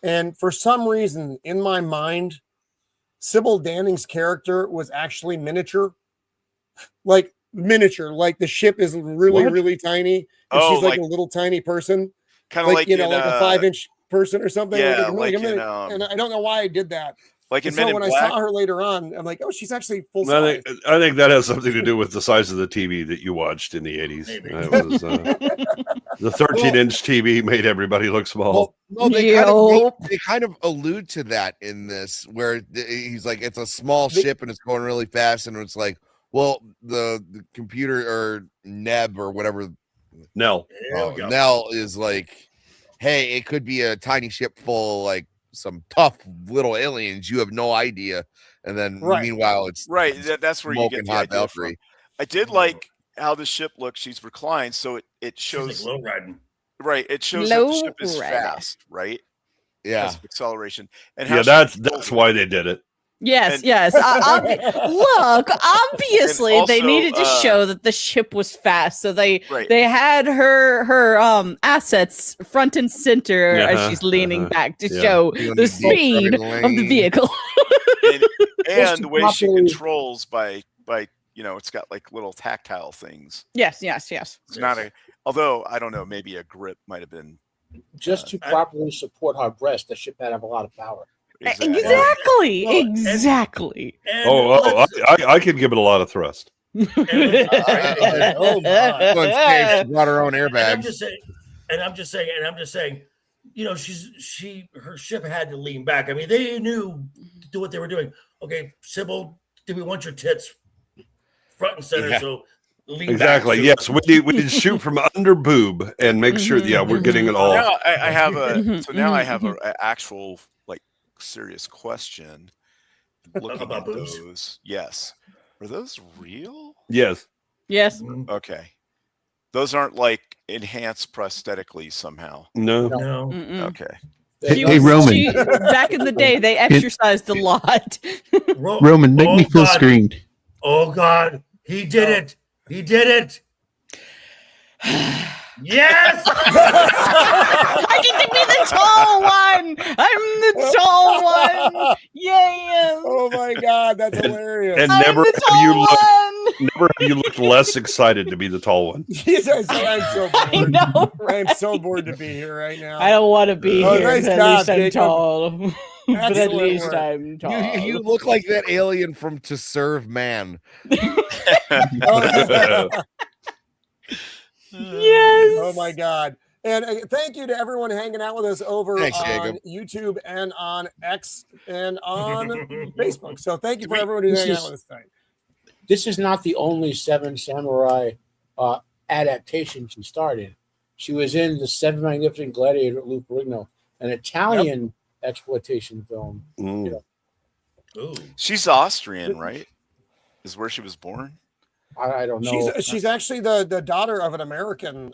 Speaker 1: and for some reason in my mind, Sybil Danning's character was actually miniature, like the ship is really tiny, and she's like a little tiny person.
Speaker 2: Kind of like
Speaker 1: like a 5-inch person or something.
Speaker 2: Yeah,
Speaker 1: like a
Speaker 2: like in,
Speaker 1: minute. And I don't know why I did that.
Speaker 2: Like in
Speaker 1: And
Speaker 2: Men
Speaker 1: so
Speaker 2: in
Speaker 1: when I
Speaker 2: Black.
Speaker 1: saw her later on, I'm like, oh, she's actually full
Speaker 8: I
Speaker 1: size.
Speaker 8: think that has something to do with the size of the TV that you watched in the 80s.
Speaker 4: Maybe.
Speaker 8: It was, the 13-inch TV made everybody look small.
Speaker 3: Well, no,
Speaker 5: Yo.
Speaker 3: they kind of allude to that in this, where he's like, it's a small ship and it's going really fast, and it's like, well, the computer or Neb or whatever,
Speaker 8: Nell.
Speaker 4: There we go.
Speaker 3: Nell is like, hey, it could be a tiny ship full of like some tough little aliens. You have no idea. And then meanwhile, it's
Speaker 2: right. That's where you get the
Speaker 3: hot
Speaker 2: idea from.
Speaker 3: Valkyrie.
Speaker 2: I did like how the ship looks. She's reclined, so it shows
Speaker 4: She's like low riding.
Speaker 2: right. It shows that the ship is
Speaker 5: Low rider.
Speaker 2: fast, right?
Speaker 3: Yeah.
Speaker 2: Has acceleration. And how
Speaker 8: Yeah,
Speaker 2: she-
Speaker 8: that's why they did it.
Speaker 5: Yes,
Speaker 2: And-
Speaker 5: yes. Look, obviously
Speaker 2: And
Speaker 5: they
Speaker 2: also,
Speaker 5: needed to show that the ship was fast, so they
Speaker 2: Right.
Speaker 5: had her assets front and center as she's leaning back to show
Speaker 3: You don't
Speaker 5: the
Speaker 3: need
Speaker 5: speed
Speaker 3: driving
Speaker 5: of the
Speaker 3: lane.
Speaker 5: vehicle.
Speaker 2: and the way she
Speaker 7: properly-
Speaker 2: controls by it's got like little tactile things.
Speaker 5: yes.
Speaker 2: It's not although I don't know, maybe a grip might have been
Speaker 7: Just to properly support her breast, the ship had to have a lot of power.
Speaker 5: Exactly.
Speaker 4: Well,
Speaker 5: Exactly.
Speaker 8: I could give it a lot of thrust.
Speaker 1: Oh my.
Speaker 3: Well, she brought her own
Speaker 4: And I'm
Speaker 3: airbags.
Speaker 4: just saying, her ship had to lean back. I mean, they knew to do what they were doing. Okay, Sybil, do we want your tits front and center?
Speaker 3: Yeah.
Speaker 4: So lean
Speaker 8: Exactly.
Speaker 4: back.
Speaker 8: Yes, we need to shoot from under boob and make sure. Yeah, we're getting it all.
Speaker 2: Now I have a actual like serious question. Looking
Speaker 4: About
Speaker 2: at
Speaker 4: boobs?
Speaker 2: those, yes, are those real?
Speaker 8: Yes.
Speaker 5: Yes.
Speaker 2: Okay, those aren't like enhanced prosthetically somehow.
Speaker 8: No.
Speaker 4: No.
Speaker 5: Mm-mm.
Speaker 2: Okay,
Speaker 10: Hey, Roman.
Speaker 5: Back in the day, they exercised a lot.
Speaker 10: Roman, make me full
Speaker 4: God.
Speaker 10: screen.
Speaker 4: Oh God, he did it! He did it! Yes!
Speaker 5: I get to be the tall one. I'm the tall one. Yeah.
Speaker 1: Oh my God, that's hilarious.
Speaker 8: And
Speaker 5: I'm
Speaker 8: never
Speaker 5: the
Speaker 8: have you
Speaker 5: tall
Speaker 8: looked.
Speaker 5: one.
Speaker 8: Never have you looked less excited to be the tall one.
Speaker 1: Jesus, I'm so
Speaker 5: I
Speaker 1: bored.
Speaker 5: know.
Speaker 1: I'm so bored to be here right now.
Speaker 5: I don't want to be
Speaker 1: Oh,
Speaker 5: here.
Speaker 1: nice
Speaker 5: But at
Speaker 1: job,
Speaker 5: least I'm
Speaker 1: Jacob.
Speaker 5: tall. But at
Speaker 1: Excellent
Speaker 5: least
Speaker 1: work.
Speaker 5: I'm tall.
Speaker 3: You look like that alien from To Serve Man.
Speaker 5: Yes.
Speaker 1: Oh my God. And thank you to everyone hanging out with us over
Speaker 3: Thanks,
Speaker 1: on
Speaker 3: Jacob.
Speaker 1: YouTube and on X and on Facebook. So thank you for everyone who's
Speaker 7: This
Speaker 1: hanging
Speaker 7: is-
Speaker 1: out with us tonight.
Speaker 7: This is not the only Seven Samurai adaptation she starred in. She was in The Seven Magnificent Gladiator at Lou Ferrigno, an Italian exploitation film.
Speaker 8: Mm.
Speaker 4: Ooh.
Speaker 2: she's Austrian, right? Is where she was born.
Speaker 7: I don't know.
Speaker 1: She's actually the daughter of an American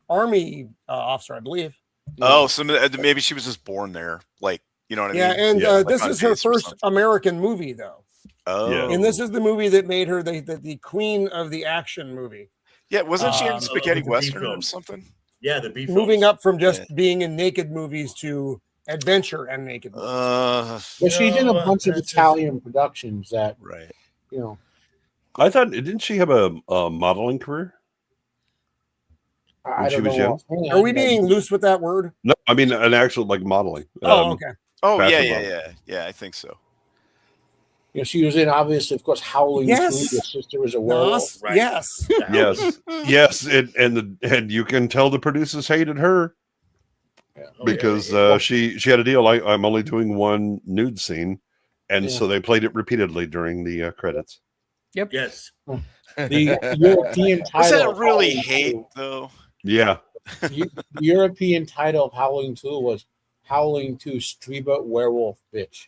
Speaker 1: army officer, I believe.
Speaker 2: Oh, so maybe she was just born there, like you know what I
Speaker 1: Yeah,
Speaker 2: mean?
Speaker 1: and
Speaker 2: Like
Speaker 1: this
Speaker 2: on
Speaker 1: is her
Speaker 2: base or
Speaker 1: first
Speaker 2: something.
Speaker 1: American movie, though.
Speaker 2: Oh,
Speaker 8: Yeah.
Speaker 1: And this is the movie that made her the queen of the action movie.
Speaker 2: yeah. Wasn't she in Spaghetti
Speaker 4: with the
Speaker 2: Western or
Speaker 4: films.
Speaker 2: something?
Speaker 4: Yeah, the beef.
Speaker 1: Moving up from just
Speaker 2: Yeah.
Speaker 1: being in naked movies to adventure and naked movies.
Speaker 7: But she's in a
Speaker 4: No,
Speaker 7: bunch of
Speaker 4: that's just-
Speaker 7: Italian productions that,
Speaker 2: Right.
Speaker 7: you know,
Speaker 8: I thought, didn't she have a modeling career?
Speaker 7: I
Speaker 8: When she
Speaker 7: don't
Speaker 8: was
Speaker 7: know.
Speaker 8: young?
Speaker 7: offhand,
Speaker 1: Are we
Speaker 7: but-
Speaker 1: being loose with that word?
Speaker 8: No, I mean an actual like modeling.
Speaker 1: Oh, okay.
Speaker 2: Oh, yeah,
Speaker 8: Fashion
Speaker 2: yeah,
Speaker 8: model.
Speaker 2: yeah. I think so.
Speaker 7: You know, she was in, obviously, of course, Howling
Speaker 1: Yes.
Speaker 7: 2. Your sister was a werewolf.
Speaker 1: Nos?
Speaker 4: right.
Speaker 1: Yes.
Speaker 8: Yes, yes, and you can tell the producers hated her because she had a deal. I'm only doing one nude scene, and so they played it repeatedly during the credits.
Speaker 4: Yes.
Speaker 7: The European
Speaker 2: Was
Speaker 7: title.
Speaker 2: that
Speaker 7: of
Speaker 2: really
Speaker 7: Howling
Speaker 2: hate
Speaker 7: 2
Speaker 2: though?
Speaker 8: Yeah,
Speaker 7: The European title of Howling 2 was Howling 2 Streba Werewolf Bitch.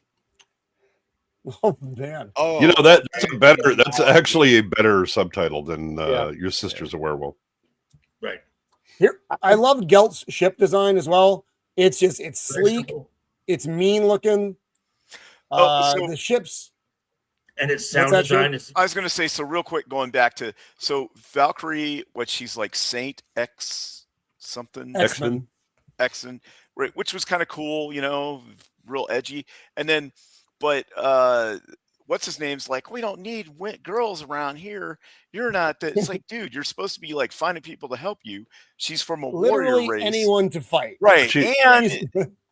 Speaker 1: Oh man.
Speaker 3: Oh,
Speaker 8: you know that's actually a better subtitle than
Speaker 7: Yeah.
Speaker 8: Your Sister's a Werewolf.
Speaker 4: Right.
Speaker 1: Here, I love Gelt's ship design as well. It's sleek,
Speaker 4: Cool.
Speaker 1: it's mean looking.
Speaker 2: So-
Speaker 1: The ships.
Speaker 4: And its sound
Speaker 1: that,
Speaker 4: design
Speaker 1: Jake?
Speaker 4: is
Speaker 2: I was going to say, so real quick, going back to, so Valkyrie, what she's like Saint X something,
Speaker 1: X-Men.
Speaker 2: Xen, right, which was kind of cool, you know, real edgy. And then, but what's his name's like, we don't need girls around here. You're not that. It's like, dude, you're supposed to be like finding people to help you. She's from a
Speaker 1: Literally
Speaker 2: warrior race.
Speaker 1: anyone to fight.
Speaker 2: Right.
Speaker 8: She-
Speaker 2: And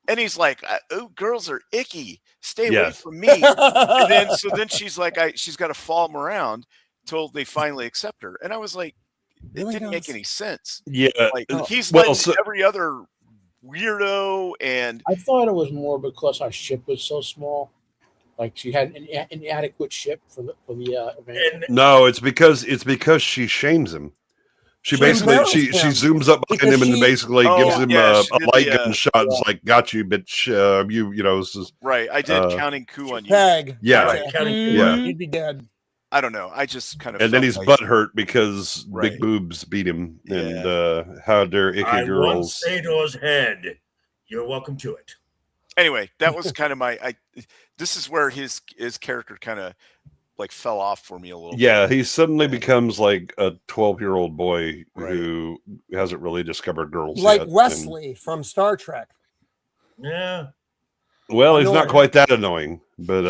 Speaker 2: And he's like, "Oh, girls are icky. Stay away
Speaker 8: Yes.
Speaker 2: from me." And then she's like, she's got to follow him around till they finally accept her. And I was like, it didn't make any sense.
Speaker 8: Yeah.
Speaker 2: Like he's
Speaker 8: well,
Speaker 2: letting every other weirdo and
Speaker 7: I thought it was more because our ship was so small. Like she had an inadequate ship for the event.
Speaker 8: no, it's because she shames him. She basically she zooms up behind him and basically gives him a light gun shot. It's like, got you, bitch. You know, this is
Speaker 2: right. I did counting coup on you.
Speaker 1: Tag.
Speaker 8: Yeah.
Speaker 2: Right.
Speaker 8: Yeah.
Speaker 1: You'd be dead.
Speaker 2: I don't know. I just kind of
Speaker 8: and then he's
Speaker 2: like,
Speaker 8: butthurt because big boobs beat him. And how dare icky
Speaker 4: I
Speaker 8: girls.
Speaker 4: want Sador's head. You're welcome to it.
Speaker 2: Anyway, that was kind of this is where his character kind of like fell off for me a little
Speaker 8: Yeah,
Speaker 2: bit.
Speaker 8: he suddenly becomes like a 12-year-old boy who hasn't really discovered girls
Speaker 1: Like
Speaker 8: yet.
Speaker 1: Wesley from Star Trek.
Speaker 4: Yeah.
Speaker 8: Well, he's not
Speaker 1: Annoying.
Speaker 8: quite that annoying, but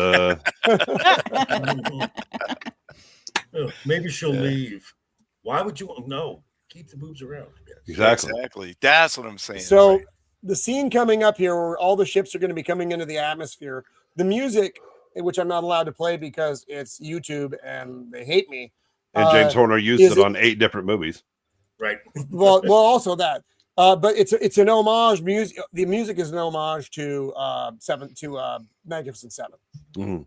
Speaker 4: Oh, maybe she'll leave. Why would you? No, keep the boobs around.
Speaker 8: exactly.
Speaker 2: That's what I'm saying.
Speaker 1: So the scene coming up here where all the ships are going to be coming into the atmosphere, the music, which I'm not allowed to play because it's YouTube and they hate me.
Speaker 8: And James Horner used it on 8 different movies.
Speaker 4: Right.
Speaker 1: Well, also that. But it's an homage. Music. The music is an homage to Magnificent Seven.
Speaker 8: Mm-hmm.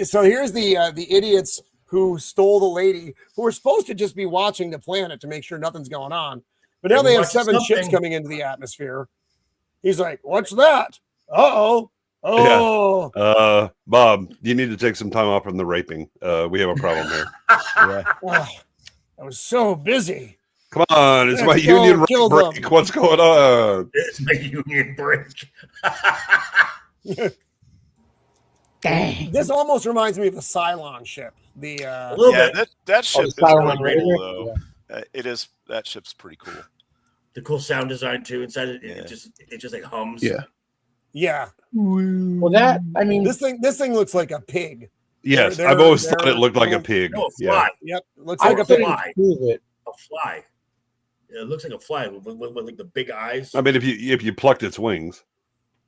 Speaker 1: So here's the idiots who stole the lady, who were supposed to just be watching the planet to make sure nothing's going on. But now they have 7 ships coming into the atmosphere. He's like, "What's that? Uh-oh. Oh,
Speaker 8: Yeah. Bob, you need to take some time off from the raping. We have a problem here.
Speaker 1: I was so busy.
Speaker 8: Come on, it's
Speaker 1: Yeah,
Speaker 8: my
Speaker 1: go
Speaker 8: union
Speaker 1: kill
Speaker 8: break.
Speaker 1: them.
Speaker 8: What's going on?
Speaker 4: It's my union break.
Speaker 5: Dang.
Speaker 1: This almost reminds me of the Cylon ship. The
Speaker 4: A little bit.
Speaker 2: that ship is
Speaker 7: Cylon
Speaker 2: really cool,
Speaker 7: Raider?
Speaker 2: though. It is. That ship's pretty cool.
Speaker 4: The cool sound design too. Inside it,
Speaker 2: Yeah.
Speaker 4: it just like hums.
Speaker 1: yeah.
Speaker 7: Well, that I mean,
Speaker 1: This thing looks like a pig.
Speaker 8: Yes,
Speaker 1: They're-
Speaker 8: I've always
Speaker 1: they're-
Speaker 8: thought it looked like a pig.
Speaker 4: No, a
Speaker 8: Yeah.
Speaker 4: fly.
Speaker 1: Yep, looks
Speaker 7: I
Speaker 1: like a
Speaker 7: couldn't
Speaker 1: pig.
Speaker 7: prove it.
Speaker 4: A fly. Yeah, it looks like a fly with like the big eyes.
Speaker 8: I mean, if you plucked its wings.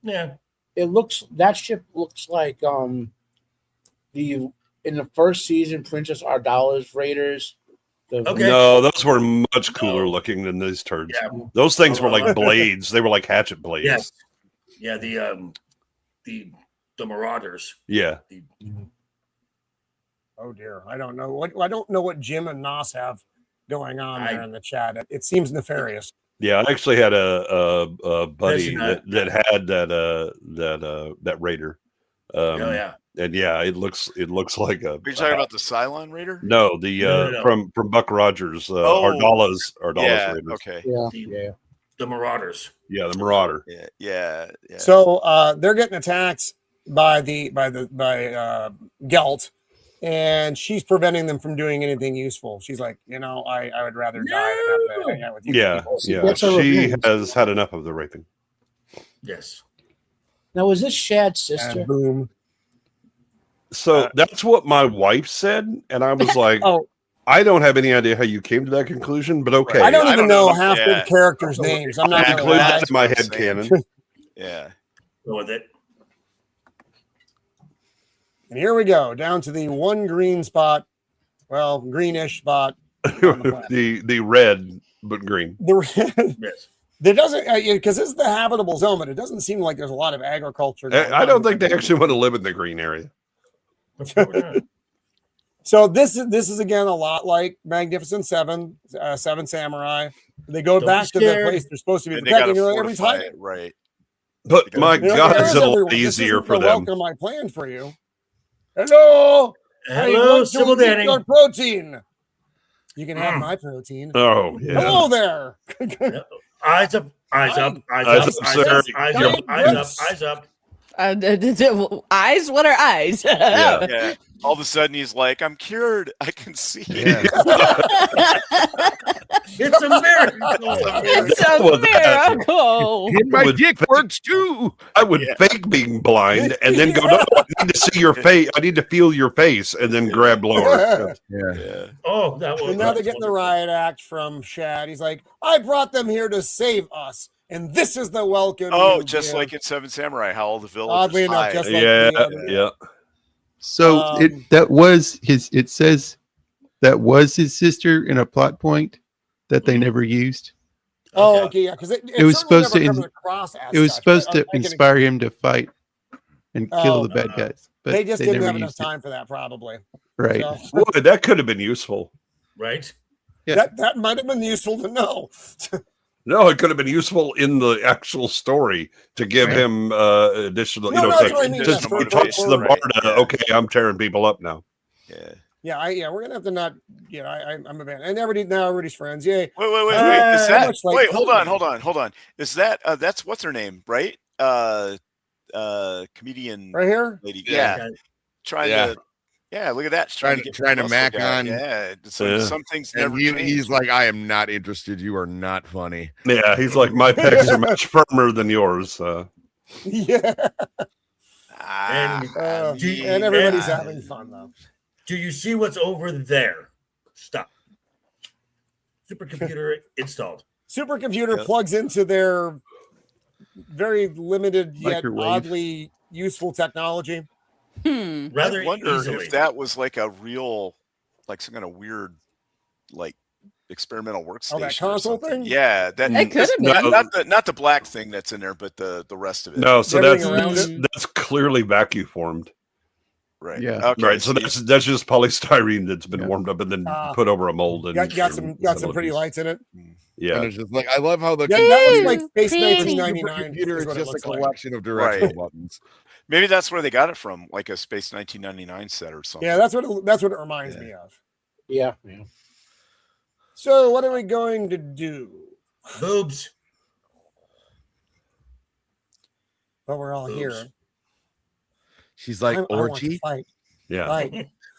Speaker 4: Yeah.
Speaker 7: That ship looks like in the first season, Princess Ardala's Raiders.
Speaker 4: Okay.
Speaker 8: No, those were much cooler looking than these turds.
Speaker 4: Yeah.
Speaker 8: Those things were like blades. They were like hatchet blades.
Speaker 4: Yes. Yeah. The Marauders.
Speaker 8: Yeah.
Speaker 1: Oh dear, I don't know what Jim and Nos have going on there in the chat. It seems nefarious.
Speaker 8: Yeah, I actually had a buddy
Speaker 4: Listen,
Speaker 8: that had that Raider.
Speaker 4: Oh yeah.
Speaker 8: And yeah, it looks like a.
Speaker 2: Are you talking about the Cylon Raider?
Speaker 8: No, the
Speaker 4: No.
Speaker 8: from Buck Rogers, Ardala's
Speaker 2: Yeah.
Speaker 8: Raiders.
Speaker 2: Okay.
Speaker 7: Yeah.
Speaker 4: The Marauders.
Speaker 8: Yeah, the Marauder.
Speaker 2: Yeah.
Speaker 1: So they're getting attacked by Gelt, and she's preventing them from doing anything useful. She's like, I would rather die than have to hang out with you.
Speaker 8: Yeah,
Speaker 1: people.
Speaker 8: yeah.
Speaker 7: That's a
Speaker 8: She
Speaker 7: revenge.
Speaker 8: has had enough of the raping.
Speaker 4: Yes.
Speaker 7: Now, was this Shad's
Speaker 1: And
Speaker 7: sister?
Speaker 1: boom.
Speaker 8: So that's what my wife said, and I was like,
Speaker 1: Oh,
Speaker 8: I don't have any idea how you came to that conclusion, but okay.
Speaker 1: I don't even know
Speaker 2: them.
Speaker 1: half
Speaker 2: Yeah.
Speaker 1: the characters' names. I'm not
Speaker 8: I
Speaker 1: gonna
Speaker 8: include
Speaker 1: lie.
Speaker 8: that in my head
Speaker 2: That's what I'm
Speaker 8: canon.
Speaker 2: Yeah.
Speaker 4: Go with it.
Speaker 1: And here we go down to the one green spot, well, greenish spot. On the planet.
Speaker 8: the red but green.
Speaker 4: Yes.
Speaker 1: There doesn't because this is the habitable zone, but it doesn't seem like there's a lot of agriculture. going
Speaker 8: I don't
Speaker 1: on.
Speaker 8: think they actually want to live in the green area.
Speaker 4: What's going on?
Speaker 1: So this is again a lot like Magnificent Seven, Seven Samurai. They go
Speaker 4: Don't
Speaker 1: back
Speaker 4: be
Speaker 1: to the
Speaker 4: scared.
Speaker 1: place they're supposed to be
Speaker 2: And they got
Speaker 1: protecting
Speaker 2: to
Speaker 1: every
Speaker 2: fortify
Speaker 1: time.
Speaker 2: it, right?
Speaker 8: But my God,
Speaker 1: there's
Speaker 8: is it a lot
Speaker 1: everyone. This
Speaker 8: easier
Speaker 1: isn't
Speaker 8: for
Speaker 1: the
Speaker 8: them?
Speaker 1: welcome I planned for you. Hello. I
Speaker 4: Hello,
Speaker 1: want to
Speaker 4: Sybil
Speaker 1: eat
Speaker 4: Danning.
Speaker 1: your protein. You can have my protein.
Speaker 8: Oh, yeah.
Speaker 1: Hello there.
Speaker 4: Eyes up, eyes up, eyes
Speaker 8: Eyes
Speaker 4: up,
Speaker 8: up,
Speaker 4: eyes
Speaker 8: sir.
Speaker 4: up, eyes up, eyes up, eyes up.
Speaker 5: Eyes? What are eyes?
Speaker 8: Yeah.
Speaker 2: Yeah. All of a sudden, he's like, "I'm cured. I can see."
Speaker 3: Yeah.
Speaker 4: It's a miracle.
Speaker 5: It's a miracle.
Speaker 3: And my
Speaker 8: Would
Speaker 3: dick
Speaker 8: fake-
Speaker 3: works too.
Speaker 8: I would fake being blind and then go, no, I need to see your face. I need to feel your face, and then grab lower.
Speaker 3: Yeah.
Speaker 4: Oh, that was.
Speaker 1: And now they're getting the riot act from Shad. He's like, I brought them here to save us, and this is the welcome.
Speaker 2: Oh,
Speaker 1: you
Speaker 2: just
Speaker 1: give."
Speaker 2: like in Seven Samurai, how all the villagers
Speaker 1: Oddly enough,
Speaker 2: hide.
Speaker 1: just like
Speaker 8: Yeah,
Speaker 1: the other-
Speaker 8: yeah.
Speaker 10: So that was his. It says that was his sister in a plot point that they never used.
Speaker 1: Oh,
Speaker 4: Okay.
Speaker 1: okay, yeah, because it
Speaker 10: was
Speaker 1: certainly
Speaker 10: supposed to
Speaker 1: never comes
Speaker 10: in-
Speaker 1: across as
Speaker 10: It was
Speaker 1: such,
Speaker 10: supposed
Speaker 1: but
Speaker 10: to
Speaker 1: I can-
Speaker 10: inspire him to fight and kill
Speaker 1: Oh,
Speaker 10: the bad guys, but
Speaker 1: They just didn't
Speaker 10: never
Speaker 1: have enough
Speaker 10: used it.
Speaker 1: time for that, probably.
Speaker 10: Right.
Speaker 1: So,
Speaker 8: Boy, that could have been useful.
Speaker 4: Right?
Speaker 10: Yeah.
Speaker 1: that might have been useful to know.
Speaker 8: No, it could have been useful in the actual story to give him additional,
Speaker 1: No,
Speaker 8: you know,
Speaker 1: no,
Speaker 8: it's
Speaker 1: that's
Speaker 8: like,
Speaker 1: what I mean,
Speaker 8: just
Speaker 1: that's for-
Speaker 8: touch
Speaker 1: for-
Speaker 8: the
Speaker 2: right,
Speaker 8: bar to,
Speaker 2: yeah.
Speaker 8: okay, I'm tearing people up now.
Speaker 2: Yeah.
Speaker 1: We're gonna have to not. I'm a man, and everybody's friends. Yay!
Speaker 2: Wait. Is
Speaker 1: how
Speaker 2: that?
Speaker 1: much, like,
Speaker 2: Wait, hold
Speaker 1: comedy?
Speaker 2: on. Is that? That's what's her name, right? Comedian
Speaker 1: Right here.
Speaker 2: lady.
Speaker 3: Yeah.
Speaker 2: Yeah. Trying
Speaker 3: Yeah.
Speaker 2: to. Yeah, look at that. She's
Speaker 3: Trying to
Speaker 2: muscle
Speaker 3: mac
Speaker 2: guy.
Speaker 3: on.
Speaker 2: Yeah. So
Speaker 8: Yeah.
Speaker 2: some things never
Speaker 3: And
Speaker 2: change.
Speaker 3: he's like, I am not interested. You are not funny.
Speaker 8: Yeah, he's like, my pecs are much firmer than yours.
Speaker 1: Yeah.
Speaker 2: Ah,
Speaker 1: Uh,
Speaker 4: Gee,
Speaker 1: and everybody's
Speaker 2: yeah.
Speaker 1: having fun though.
Speaker 4: Do you see what's over there? Stop. Supercomputer installed.
Speaker 1: Supercomputer
Speaker 2: Yep.
Speaker 1: plugs into their very limited yet
Speaker 10: Microwave.
Speaker 1: oddly useful technology.
Speaker 4: Rather
Speaker 2: I wonder
Speaker 4: easily.
Speaker 2: if that was like a real, like some kind of weird, like experimental workstation.
Speaker 1: Oh, that
Speaker 2: or
Speaker 1: console
Speaker 2: something.
Speaker 1: thing?
Speaker 2: Yeah, that
Speaker 5: It could have
Speaker 2: not,
Speaker 5: been.
Speaker 2: not the black thing that's in there, but the rest of it.
Speaker 8: No, so
Speaker 1: Everything
Speaker 8: that's
Speaker 1: around
Speaker 5: it?
Speaker 8: that's clearly vacuum formed.
Speaker 2: Right.
Speaker 10: Yeah.
Speaker 2: Okay.
Speaker 8: Right. So that's just polystyrene that's been
Speaker 10: Yeah.
Speaker 8: warmed up and then
Speaker 1: Ah.
Speaker 8: put over a mold and
Speaker 1: Got some pretty lights in it.
Speaker 8: Yeah.
Speaker 3: And it's just like, I love how the
Speaker 1: Yeah, that looks like Space
Speaker 5: Pretty.
Speaker 1: 1999.
Speaker 3: computer
Speaker 1: is
Speaker 3: is
Speaker 1: what it
Speaker 3: just a
Speaker 1: looks like.
Speaker 3: collection of directional
Speaker 2: Right.
Speaker 3: buttons.
Speaker 2: Maybe that's where they got it from, like a Space 1999 set or something.
Speaker 1: Yeah, that's what it reminds
Speaker 2: Yeah.
Speaker 1: me of.
Speaker 7: Yeah.
Speaker 1: So, what are we going to do?
Speaker 4: Boobs.
Speaker 1: Well, we're all
Speaker 2: Boobs.
Speaker 1: here.
Speaker 3: She's like,
Speaker 1: I want to
Speaker 3: orgy?
Speaker 1: fight,
Speaker 8: Yeah.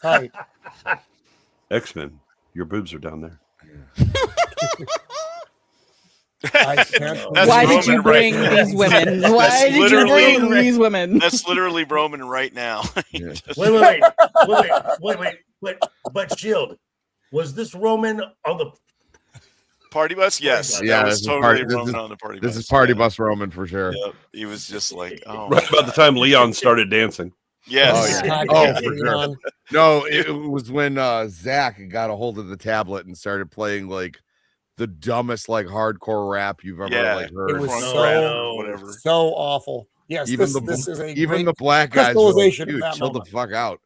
Speaker 1: fight.
Speaker 8: X-Men, your boobs are down there.
Speaker 1: I can't
Speaker 2: That's
Speaker 5: Why did you
Speaker 2: Roman right
Speaker 5: bring
Speaker 2: now.
Speaker 5: these women?
Speaker 2: That's
Speaker 5: Why did you
Speaker 2: literally-
Speaker 5: bring these women?
Speaker 2: That's literally Roman right now.
Speaker 3: Yeah.
Speaker 4: Wait. But Shield, was this Roman on the?
Speaker 2: Party bus? Yes.
Speaker 3: Yeah,
Speaker 2: that
Speaker 3: this
Speaker 2: was
Speaker 3: is
Speaker 2: totally
Speaker 3: party- this
Speaker 2: Roman
Speaker 3: is-
Speaker 2: on the party bus.
Speaker 3: This is Party
Speaker 2: Yeah.
Speaker 3: Bus Roman for sure.
Speaker 2: Yep. He was just like, oh.
Speaker 8: Right about the time Leon started dancing.
Speaker 2: Yes.
Speaker 3: Oh, yeah.
Speaker 1: God,
Speaker 3: Oh,
Speaker 1: yeah,
Speaker 3: for sure.
Speaker 1: Leon.
Speaker 3: No, it was when Zach got a hold of the tablet and started playing like the dumbest like hardcore rap you've ever
Speaker 2: Yeah.
Speaker 3: like
Speaker 1: It
Speaker 3: heard.
Speaker 1: was
Speaker 2: Front
Speaker 1: so
Speaker 2: row, whatever.
Speaker 1: so awful. Yes,
Speaker 3: Even
Speaker 1: this is a
Speaker 3: Even
Speaker 1: great
Speaker 3: the black guys were like,
Speaker 1: crystallization of
Speaker 3: dude,
Speaker 1: that
Speaker 3: chill the
Speaker 1: moment.
Speaker 3: fuck out.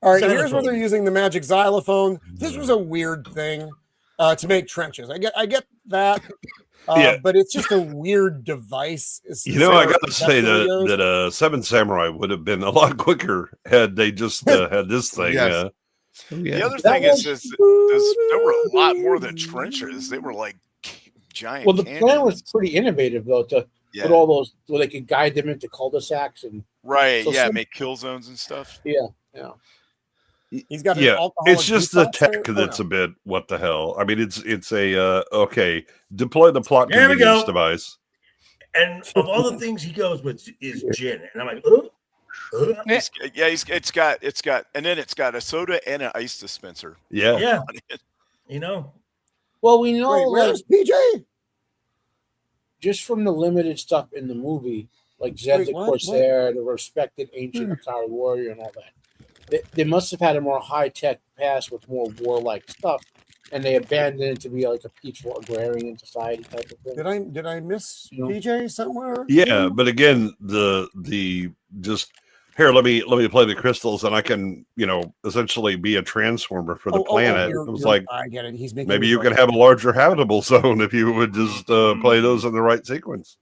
Speaker 1: All right, here's
Speaker 4: Xylophone.
Speaker 1: where they're using the magic xylophone. This was a weird thing to make trenches. I get that,
Speaker 8: Yeah.
Speaker 1: but it's just a weird device.
Speaker 8: You know, I got to say that Seven Samurai would have been a lot quicker had they just had this thing.
Speaker 3: Yes.
Speaker 10: Oh, yeah.
Speaker 2: The other
Speaker 7: That
Speaker 2: thing is,
Speaker 7: was-
Speaker 2: there were a lot more than trenches. They were like giant.
Speaker 7: Well, the plan was
Speaker 2: cannons.
Speaker 7: pretty innovative though to
Speaker 2: Yeah.
Speaker 7: put all those so they could guide them into cul-de-sacs and
Speaker 2: Right.
Speaker 7: so
Speaker 2: Yeah.
Speaker 7: some-
Speaker 2: Make kill zones and stuff.
Speaker 1: He's got an
Speaker 8: Yeah,
Speaker 1: alcoholic
Speaker 8: it's just the
Speaker 1: detox
Speaker 8: tech
Speaker 1: thing?
Speaker 8: that's a bit what the hell. I mean, it's a okay. Deploy the plot
Speaker 4: There we
Speaker 8: convenience
Speaker 4: go.
Speaker 8: device.
Speaker 4: And of all the things he goes with is gin, and I'm like,
Speaker 2: It's got, and then it's got a soda and an ice dispenser.
Speaker 8: Yeah,
Speaker 4: yeah, you know,
Speaker 7: well, we know
Speaker 1: Wait,
Speaker 7: like
Speaker 1: where's PJ?
Speaker 7: just from the limited stuff in the movie, like Zed
Speaker 1: Wait,
Speaker 7: the
Speaker 1: what?
Speaker 7: Corsair, the respected ancient Akir warrior, and all that. They must have had a more high-tech past with more warlike stuff, and they abandoned it to be like a peaceful agrarian society type of thing.
Speaker 1: Did I miss
Speaker 7: No.
Speaker 1: PJ somewhere?
Speaker 8: yeah. But again, the just here. Let me play the crystals, and I can essentially be a transformer for the planet. It was like
Speaker 1: I get it. He's making
Speaker 8: maybe
Speaker 1: me
Speaker 8: you
Speaker 1: go-
Speaker 8: could have a larger habitable zone if you would just play those in the right sequence.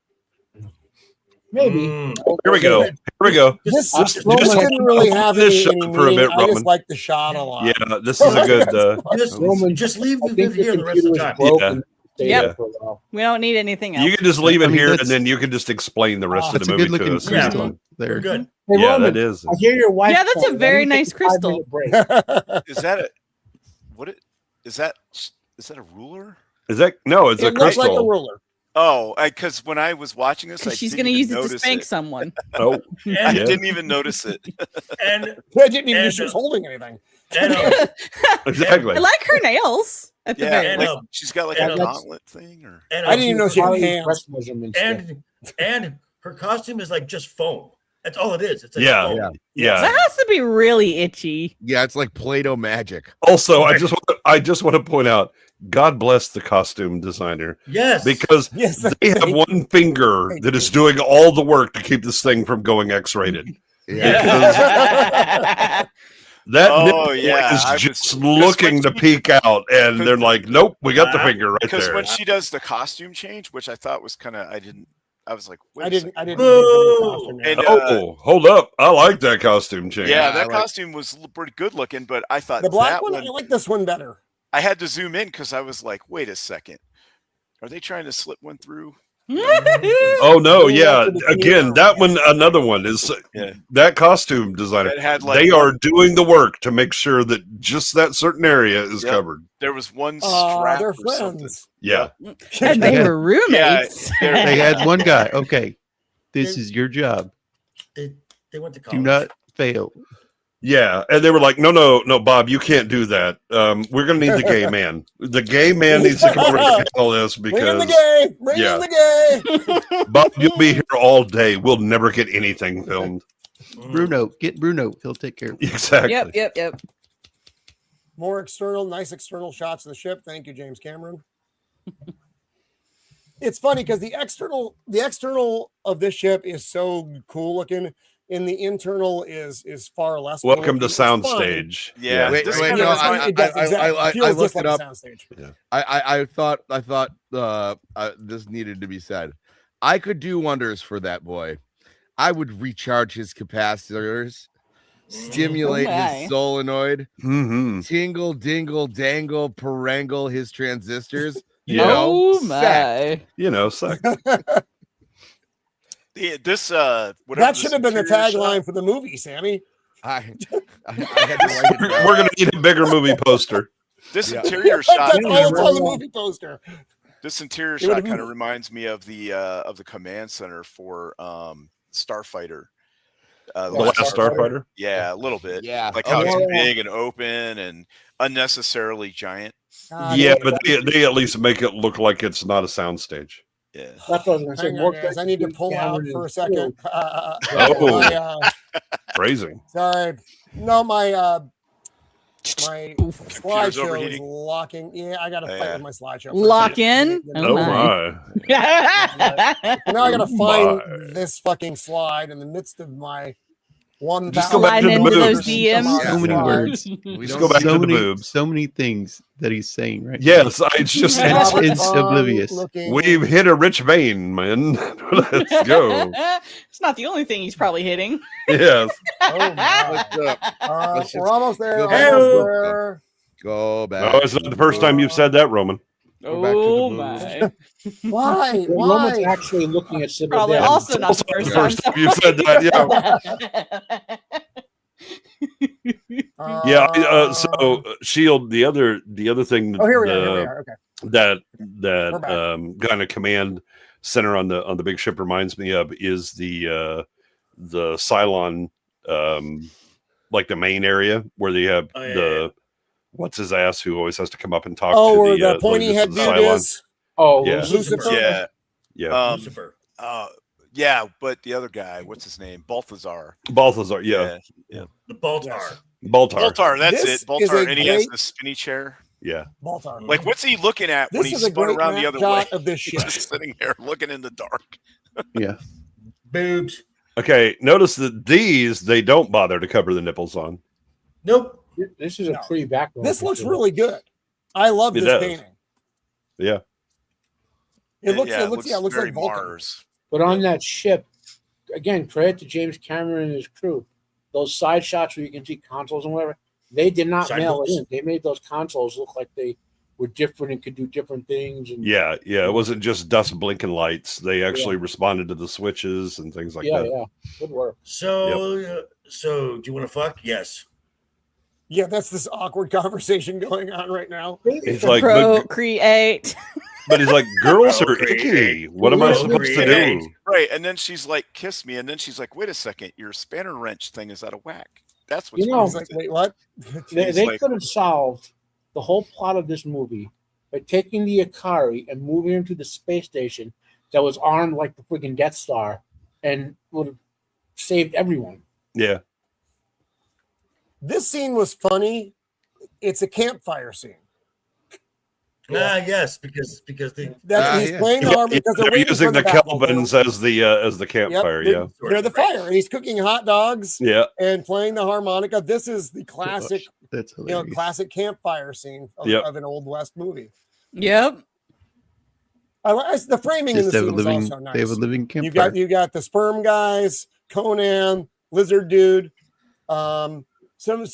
Speaker 7: Maybe.
Speaker 8: Here we go. Here we go.
Speaker 1: This
Speaker 8: Just-
Speaker 1: Roman
Speaker 8: just-
Speaker 1: didn't really have
Speaker 8: this
Speaker 1: any,
Speaker 8: shot
Speaker 1: any
Speaker 8: for a
Speaker 1: meaning.
Speaker 8: bit,
Speaker 1: I just
Speaker 8: Roman.
Speaker 1: like the shot a lot.
Speaker 8: Yeah, this is a good.
Speaker 4: just,
Speaker 7: Roman,
Speaker 4: just leave
Speaker 7: I
Speaker 4: the
Speaker 7: think
Speaker 4: viv here the rest of the
Speaker 7: computer
Speaker 4: time.
Speaker 7: is broke
Speaker 8: Yeah.
Speaker 7: and stay
Speaker 5: Yep.
Speaker 7: there for a while.
Speaker 5: We don't need anything else.
Speaker 8: You can just leave it
Speaker 10: I mean,
Speaker 8: here, and
Speaker 10: that's-
Speaker 8: then you can just explain the rest of
Speaker 10: That's
Speaker 8: the
Speaker 10: a
Speaker 8: movie
Speaker 10: good
Speaker 8: to
Speaker 10: looking
Speaker 8: us.
Speaker 4: Yeah.
Speaker 10: crystal
Speaker 4: We're
Speaker 10: there.
Speaker 4: good.
Speaker 7: Hey,
Speaker 8: Yeah,
Speaker 7: Roman,
Speaker 8: that is.
Speaker 7: I hear your wife.
Speaker 5: Yeah, that's a very nice crystal.
Speaker 2: Is that a ruler?
Speaker 8: Is that no? It's a
Speaker 1: It looks
Speaker 8: crystal.
Speaker 1: like a ruler.
Speaker 2: Oh, because when I was watching this, I
Speaker 5: Because she's
Speaker 2: didn't
Speaker 5: going to
Speaker 2: even
Speaker 5: use it to
Speaker 2: notice
Speaker 5: spank
Speaker 2: it.
Speaker 5: someone.
Speaker 8: Oh,
Speaker 2: I
Speaker 4: And,
Speaker 8: Yeah.
Speaker 2: didn't even notice it.
Speaker 4: and,
Speaker 1: I didn't even know
Speaker 4: And,
Speaker 1: she was holding anything.
Speaker 4: and,
Speaker 8: exactly.
Speaker 5: I like her nails at the
Speaker 2: Yeah,
Speaker 5: very
Speaker 4: and,
Speaker 2: like
Speaker 5: least.
Speaker 2: she's got like
Speaker 4: and
Speaker 2: a
Speaker 7: that's-
Speaker 2: gauntlet thing, or
Speaker 4: and,
Speaker 1: I didn't even know she had
Speaker 7: Probably
Speaker 1: hands.
Speaker 7: breast measurements.
Speaker 4: and her costume is like just foam. That's all it is. It's like
Speaker 8: Yeah.
Speaker 4: foam.
Speaker 8: Yeah.
Speaker 5: That has to be really itchy.
Speaker 3: Yeah, it's like Play-Doh magic.
Speaker 8: Also, I just want to point out, God bless the costume designer,
Speaker 4: Yes.
Speaker 8: because
Speaker 1: Yes,
Speaker 8: they have one finger
Speaker 1: Thank
Speaker 8: that
Speaker 1: you.
Speaker 8: is doing all the work to keep this thing from going X-rated.
Speaker 1: Yeah.
Speaker 8: That
Speaker 2: Oh,
Speaker 8: nipple
Speaker 2: yeah,
Speaker 8: is
Speaker 2: I was-
Speaker 8: just
Speaker 2: 'cause
Speaker 8: looking
Speaker 2: when
Speaker 8: to
Speaker 2: she-
Speaker 8: peek out, and they're
Speaker 2: 'cause-
Speaker 8: like, "Nope, we got the finger right
Speaker 2: because
Speaker 8: there."
Speaker 2: when she does the costume change, which I thought was kind of, I was like, wait
Speaker 1: I
Speaker 2: a
Speaker 1: didn't.
Speaker 2: second.
Speaker 1: I didn't.
Speaker 4: Boo!
Speaker 1: think the costume yet.
Speaker 2: And,
Speaker 8: Oh, hold up! I like that costume change.
Speaker 2: Yeah,
Speaker 3: I
Speaker 2: that
Speaker 3: like-
Speaker 2: costume was pretty good looking, but I thought
Speaker 1: The black
Speaker 2: that
Speaker 1: one, I like this one better.
Speaker 2: I had to zoom in because I was like, wait a second, are they trying to slip one through?
Speaker 8: Oh no,
Speaker 1: Going
Speaker 8: yeah.
Speaker 1: after the
Speaker 8: Again,
Speaker 1: hero.
Speaker 8: that one, another one is
Speaker 2: Yeah.
Speaker 8: that costume designer.
Speaker 2: That had like
Speaker 8: They are doing the work to make sure that just that certain area is
Speaker 2: Yep.
Speaker 8: covered.
Speaker 2: there was one strap
Speaker 1: They're
Speaker 2: or something.
Speaker 1: friends.
Speaker 8: Yeah,
Speaker 5: And they
Speaker 10: Yeah.
Speaker 5: were roommates.
Speaker 2: Yeah,
Speaker 10: They had one guy. Okay, this is your job.
Speaker 4: They went to
Speaker 10: Do
Speaker 4: college.
Speaker 10: not fail.
Speaker 8: yeah. And they were like, "No, Bob, you can't do that. We're gonna need the gay man. The gay man needs to come over and handle this
Speaker 1: Bring in the
Speaker 8: because
Speaker 1: gay. Bring
Speaker 8: yeah.
Speaker 1: in the gay.
Speaker 8: Bob, you'll be here all day. We'll never get anything filmed."
Speaker 10: Bruno, get Bruno. He'll take care of it.
Speaker 8: Exactly.
Speaker 5: Yep.
Speaker 1: More nice external shots of the ship. Thank you, James Cameron. It's funny because the external of this ship is so cool looking, and the internal is far less. cool
Speaker 8: Welcome to
Speaker 1: looking. It's fine.
Speaker 8: soundstage.
Speaker 2: Yeah.
Speaker 3: Wait,
Speaker 2: this
Speaker 3: wait,
Speaker 2: kind
Speaker 3: no,
Speaker 2: of reminds-
Speaker 1: It does, exactly.
Speaker 3: I
Speaker 1: Feels
Speaker 3: looked
Speaker 1: just like
Speaker 3: it up.
Speaker 1: a soundstage.
Speaker 3: I thought this needed to be said. I could do wonders for that boy. I would recharge his capacitors, stimulate
Speaker 5: Okay.
Speaker 3: his solenoid,
Speaker 8: Mm-hmm.
Speaker 3: tingle, dingle, dangle, parangle his transistors.
Speaker 8: Yeah.
Speaker 5: Oh
Speaker 3: set.
Speaker 5: my.
Speaker 8: You know, sex.
Speaker 2: this
Speaker 1: That should have been the tagline for the movie, Sammy.
Speaker 3: I had to write it down.
Speaker 8: We're gonna need a bigger movie poster.
Speaker 2: This
Speaker 3: Yeah.
Speaker 2: interior shot.
Speaker 1: That's all it's on the movie poster.
Speaker 2: This interior
Speaker 1: It would've
Speaker 2: shot
Speaker 1: been-
Speaker 2: kind of reminds me of the command center for Starfighter.
Speaker 8: The Last Starfighter.
Speaker 2: Yeah, a little bit.
Speaker 3: Yeah.
Speaker 2: Like how
Speaker 3: Okay.
Speaker 2: it's big and open and unnecessarily giant.
Speaker 8: Yeah, but they at least make it look like it's not a soundstage.
Speaker 2: Yeah.
Speaker 7: That's what I was going to say.
Speaker 1: Hang on, guys. I need to pull out for a second.
Speaker 8: Oh. Phrasing.
Speaker 1: Sorry. No, my
Speaker 2: Computer's
Speaker 1: slideshow is
Speaker 2: overheating.
Speaker 1: locking. Yeah, I got to fight
Speaker 2: Yeah.
Speaker 1: with my slideshow. for a
Speaker 5: Lock
Speaker 1: second.
Speaker 5: in?
Speaker 8: Oh
Speaker 5: my.
Speaker 8: my.
Speaker 1: Now I got to
Speaker 8: Oh
Speaker 1: find
Speaker 8: my.
Speaker 1: this fucking slide in the midst of my 1,000.
Speaker 8: Just go back
Speaker 5: Sliding
Speaker 8: to the
Speaker 5: into those
Speaker 8: boobs.
Speaker 5: DMs.
Speaker 10: So many words.
Speaker 3: We
Speaker 8: Just
Speaker 3: don't
Speaker 8: go back
Speaker 3: see-
Speaker 8: to the boobs.
Speaker 10: So many things that he's saying right
Speaker 8: Yes, it's just
Speaker 10: It's-
Speaker 1: Robert
Speaker 10: it's
Speaker 1: Vaughn
Speaker 10: oblivious.
Speaker 1: looking-
Speaker 8: we've hit a rich vein, man. Let's go.
Speaker 5: It's not the only thing he's probably hitting.
Speaker 8: Yes.
Speaker 1: Oh my.
Speaker 3: Let's, Let's
Speaker 1: We're
Speaker 3: just
Speaker 1: almost there.
Speaker 3: go back.
Speaker 1: Almost there.
Speaker 3: go back.
Speaker 8: No, it's not the first time you've said that, Roman.
Speaker 3: Go back to the
Speaker 5: Oh
Speaker 3: boobs.
Speaker 5: my.
Speaker 1: Why?
Speaker 7: Well, Roman's
Speaker 1: Why?
Speaker 7: actually looking at Sybil
Speaker 5: Probably
Speaker 7: Dale.
Speaker 5: also not the
Speaker 8: Also
Speaker 5: first time.
Speaker 8: you've said that, yeah. Yeah. So Shield, the other thing
Speaker 1: Oh, here we are. Here we are. Okay.
Speaker 8: that
Speaker 1: We're back.
Speaker 8: kind of command center on the big ship reminds me of is the Cylon, like the main area where they have
Speaker 4: Oh, yeah,
Speaker 8: the what's his ass who always has to come up and talk
Speaker 1: Oh,
Speaker 8: to
Speaker 1: where the
Speaker 8: the
Speaker 1: pointy
Speaker 8: leaders
Speaker 1: head
Speaker 8: of
Speaker 1: dude
Speaker 8: the Cylon.
Speaker 1: is.
Speaker 7: Oh,
Speaker 8: Yeah.
Speaker 7: Lucifer.
Speaker 2: Yeah.
Speaker 8: Yeah,
Speaker 4: Lucifer.
Speaker 2: Yeah, but the other guy, what's his name? Balthazar.
Speaker 8: Balthazar. Yeah,
Speaker 2: Yeah.
Speaker 4: The Baltar.
Speaker 1: Yes.
Speaker 8: Baltar.
Speaker 2: Baltar, that's
Speaker 1: This
Speaker 2: it.
Speaker 1: is
Speaker 2: Baltar,
Speaker 1: a
Speaker 2: and he has
Speaker 1: great-
Speaker 2: the spinny chair.
Speaker 8: Yeah,
Speaker 1: Baltar.
Speaker 2: Like, what's he looking at when
Speaker 1: This
Speaker 2: he's
Speaker 1: is a
Speaker 2: spun
Speaker 1: great
Speaker 2: around the other way?
Speaker 1: shot of this ship.
Speaker 2: Just sitting there looking in the dark.
Speaker 10: Yeah.
Speaker 4: Boobs.
Speaker 8: Okay, notice that these they don't bother to cover the nipples on.
Speaker 4: Nope.
Speaker 7: This is a
Speaker 1: No.
Speaker 7: pretty background.
Speaker 1: This looks
Speaker 7: picture.
Speaker 1: really good. I love
Speaker 8: It
Speaker 1: this
Speaker 8: does.
Speaker 1: painting.
Speaker 8: Yeah,
Speaker 1: It looks,
Speaker 2: yeah,
Speaker 1: it looks like
Speaker 2: very
Speaker 1: Vulcan.
Speaker 2: Mars.
Speaker 7: But on that ship, again, credit to James Cameron and his crew. Those side shots where you can see consoles and whatever, they did not mail it
Speaker 4: Sidewalks.
Speaker 7: in. They made those consoles look like they were different and could do different things. And
Speaker 8: Yeah, it wasn't just dust blinking lights. They actually responded to the switches and things like that.
Speaker 7: Yeah, good work.
Speaker 4: So, so do you want to fuck? Yes.
Speaker 1: Yeah, that's this awkward conversation going on right now.
Speaker 8: It's like,
Speaker 5: Procreate.
Speaker 8: but he's like, girls are icky. What am I supposed to do?
Speaker 2: Right, and then she's like, "Kiss me," and then she's like, "Wait a second, your spanner wrench thing is out of whack." That's what
Speaker 1: he's like. Wait, what?
Speaker 7: They could have solved the whole plot of this movie by taking the Akari and moving him to the space station that was armed like the freaking Death Star, and would have saved everyone.
Speaker 8: Yeah.
Speaker 1: This scene was funny. It's a campfire scene.
Speaker 4: Yes, because
Speaker 1: he's playing the harp because
Speaker 8: they're using the Kelvins as the campfire.
Speaker 1: Yep, they're the fire, and he's cooking hot dogs.
Speaker 8: Yeah,
Speaker 1: and playing the harmonica. This is the classic,
Speaker 10: that's hilarious.
Speaker 1: classic campfire scene of an old West movie.
Speaker 5: Yep.
Speaker 1: The framing in the scene was also nice.
Speaker 10: They have a living campfire.
Speaker 1: You got the sperm guys, Conan, lizard dude, some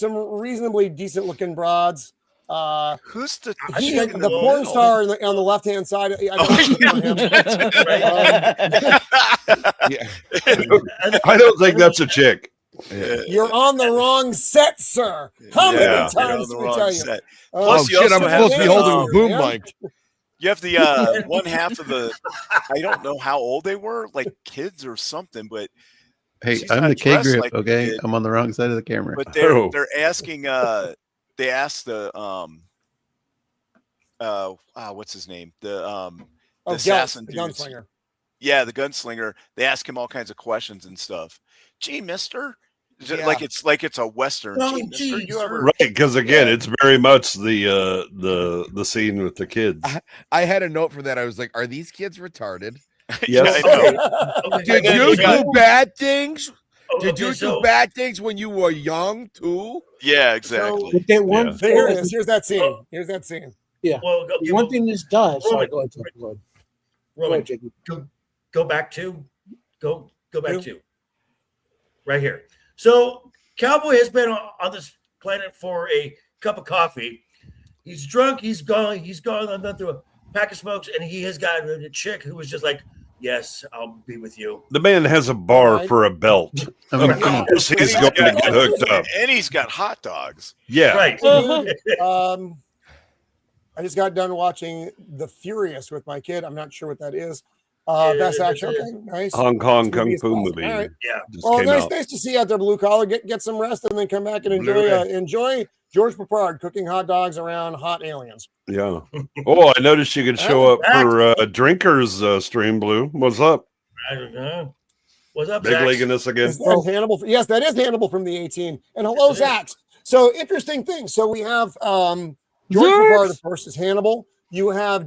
Speaker 1: reasonably decent looking broads.
Speaker 2: Who's the
Speaker 1: porn star on the left hand side?
Speaker 8: I don't think that's a chick.
Speaker 1: You're on the wrong set, sir. How many times did we tell you?
Speaker 3: Plus, I'm supposed to be holding a boom mic.
Speaker 2: You have the one half of the. I don't know how old they were, like kids or something, but.
Speaker 10: Hey, I'm the K grip. Okay, I'm on the wrong side of the camera.
Speaker 2: But they're asking. They asked the what's his name? The assassin, the
Speaker 1: gunslinger.
Speaker 2: Yeah, the gunslinger. They ask him all kinds of questions and stuff. Gee, mister, like it's a Western. Gee, mister,
Speaker 8: right? Because again, it's very much the scene with the kids.
Speaker 3: I had a note for that. I was like, are these kids retarded?
Speaker 8: Yes.
Speaker 3: Did you do bad things? Did you do bad things when you were young too?
Speaker 2: Yeah, exactly.
Speaker 7: But they weren't.
Speaker 1: Here it is. Here's that scene.
Speaker 7: Yeah.
Speaker 4: Well,
Speaker 7: one thing this does.
Speaker 4: Roman,
Speaker 7: go ahead.
Speaker 4: Go back to right here. So Cowboy has been on this planet for a cup of coffee. He's drunk. He's gone through a pack of smokes, and he has got a chick who was just like, "Yes, I'll be with you."
Speaker 8: The man has a bar for a belt. Of course he's going to get hooked up.
Speaker 2: And he's got hot dogs.
Speaker 8: Yeah.
Speaker 4: Right.
Speaker 1: I just got done watching The Furious with my kid. I'm not sure what that is. Best action. Okay, nice.
Speaker 8: Hong Kong Kung Fu movie.
Speaker 1: All right.
Speaker 4: Yeah.
Speaker 1: Well, nice to see you out there, blue collar. Get some rest and then come back and enjoy George Papard cooking hot dogs around hot aliens.
Speaker 8: Yeah. Oh, I noticed you could show up for Drinkers stream, Blue. What's up?
Speaker 4: I don't know. What's up,
Speaker 8: Big
Speaker 4: Zach?
Speaker 8: league in this again.
Speaker 1: Is that Hannibal? Yes, that is Hannibal from the 18. And hello, Zach. So interesting thing. So we have George Papard, of course, is Hannibal. You have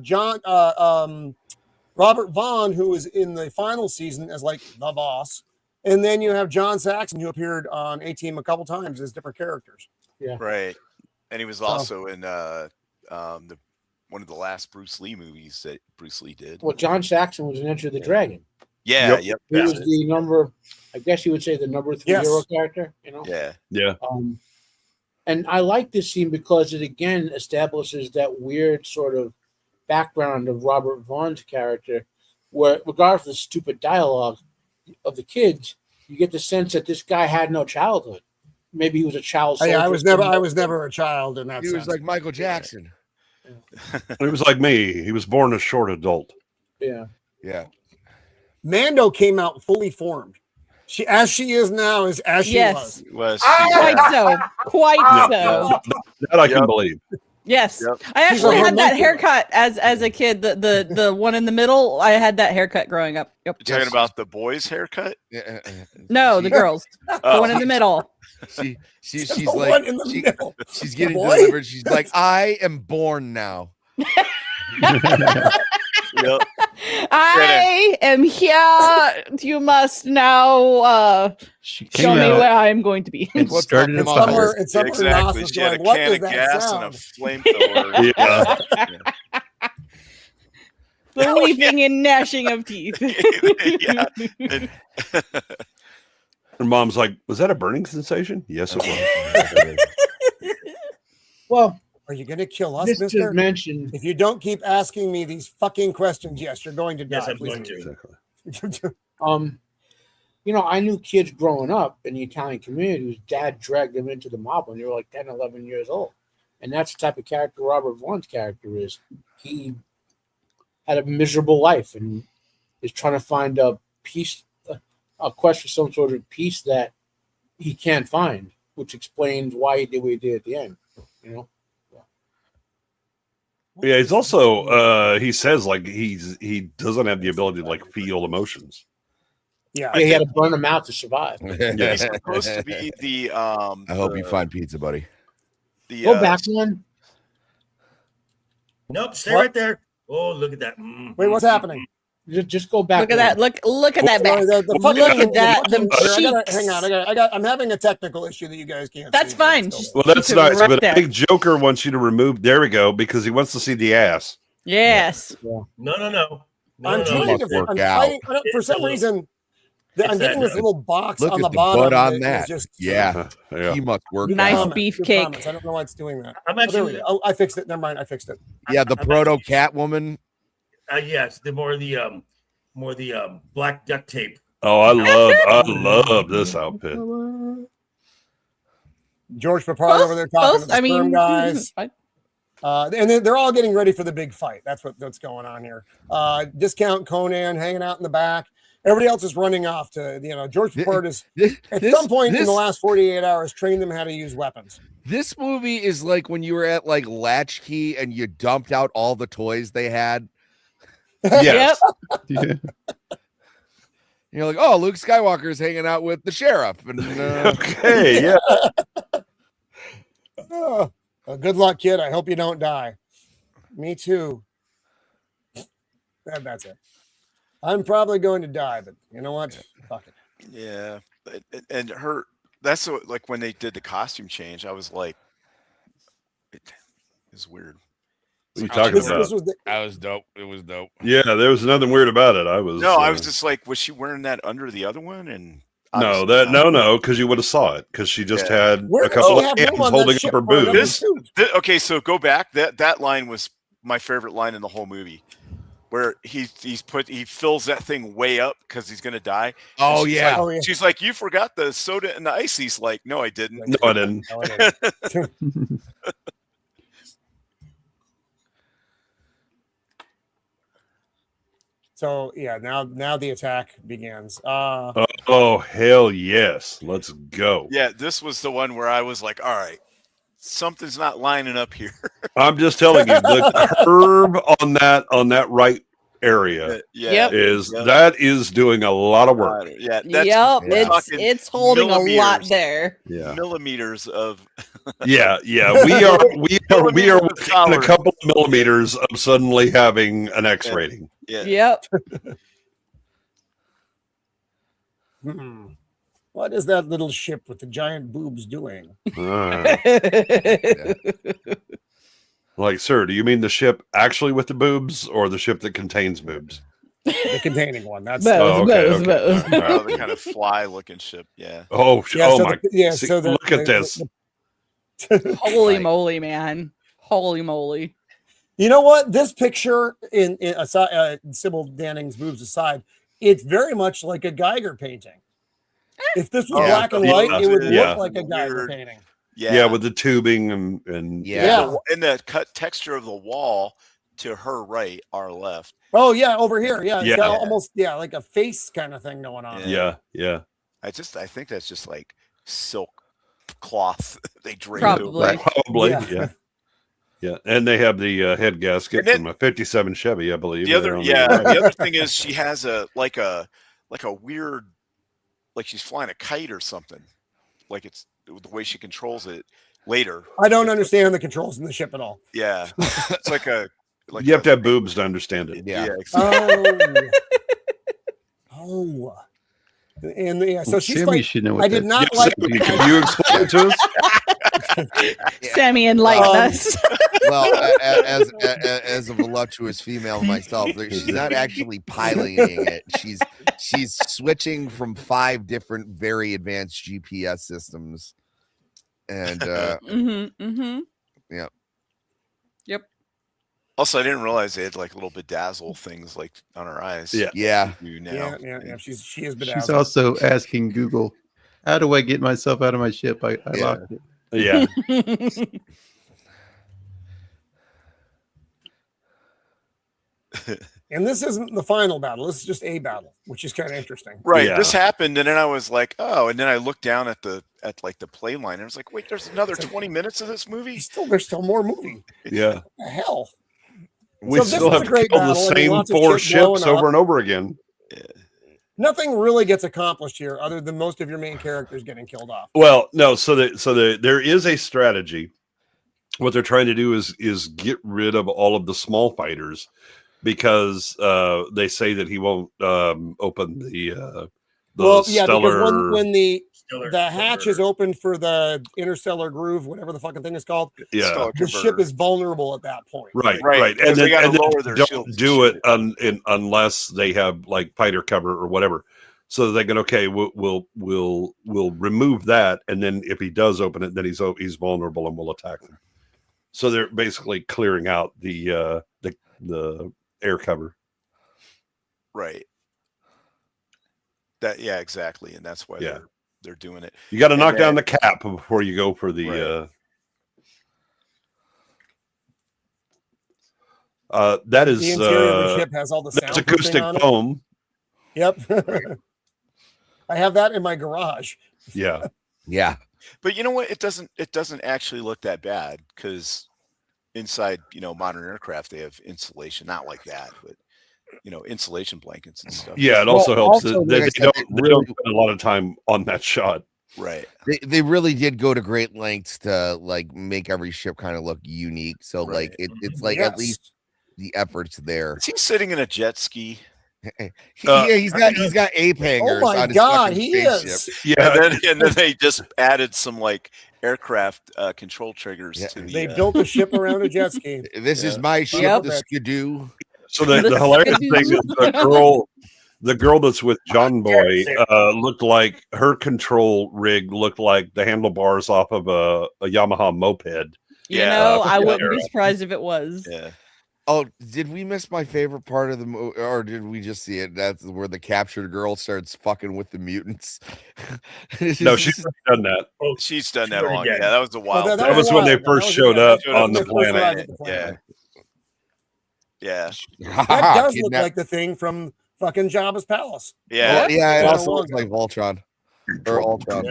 Speaker 1: Robert Vaughn, who was in the final season as like the boss. And then you have John Saxon, who appeared on A-Team a couple times as different characters.
Speaker 7: Yeah.
Speaker 2: Right. And he was also in one of the last Bruce Lee movies that Bruce Lee did.
Speaker 7: Well, John Saxon was in Enter the Dragon.
Speaker 2: Yeah.
Speaker 7: He was the number, I guess you would say the number 3 hero character, you know?
Speaker 2: Yeah.
Speaker 8: Yeah.
Speaker 7: And I like this scene because it again establishes that weird sort of background of Robert Vaughn's character, where regardless of the stupid dialogue of the kids, you get the sense that this guy had no childhood. Maybe he was a child.
Speaker 1: I was never a child in that sense.
Speaker 3: He was like Michael Jackson.
Speaker 8: He was like me. He was born a short adult.
Speaker 7: Yeah.
Speaker 3: Yeah.
Speaker 1: Mando came out fully formed. She is now is as she was.
Speaker 5: Quite so.
Speaker 8: That I can believe.
Speaker 5: Yes. I actually had that haircut as a kid. The one in the middle, I had that haircut growing up. Yep.
Speaker 2: You're talking about the boys' haircut?
Speaker 5: No, the girls. The one in the middle.
Speaker 3: She's like she's getting delivered. She's like, I am born now.
Speaker 2: Yep.
Speaker 5: I am here. You must now show me where I am going to be.
Speaker 10: It started in
Speaker 1: somewhere
Speaker 2: exactly. She had a can of gas and a flamethrower.
Speaker 5: The weeping and gnashing of teeth.
Speaker 8: And Mom's like, was that a burning sensation? Yes, it was.
Speaker 7: Well,
Speaker 1: Are you going to kill us,
Speaker 7: Just
Speaker 1: mister?
Speaker 7: to mention,
Speaker 1: If you don't keep asking me these fucking questions, yes, you're going to die.
Speaker 4: Yes, I'm
Speaker 1: Please
Speaker 4: going
Speaker 1: continue.
Speaker 4: to.
Speaker 7: I knew kids growing up in the Italian community whose dad dragged them into the mob when they were like 10, 11 years old. And that's the type of character Robert Vaughn's character is. He had a miserable life and is trying to find a peace, a quest for some sort of peace that he can't find, which explains why he did what he did at the end.
Speaker 8: Yeah, he's also he says like he doesn't have the ability to like feel emotions.
Speaker 1: Yeah,
Speaker 7: He had to burn them out to survive.
Speaker 2: He's supposed to be the
Speaker 3: I hope you find pizza, buddy.
Speaker 2: the
Speaker 7: Go back, man.
Speaker 4: Nope, stay
Speaker 1: What?
Speaker 4: right there. Oh, look at that. Mm.
Speaker 1: Wait, what's happening?
Speaker 7: Just go back.
Speaker 5: Look at that. Look at that back. Look at that. Them cheeks.
Speaker 1: Hang on. I'm having a technical issue that you guys can't.
Speaker 5: That's
Speaker 1: see.
Speaker 5: fine.
Speaker 1: So-
Speaker 5: Just
Speaker 8: Well, that's
Speaker 5: keep it
Speaker 8: nice,
Speaker 5: right
Speaker 8: but
Speaker 5: there.
Speaker 8: I think Joker wants you to remove. There we go, because he wants to see the ass.
Speaker 5: Yes.
Speaker 4: No.
Speaker 1: I'm trying to.
Speaker 3: work
Speaker 1: I'm
Speaker 3: out.
Speaker 1: fighting. For some reason, I'm getting this little box
Speaker 3: Look
Speaker 1: on
Speaker 3: at
Speaker 1: the
Speaker 3: the
Speaker 1: bottom.
Speaker 3: butt on
Speaker 1: is
Speaker 3: that.
Speaker 1: Just,
Speaker 3: Yeah,
Speaker 8: Yeah.
Speaker 3: he must work.
Speaker 5: Nice
Speaker 3: out.
Speaker 5: beefcake.
Speaker 1: I don't know why it's doing that.
Speaker 4: I'm
Speaker 1: Oh, there we
Speaker 4: actually.
Speaker 1: go. Oh, I fixed it. Never mind. I fixed it.
Speaker 3: Yeah, the proto Catwoman.
Speaker 4: Yes, the more the black duct tape.
Speaker 8: Oh, I love this outfit.
Speaker 1: George Papard over there talking to the
Speaker 5: I
Speaker 1: sperm
Speaker 5: mean,
Speaker 1: guys. And they're all getting ready for the big fight. That's what's going on here. Discount Conan hanging out in the back. Everybody else is running off to, George Papard is at some point in the last 48 hours trained them how to use weapons.
Speaker 3: This movie is like when you were at like Latchkey and you dumped out all the toys they had.
Speaker 8: Yes.
Speaker 10: Yeah.
Speaker 3: You're like, oh, Luke Skywalker's hanging out with the sheriff. And
Speaker 8: Okay. Yeah.
Speaker 1: Oh, well, good luck, kid. I hope you don't die. Me too. That's it. I'm probably going to die, but you know what? Fuck it.
Speaker 2: Yeah, and her. That's what, like when they did the costume change. I was like, it's weird.
Speaker 8: What are you talking about?
Speaker 3: that was dope. It was dope.
Speaker 8: Yeah, there was nothing weird about it. I was
Speaker 2: just like, was she wearing that under the other one? And
Speaker 8: no,
Speaker 2: obviously
Speaker 8: no, because you would have saw it because she just had
Speaker 1: Where
Speaker 8: a
Speaker 1: does
Speaker 8: couple
Speaker 1: she
Speaker 8: of
Speaker 1: have room
Speaker 8: hands
Speaker 1: on that
Speaker 8: holding up
Speaker 1: ship
Speaker 8: her
Speaker 1: for another
Speaker 8: boobs.
Speaker 1: suit?
Speaker 2: okay, so go back. That line was my favorite line in the whole movie, where he fills that thing way up because he's gonna die.
Speaker 3: Oh
Speaker 2: she's
Speaker 3: yeah.
Speaker 2: like, she's like, you forgot the soda and the ice. He's like, no, I didn't.
Speaker 8: No, I didn't.
Speaker 1: No, I didn't. So yeah, now the attack begins.
Speaker 8: Oh hell yes, let's go.
Speaker 2: Yeah, this was the one where I was like, all right, something's not lining up here.
Speaker 8: I'm just telling you, the curve on that right area
Speaker 5: Yep.
Speaker 8: that is doing a lot of work.
Speaker 2: Yeah,
Speaker 5: Yep.
Speaker 2: talking
Speaker 5: It's holding a lot
Speaker 2: millimeters.
Speaker 5: there.
Speaker 8: Yeah,
Speaker 2: millimeters of
Speaker 8: yeah. We are within
Speaker 2: collar.
Speaker 8: a couple of millimeters of suddenly having an X rating.
Speaker 2: yeah.
Speaker 5: Yep.
Speaker 1: What is that little ship with the giant boobs doing?
Speaker 8: Like, sir, do you mean the ship actually with the boobs or the ship that contains boobs?
Speaker 1: The containing one. That's
Speaker 5: Both,
Speaker 8: okay.
Speaker 5: both.
Speaker 2: Oh, the kind of fly-looking ship. Yeah.
Speaker 8: Oh,
Speaker 1: Yeah,
Speaker 8: oh
Speaker 1: so
Speaker 8: my! See, look at this.
Speaker 5: Holy moly, man. Holy moly.
Speaker 1: You know what? This picture in Sybil Danning's boobs aside, it's very much like a Geiger painting. If this was
Speaker 3: Yeah.
Speaker 1: black and white, it would
Speaker 8: Yeah.
Speaker 1: look like a Geiger
Speaker 2: Weird.
Speaker 1: painting.
Speaker 8: Yeah, with the tubing and
Speaker 3: Yeah.
Speaker 2: And the cut texture of the wall to her right, our left.
Speaker 1: Oh yeah, over here. Yeah, it's
Speaker 8: Yeah.
Speaker 1: got almost like a face kind of thing going on.
Speaker 8: yeah.
Speaker 2: I think that's just like silk cloth they drape
Speaker 5: Probably.
Speaker 2: over.
Speaker 8: Probably,
Speaker 1: Yeah.
Speaker 8: yeah. And they have the head gasket
Speaker 2: And then-
Speaker 8: from a '57 Chevy, I believe.
Speaker 2: The other,
Speaker 8: there on
Speaker 2: the other thing is she has a weird, like she's flying a kite or something. Like it's the way she controls it later.
Speaker 1: I don't understand the controls in the ship at all.
Speaker 2: Yeah, it's like
Speaker 8: you have to have boobs to understand it.
Speaker 3: Yeah.
Speaker 2: exactly.
Speaker 1: Oh. And yeah, so she's
Speaker 10: Sammy
Speaker 1: like,
Speaker 10: should know what
Speaker 1: I did
Speaker 10: that-
Speaker 1: not
Speaker 8: Yes,
Speaker 1: like.
Speaker 8: Sammy, can you explain it to us?
Speaker 5: Sammy enlighten
Speaker 1: Um,
Speaker 5: us.
Speaker 3: Well, as a voluptuous female myself, she's not actually piloting it. She's switching from 5 different very advanced GPS systems, and
Speaker 2: Also, I didn't realize they had like little bedazzle things like on her eyes.
Speaker 3: Yeah.
Speaker 1: Yeah. She is bedazzled.
Speaker 10: She's also asking Google, how do I get myself out of my ship? I locked it.
Speaker 8: Yeah.
Speaker 1: And this isn't the final battle. This is just a battle, which is kind of interesting.
Speaker 2: Right.
Speaker 8: Yeah.
Speaker 2: This happened, and then I was like, oh, and then I looked down at the play line, and I was like, wait, there's another 20 minutes of this movie.
Speaker 1: There's still more movie.
Speaker 8: Yeah.
Speaker 1: What the hell.
Speaker 8: We
Speaker 1: So this
Speaker 8: still
Speaker 1: is
Speaker 8: have
Speaker 1: a
Speaker 8: to
Speaker 1: great
Speaker 8: kill the
Speaker 1: battle. I mean,
Speaker 8: same
Speaker 1: lots of
Speaker 8: 4
Speaker 1: shit blowing
Speaker 8: ships
Speaker 1: up.
Speaker 8: over and over again.
Speaker 1: Nothing really gets accomplished here, other than most of your main characters getting killed off.
Speaker 8: Well, no. So there is a strategy. What they're trying to do is get rid of all of the small fighters, because they say that he won't open the stellar.
Speaker 1: Because when the hatch is open for the interstellar groove, whatever the fucking thing is called, the ship is vulnerable at that point.
Speaker 8: Right.
Speaker 2: And
Speaker 8: then,
Speaker 2: they got to
Speaker 8: and then
Speaker 2: lower their
Speaker 8: don't
Speaker 2: shields.
Speaker 8: do it unless they have like fighter cover or whatever. So they can we'll remove that, and then if he does open it, then he's vulnerable and we'll attack them. So they're basically clearing out the air cover.
Speaker 2: Right. Exactly, and that's why they're doing it.
Speaker 8: You got to knock down the cap before you go for the. That is
Speaker 1: the interior of the ship has all the
Speaker 8: that's
Speaker 1: sound
Speaker 8: acoustic
Speaker 1: on it.
Speaker 8: foam.
Speaker 1: Yep. I have that in my garage.
Speaker 8: Yeah.
Speaker 3: Yeah.
Speaker 2: But you know what? It doesn't actually look that bad, because inside, modern aircraft, they have insulation, not like that, but insulation blankets and stuff.
Speaker 8: Yeah, it also helps
Speaker 3: also,
Speaker 8: that
Speaker 3: like
Speaker 8: they
Speaker 3: I said,
Speaker 8: don't spend a lot of time on that shot.
Speaker 2: Right.
Speaker 3: They really did go to great lengths to like make every ship kind of look unique. So like it's like at least the effort's there.
Speaker 2: Is he sitting in a jet ski?
Speaker 3: He's got ape hangers.
Speaker 1: Oh my
Speaker 3: on his
Speaker 1: god,
Speaker 3: fucking
Speaker 1: he
Speaker 3: spaceship.
Speaker 1: is.
Speaker 8: Yeah,
Speaker 2: and then they just added some like aircraft control triggers to the.
Speaker 1: They built a ship around a jet ski.
Speaker 3: This is my ship,
Speaker 5: Yep.
Speaker 3: the Skidoo.
Speaker 8: So the hilarious thing is the girl that's with John Boy looked like her control rig looked like the handlebars off of a Yamaha moped.
Speaker 5: I wouldn't be surprised if it was.
Speaker 2: Yeah.
Speaker 3: Oh, did we miss my favorite part of the movie, or did we just see it? That's where the captured girl starts fucking with the mutants.
Speaker 8: No, she's done that.
Speaker 2: She's done that long. Yeah, that was a while.
Speaker 8: That was when they first showed up on the planet.
Speaker 2: Yeah. Yeah.
Speaker 1: That does look like the thing from fucking Jabba's palace.
Speaker 2: Yeah.
Speaker 3: Well, yeah, it also looks like Voltron. Or Ultron.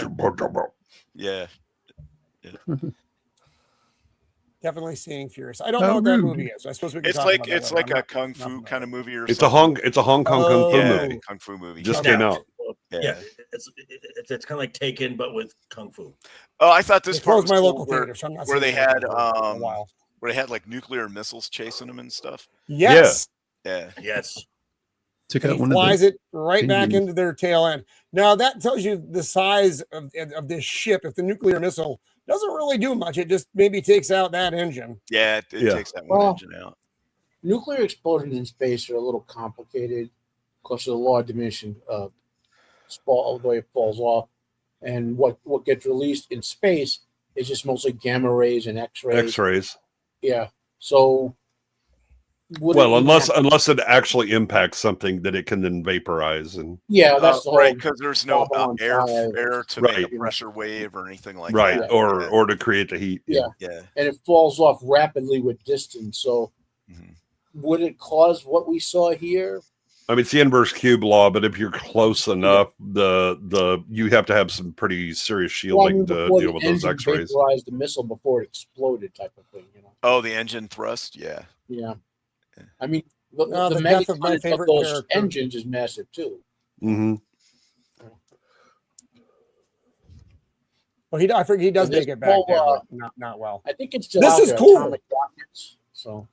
Speaker 2: Yeah.
Speaker 1: Definitely seeing Furious. I don't know what that movie is. I suppose we can
Speaker 2: It's
Speaker 1: talk
Speaker 2: like
Speaker 1: about that
Speaker 2: it's
Speaker 1: later.
Speaker 2: like a kung fu kind of movie or
Speaker 8: It's
Speaker 2: something.
Speaker 8: a Hong Kong kung fu movie.
Speaker 2: Kung fu movie.
Speaker 8: Just came out.
Speaker 4: Yeah, it's kind of like Taken, but with kung fu.
Speaker 2: Oh, I thought this
Speaker 1: It
Speaker 2: part
Speaker 1: closed
Speaker 2: was
Speaker 1: my
Speaker 2: cool
Speaker 1: local
Speaker 2: where,
Speaker 1: theater, so I'm not
Speaker 2: where they
Speaker 1: seeing
Speaker 2: had
Speaker 1: it for a while.
Speaker 2: where they had like nuclear missiles chasing them and stuff.
Speaker 1: Yes.
Speaker 2: Yeah.
Speaker 4: Yes.
Speaker 10: Took
Speaker 1: He
Speaker 10: out one
Speaker 1: flies
Speaker 10: of
Speaker 1: it right back
Speaker 10: engines.
Speaker 1: into their tail end. Now that tells you the size of this ship. If the nuclear missile doesn't really do much, it just maybe takes out that engine.
Speaker 2: Yeah, it takes that one engine out.
Speaker 7: Nuclear explosions in space are a little complicated because of the law of diminishing the way it falls off. And what gets released in space is just mostly gamma rays and X-rays.
Speaker 8: X-rays.
Speaker 7: Yeah. So
Speaker 8: unless it actually impacts something that it can then vaporize and
Speaker 7: that's the whole
Speaker 2: right, because there's no air to make
Speaker 8: Right.
Speaker 2: a pressure wave or anything like
Speaker 8: right
Speaker 2: that.
Speaker 8: or to create the heat.
Speaker 7: Yeah. And it falls off rapidly with distance. So would it cause what we saw here?
Speaker 8: I mean, it's the inverse cube law, but if you're close enough, the you have to have some pretty serious shielding to deal with those X-rays.
Speaker 7: Vaporized the missile before it exploded, type of thing.
Speaker 2: Oh, the engine thrust. Yeah.
Speaker 7: I mean, the
Speaker 1: death of my
Speaker 7: magnitude of
Speaker 1: favorite
Speaker 7: those
Speaker 1: character.
Speaker 7: engines is massive too.
Speaker 8: Mm-hmm.
Speaker 1: Well, I forget he does
Speaker 7: And this
Speaker 1: make it back
Speaker 7: whole,
Speaker 1: there, but not well.
Speaker 7: I think it's still
Speaker 1: This
Speaker 7: out
Speaker 1: is
Speaker 7: there,
Speaker 1: cool.
Speaker 7: atomic rockets, so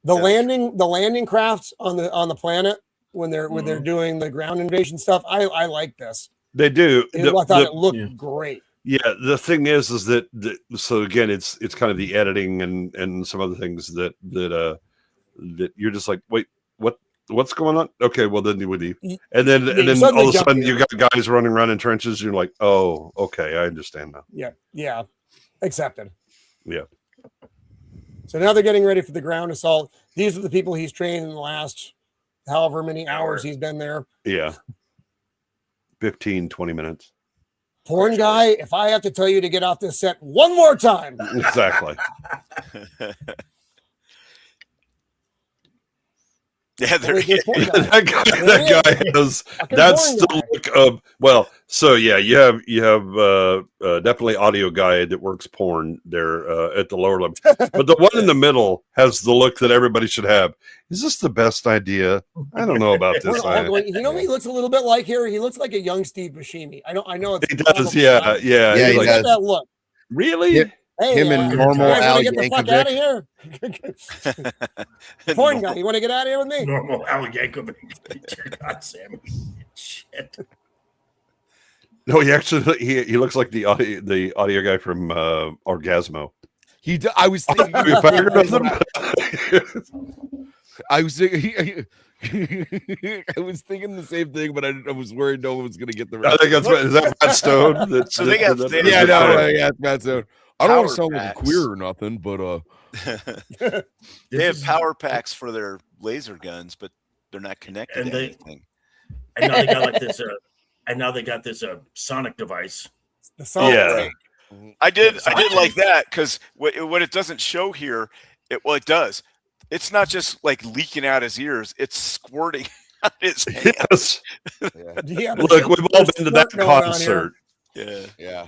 Speaker 1: The landing crafts on the planet when they're doing the ground invasion stuff. I like this.
Speaker 8: They do.
Speaker 1: I thought it looked great.
Speaker 8: Yeah, the thing is that so again, it's kind of the editing and some other things that you're just like, wait, what's going on? Okay, well then you would leave, and then all of a sudden you got guys running around in trenches. You're like, oh, okay, I understand now.
Speaker 1: Yeah, accepted.
Speaker 8: Yeah.
Speaker 1: So now they're getting ready for the ground assault. These are the people he's trained in the last however many hours he's been there.
Speaker 8: Yeah. 15, 20 minutes.
Speaker 1: Porn guy, if I have to tell you to get off this set one more time.
Speaker 8: Exactly.
Speaker 2: Yeah, there
Speaker 8: that guy has that's the look of you have definitely audio guy that works porn there at the lower level, but the one in the middle has the look that everybody should have. Is this the best idea? I don't know about this.
Speaker 1: You know, he looks a little bit like here. He looks like a young Steve Buscemi. I know it's
Speaker 8: he does. Yeah.
Speaker 3: He
Speaker 8: like,
Speaker 3: does.
Speaker 1: That look.
Speaker 8: Really?
Speaker 1: Hey,
Speaker 3: him and normal Al
Speaker 1: get the fuck out of here. Porn guy, you want to get out of here with me?
Speaker 4: Normal Al Yankovic. Dear God, Sammy. Shit.
Speaker 8: No, he actually he looks like the audio guy from Orgasmo.
Speaker 3: I was thinking. I was thinking. I was thinking the same thing, but I was worried no one was going to get the.
Speaker 8: I think that's is that Matt Stone?
Speaker 2: So they got
Speaker 3: Matt Stone. I don't want to sound like a queer or nothing, but
Speaker 2: they have power packs for their laser guns, but they're not connected to anything.
Speaker 4: And now they got like this. And now they got this sonic device.
Speaker 1: The sonic.
Speaker 2: Yeah. I did like that because what it doesn't show here, it does. It's not just like leaking out his ears; it's squirting out his hands.
Speaker 1: Yeah,
Speaker 8: look, we've all been to that concert.
Speaker 3: Yeah.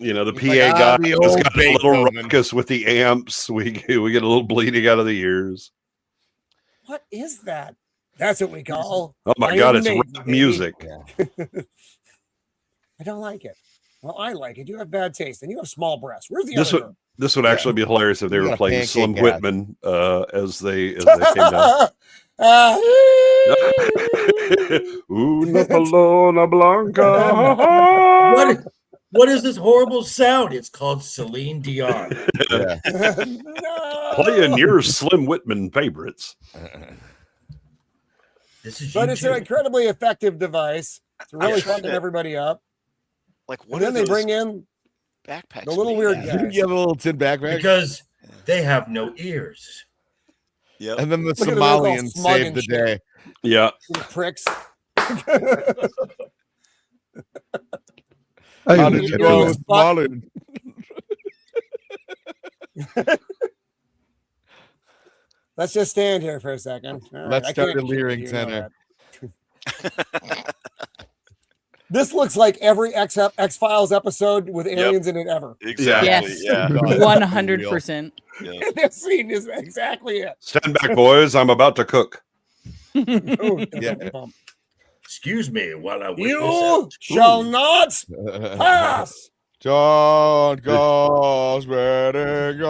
Speaker 8: You know, the PA guy has got a little ruckus with the amps. We get a little bleeding out of the ears.
Speaker 1: What is that? That's what we call.
Speaker 8: Oh my God, it's rap music.
Speaker 1: I don't like it. Well, I like it. You have bad taste, and you have small breasts. Where's the other girl?
Speaker 8: This would actually be hilarious if they were playing Slim Whitman as they came down. Una Paloma Blanca.
Speaker 4: What is this horrible sound? It's called Celine Dion.
Speaker 8: Playing your Slim Whitman favorites.
Speaker 1: But it's an incredibly effective device. It's really fucking everybody up.
Speaker 2: Like, what?
Speaker 1: And then they bring in
Speaker 2: backpacks.
Speaker 1: The little weird guys.
Speaker 3: You have a little tin backpack
Speaker 4: because they have no ears.
Speaker 2: Yeah,
Speaker 3: and then the Somalians saved the day.
Speaker 8: Yeah,
Speaker 1: pricks. Let's just stand here for a second.
Speaker 3: Let's start a Leering Center.
Speaker 1: This looks like every X-Files episode with aliens in it ever.
Speaker 2: Exactly.
Speaker 5: Yes.
Speaker 2: Yeah.
Speaker 5: 100%.
Speaker 2: Yeah.
Speaker 1: This scene is exactly it.
Speaker 8: Stand back, boys. I'm about to cook.
Speaker 4: Excuse me while I wait.
Speaker 1: You shall not pass.
Speaker 3: John goes wedding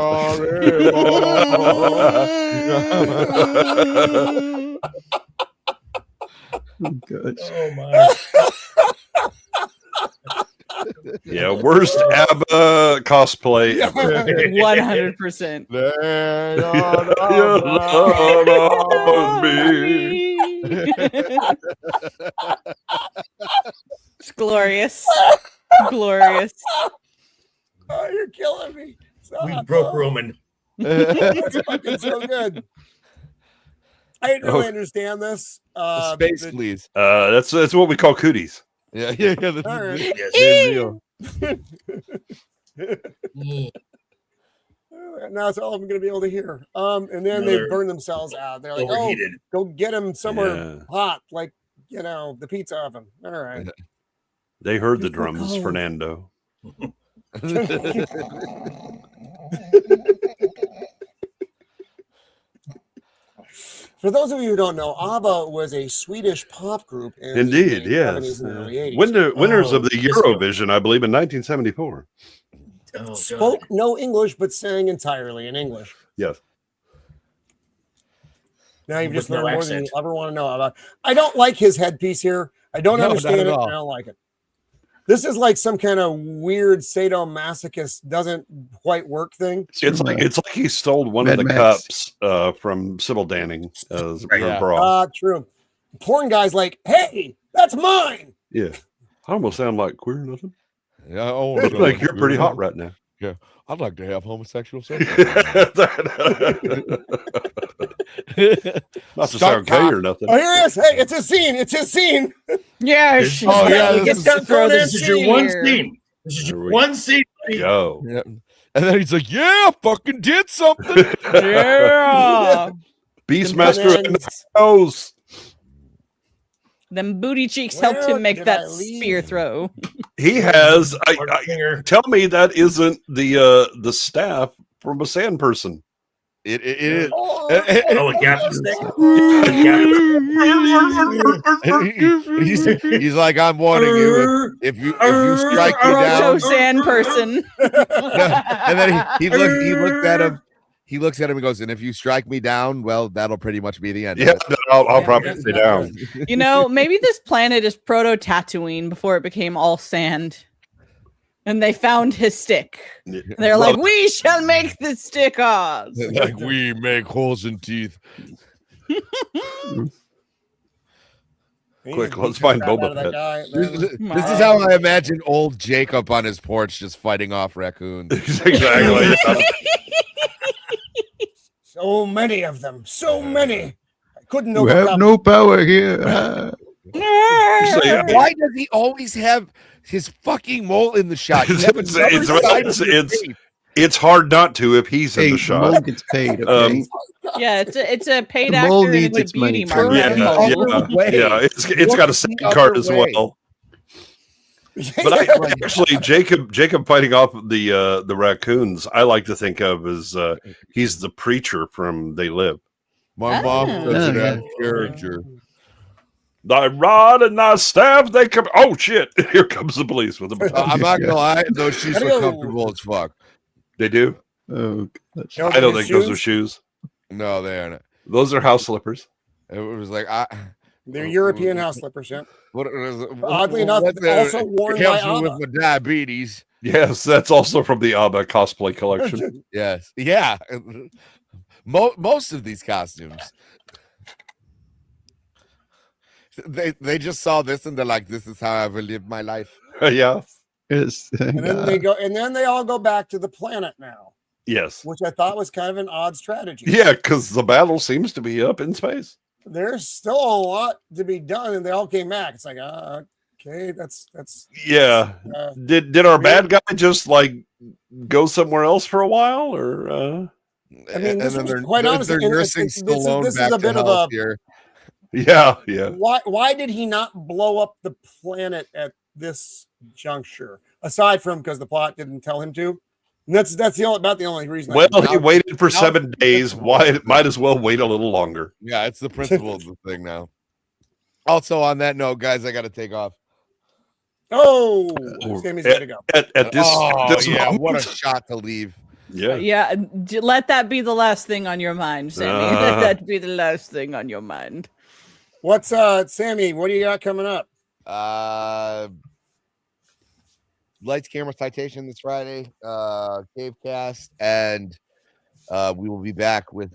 Speaker 4: Oh my.
Speaker 8: Yeah, worst ABBA cosplay ever.
Speaker 5: 100%. It's glorious. Glorious.
Speaker 1: Oh, you're killing me.
Speaker 4: We broke Roman.
Speaker 1: It's fucking so good. I didn't really understand this.
Speaker 3: Space, please.
Speaker 8: That's what we call cooties.
Speaker 3: Yeah.
Speaker 1: All right. Now it's all I'm going to be able to hear. And then they burn themselves out. They're like, overheated. Go get them somewhere hot, like, the pizza oven. All right.
Speaker 8: They heard the drums, Fernando.
Speaker 1: For those of you who don't know, ABBA was a Swedish pop group.
Speaker 8: Indeed, yes. Winners of the Eurovision, I believe, in 1974.
Speaker 1: Spoke no English, but sang entirely in English.
Speaker 8: Yes.
Speaker 1: Now you've just learned more than you ever want to know about. I don't like his headpiece here. I don't understand it. I don't like it. This is like some kind of weird sadomasochist doesn't quite work thing.
Speaker 8: It's like he stole one of the cups from Sybil Danning as her bra.
Speaker 1: True. Porn guy's like, hey, that's mine.
Speaker 8: Yeah. I almost sound like queer or nothing.
Speaker 3: Yeah.
Speaker 8: Look like you're pretty hot right now.
Speaker 3: Yeah, I'd like to have homosexual sex.
Speaker 8: Not to sound gay or nothing.
Speaker 1: Oh, here it is. Hey, it's a scene. It's his scene.
Speaker 5: Yes.
Speaker 3: Oh, yeah,
Speaker 5: we
Speaker 3: this
Speaker 5: get to throw
Speaker 4: This
Speaker 5: this
Speaker 4: is your one
Speaker 5: here.
Speaker 4: scene. This is
Speaker 8: There
Speaker 4: your
Speaker 8: we
Speaker 4: one scene. buddy.
Speaker 8: Go.
Speaker 3: Yeah. And then he's like, "Yeah, fucking did something."
Speaker 5: Yeah.
Speaker 8: Beastmaster
Speaker 1: And
Speaker 8: in
Speaker 1: then-
Speaker 8: the house.
Speaker 5: Them booty cheeks helped
Speaker 1: Where
Speaker 5: him make
Speaker 1: did
Speaker 5: that
Speaker 1: I leave?
Speaker 5: spear throw.
Speaker 8: He has.
Speaker 4: Finger.
Speaker 8: Tell me that isn't the staff from a sand person.
Speaker 3: It is.
Speaker 1: Oh,
Speaker 4: Oh, a gap stick.
Speaker 3: He's like, "I'm warning you. If you strike me
Speaker 5: Proto
Speaker 3: down,"
Speaker 5: sand person.
Speaker 3: and then he looked at him. He looks at him and goes, "And if you strike me down, well, that'll pretty much be the end." of
Speaker 8: Yeah,
Speaker 3: it."
Speaker 8: I'll probably stay down.
Speaker 5: You know, maybe this planet is proto Tatooine before it became all sand. And they found his stick. They're like, "We shall make the stick ours."
Speaker 3: Like, we make holes in teeth.
Speaker 8: Quick, let's find
Speaker 1: Grab
Speaker 8: Boba
Speaker 1: out of that
Speaker 8: Fett.
Speaker 1: guy.
Speaker 3: This is how I imagine old Jacob on his porch just fighting off raccoons.
Speaker 8: Exactly.
Speaker 1: So many of them. So many. I couldn't
Speaker 10: You have
Speaker 1: overcome.
Speaker 10: no power here.
Speaker 3: Why does he always have his fucking mole in the shot? He never
Speaker 8: It's hard not to if he's in
Speaker 10: Hey,
Speaker 8: the
Speaker 10: the
Speaker 8: shot.
Speaker 10: mole gets paid. Okay?
Speaker 5: Yeah, it's a paid
Speaker 10: The mole
Speaker 5: actor and
Speaker 10: needs
Speaker 5: it's a
Speaker 10: its money
Speaker 5: beauty
Speaker 10: too.
Speaker 5: market.
Speaker 3: Yeah,
Speaker 8: Yeah, it's got a second card as well. But actually, Jacob fighting off the raccoons, I like to think of as he's the preacher from They Live.
Speaker 3: My mom doesn't
Speaker 10: Yeah.
Speaker 3: have character.
Speaker 8: Thy rod and thy staff, they come. Oh shit! Here comes the police with the.
Speaker 3: I'm not gonna lie, those shoes
Speaker 1: Gotta
Speaker 3: are
Speaker 1: go.
Speaker 3: comfortable as fuck.
Speaker 8: They do.
Speaker 10: Oh, gosh.
Speaker 8: I don't think those are shoes.
Speaker 3: No, they aren't.
Speaker 8: Those are house slippers.
Speaker 3: It was like
Speaker 1: They're European house slippers, yeah.
Speaker 3: Oddly
Speaker 1: Oddly enough, also worn by
Speaker 3: with my diabetes.
Speaker 8: Yes, that's also from the ABBA cosplay collection.
Speaker 3: Yes, yeah. Most of these costumes, they just saw this and they're like, "This is how I will live my life."
Speaker 8: Yeah.
Speaker 10: Yes.
Speaker 1: And then they go, and then they all go back to the planet now,
Speaker 8: Yes.
Speaker 1: which I thought was kind of an odd strategy.
Speaker 8: Yeah, because the battle seems to be up in space.
Speaker 1: There's still a lot to be done, and they all came back. It's like, okay, that's
Speaker 8: Yeah. Did our bad guy just like go somewhere else for a while, or?
Speaker 1: I mean, this
Speaker 3: and then
Speaker 1: was quite honestly,
Speaker 3: they're
Speaker 1: and
Speaker 3: nursing
Speaker 1: this is
Speaker 3: Stallone back
Speaker 1: a
Speaker 3: to
Speaker 1: bit of
Speaker 3: health
Speaker 1: a
Speaker 3: here.
Speaker 8: Yeah, yeah.
Speaker 1: why did he not blow up the planet at this juncture? Aside from because the plot didn't tell him to. And that's about the only reason.
Speaker 8: Well, he waited for 7 days. Why? Might as well wait a little longer.
Speaker 3: Yeah, it's the principle of the thing now. Also, on that note, guys, I got to take off.
Speaker 1: Oh, Sammy's got to go.
Speaker 8: At this, this
Speaker 3: yeah,
Speaker 8: moment.
Speaker 3: what a shot to leave.
Speaker 8: Yeah.
Speaker 5: Yeah, let that be the last thing on your mind, Sammy. Let that be the last thing on your mind.
Speaker 1: What's Sammy? What do you got coming up?
Speaker 3: Lights, camera, citation this Friday. Cavecast, and we will be back with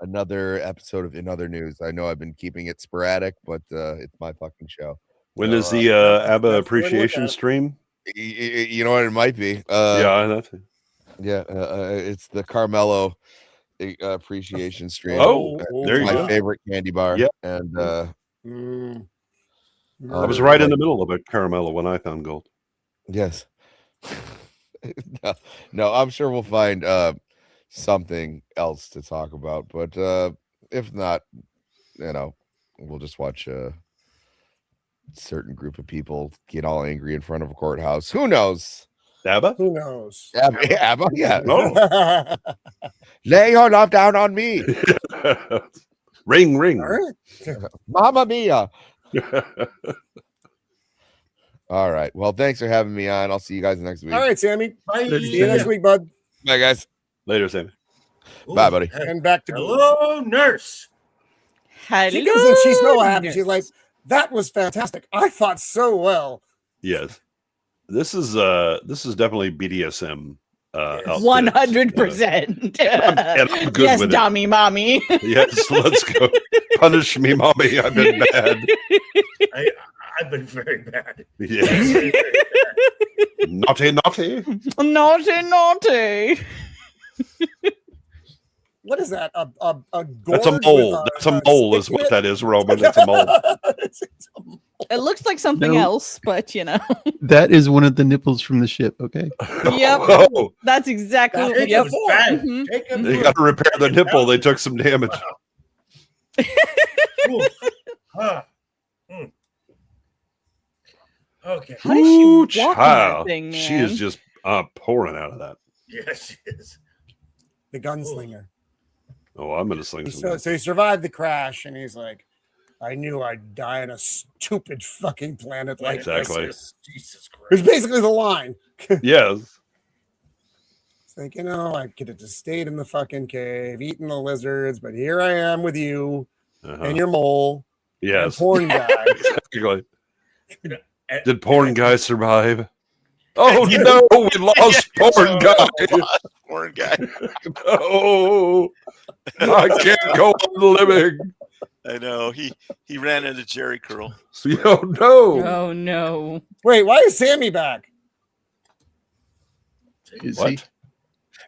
Speaker 3: another episode of In Other News. I know I've been keeping it sporadic, but it's my fucking show.
Speaker 8: When
Speaker 3: So,
Speaker 8: is the ABBA appreciation stream?
Speaker 3: You know what it might be?
Speaker 8: Yeah, that's it.
Speaker 3: Yeah, it's the Carmelo appreciation stream.
Speaker 8: Oh, there you
Speaker 3: my
Speaker 8: go.
Speaker 3: favorite candy bar.
Speaker 8: Yep.
Speaker 3: And
Speaker 8: I was right in the middle of it, Caramello, when I found gold.
Speaker 3: yes. No, I'm sure we'll find something else to talk about, but if not, we'll just watch a certain group of people get all angry in front of a courthouse. Who knows?
Speaker 8: ABBA?
Speaker 1: Who knows?
Speaker 3: ABBA, yeah.
Speaker 8: No.
Speaker 3: Lay your love down on me.
Speaker 8: Ring, ring.
Speaker 1: All right.
Speaker 3: Mamma mia. All right. Well, thanks for having me on. I'll see you guys next week.
Speaker 1: All right, Sammy.
Speaker 4: Bye.
Speaker 1: See you next week, bud.
Speaker 3: Bye, guys.
Speaker 8: Later, Sammy.
Speaker 3: Bye, buddy.
Speaker 1: And back to
Speaker 4: Hello, nurse.
Speaker 1: She goes and she's so happy. She's like, "That was fantastic. I thought so well."
Speaker 8: Yes. This is definitely BDSM.
Speaker 5: 100%.
Speaker 8: And I'm good
Speaker 5: Yes,
Speaker 8: with it.
Speaker 5: dummy mommy.
Speaker 8: Yes, let's go. Punish me, mommy. I've been bad.
Speaker 4: I I've been very bad.
Speaker 8: Yeah. Naughty.
Speaker 5: Naughty, naughty.
Speaker 1: What is that? A
Speaker 8: That's a
Speaker 1: gourd
Speaker 8: mole.
Speaker 1: with
Speaker 8: That's a mole is
Speaker 1: stick in
Speaker 8: what
Speaker 1: it?
Speaker 8: that is, Roman. That's a mole.
Speaker 1: It's a mole.
Speaker 5: It looks like something
Speaker 10: No.
Speaker 5: else, but
Speaker 10: That is one of the nipples from the ship. Okay.
Speaker 5: Yep.
Speaker 8: Oh,
Speaker 5: That's exactly what.
Speaker 4: Jacob
Speaker 5: Yep.
Speaker 4: was bad.
Speaker 5: Mhm.
Speaker 4: Jacob
Speaker 8: they
Speaker 4: was-
Speaker 8: got to repair the nipple. They took some damage.
Speaker 4: Ooh. Huh. Mm. Okay.
Speaker 5: How does she
Speaker 8: Ooh,
Speaker 5: walk in that
Speaker 8: child.
Speaker 5: thing, man?
Speaker 8: She is just pouring out of that.
Speaker 4: Yes, she is.
Speaker 1: The gunslinger.
Speaker 8: Oh, I'm going to sling some.
Speaker 1: So he survived the crash, and he's like, I knew I'd die on a stupid fucking planet like
Speaker 8: Exactly.
Speaker 1: this.
Speaker 4: Jesus
Speaker 1: It's
Speaker 4: Christ.
Speaker 1: basically the line.
Speaker 8: Yes.
Speaker 1: It's like, I could have just stayed in the fucking cave, eating the lizards, but here I am with you and your mole, and
Speaker 8: Yes.
Speaker 1: porn guy.
Speaker 8: Exactly.
Speaker 4: And-
Speaker 8: Did porn guy survive? Oh no, we lost porn guy.
Speaker 2: Porn guy.
Speaker 8: No, I can't go on living.
Speaker 2: I know. He ran into Jerry Curl.
Speaker 8: Oh no.
Speaker 5: Oh no.
Speaker 1: Wait, why is Sammy back?
Speaker 10: Is
Speaker 8: What?
Speaker 10: he?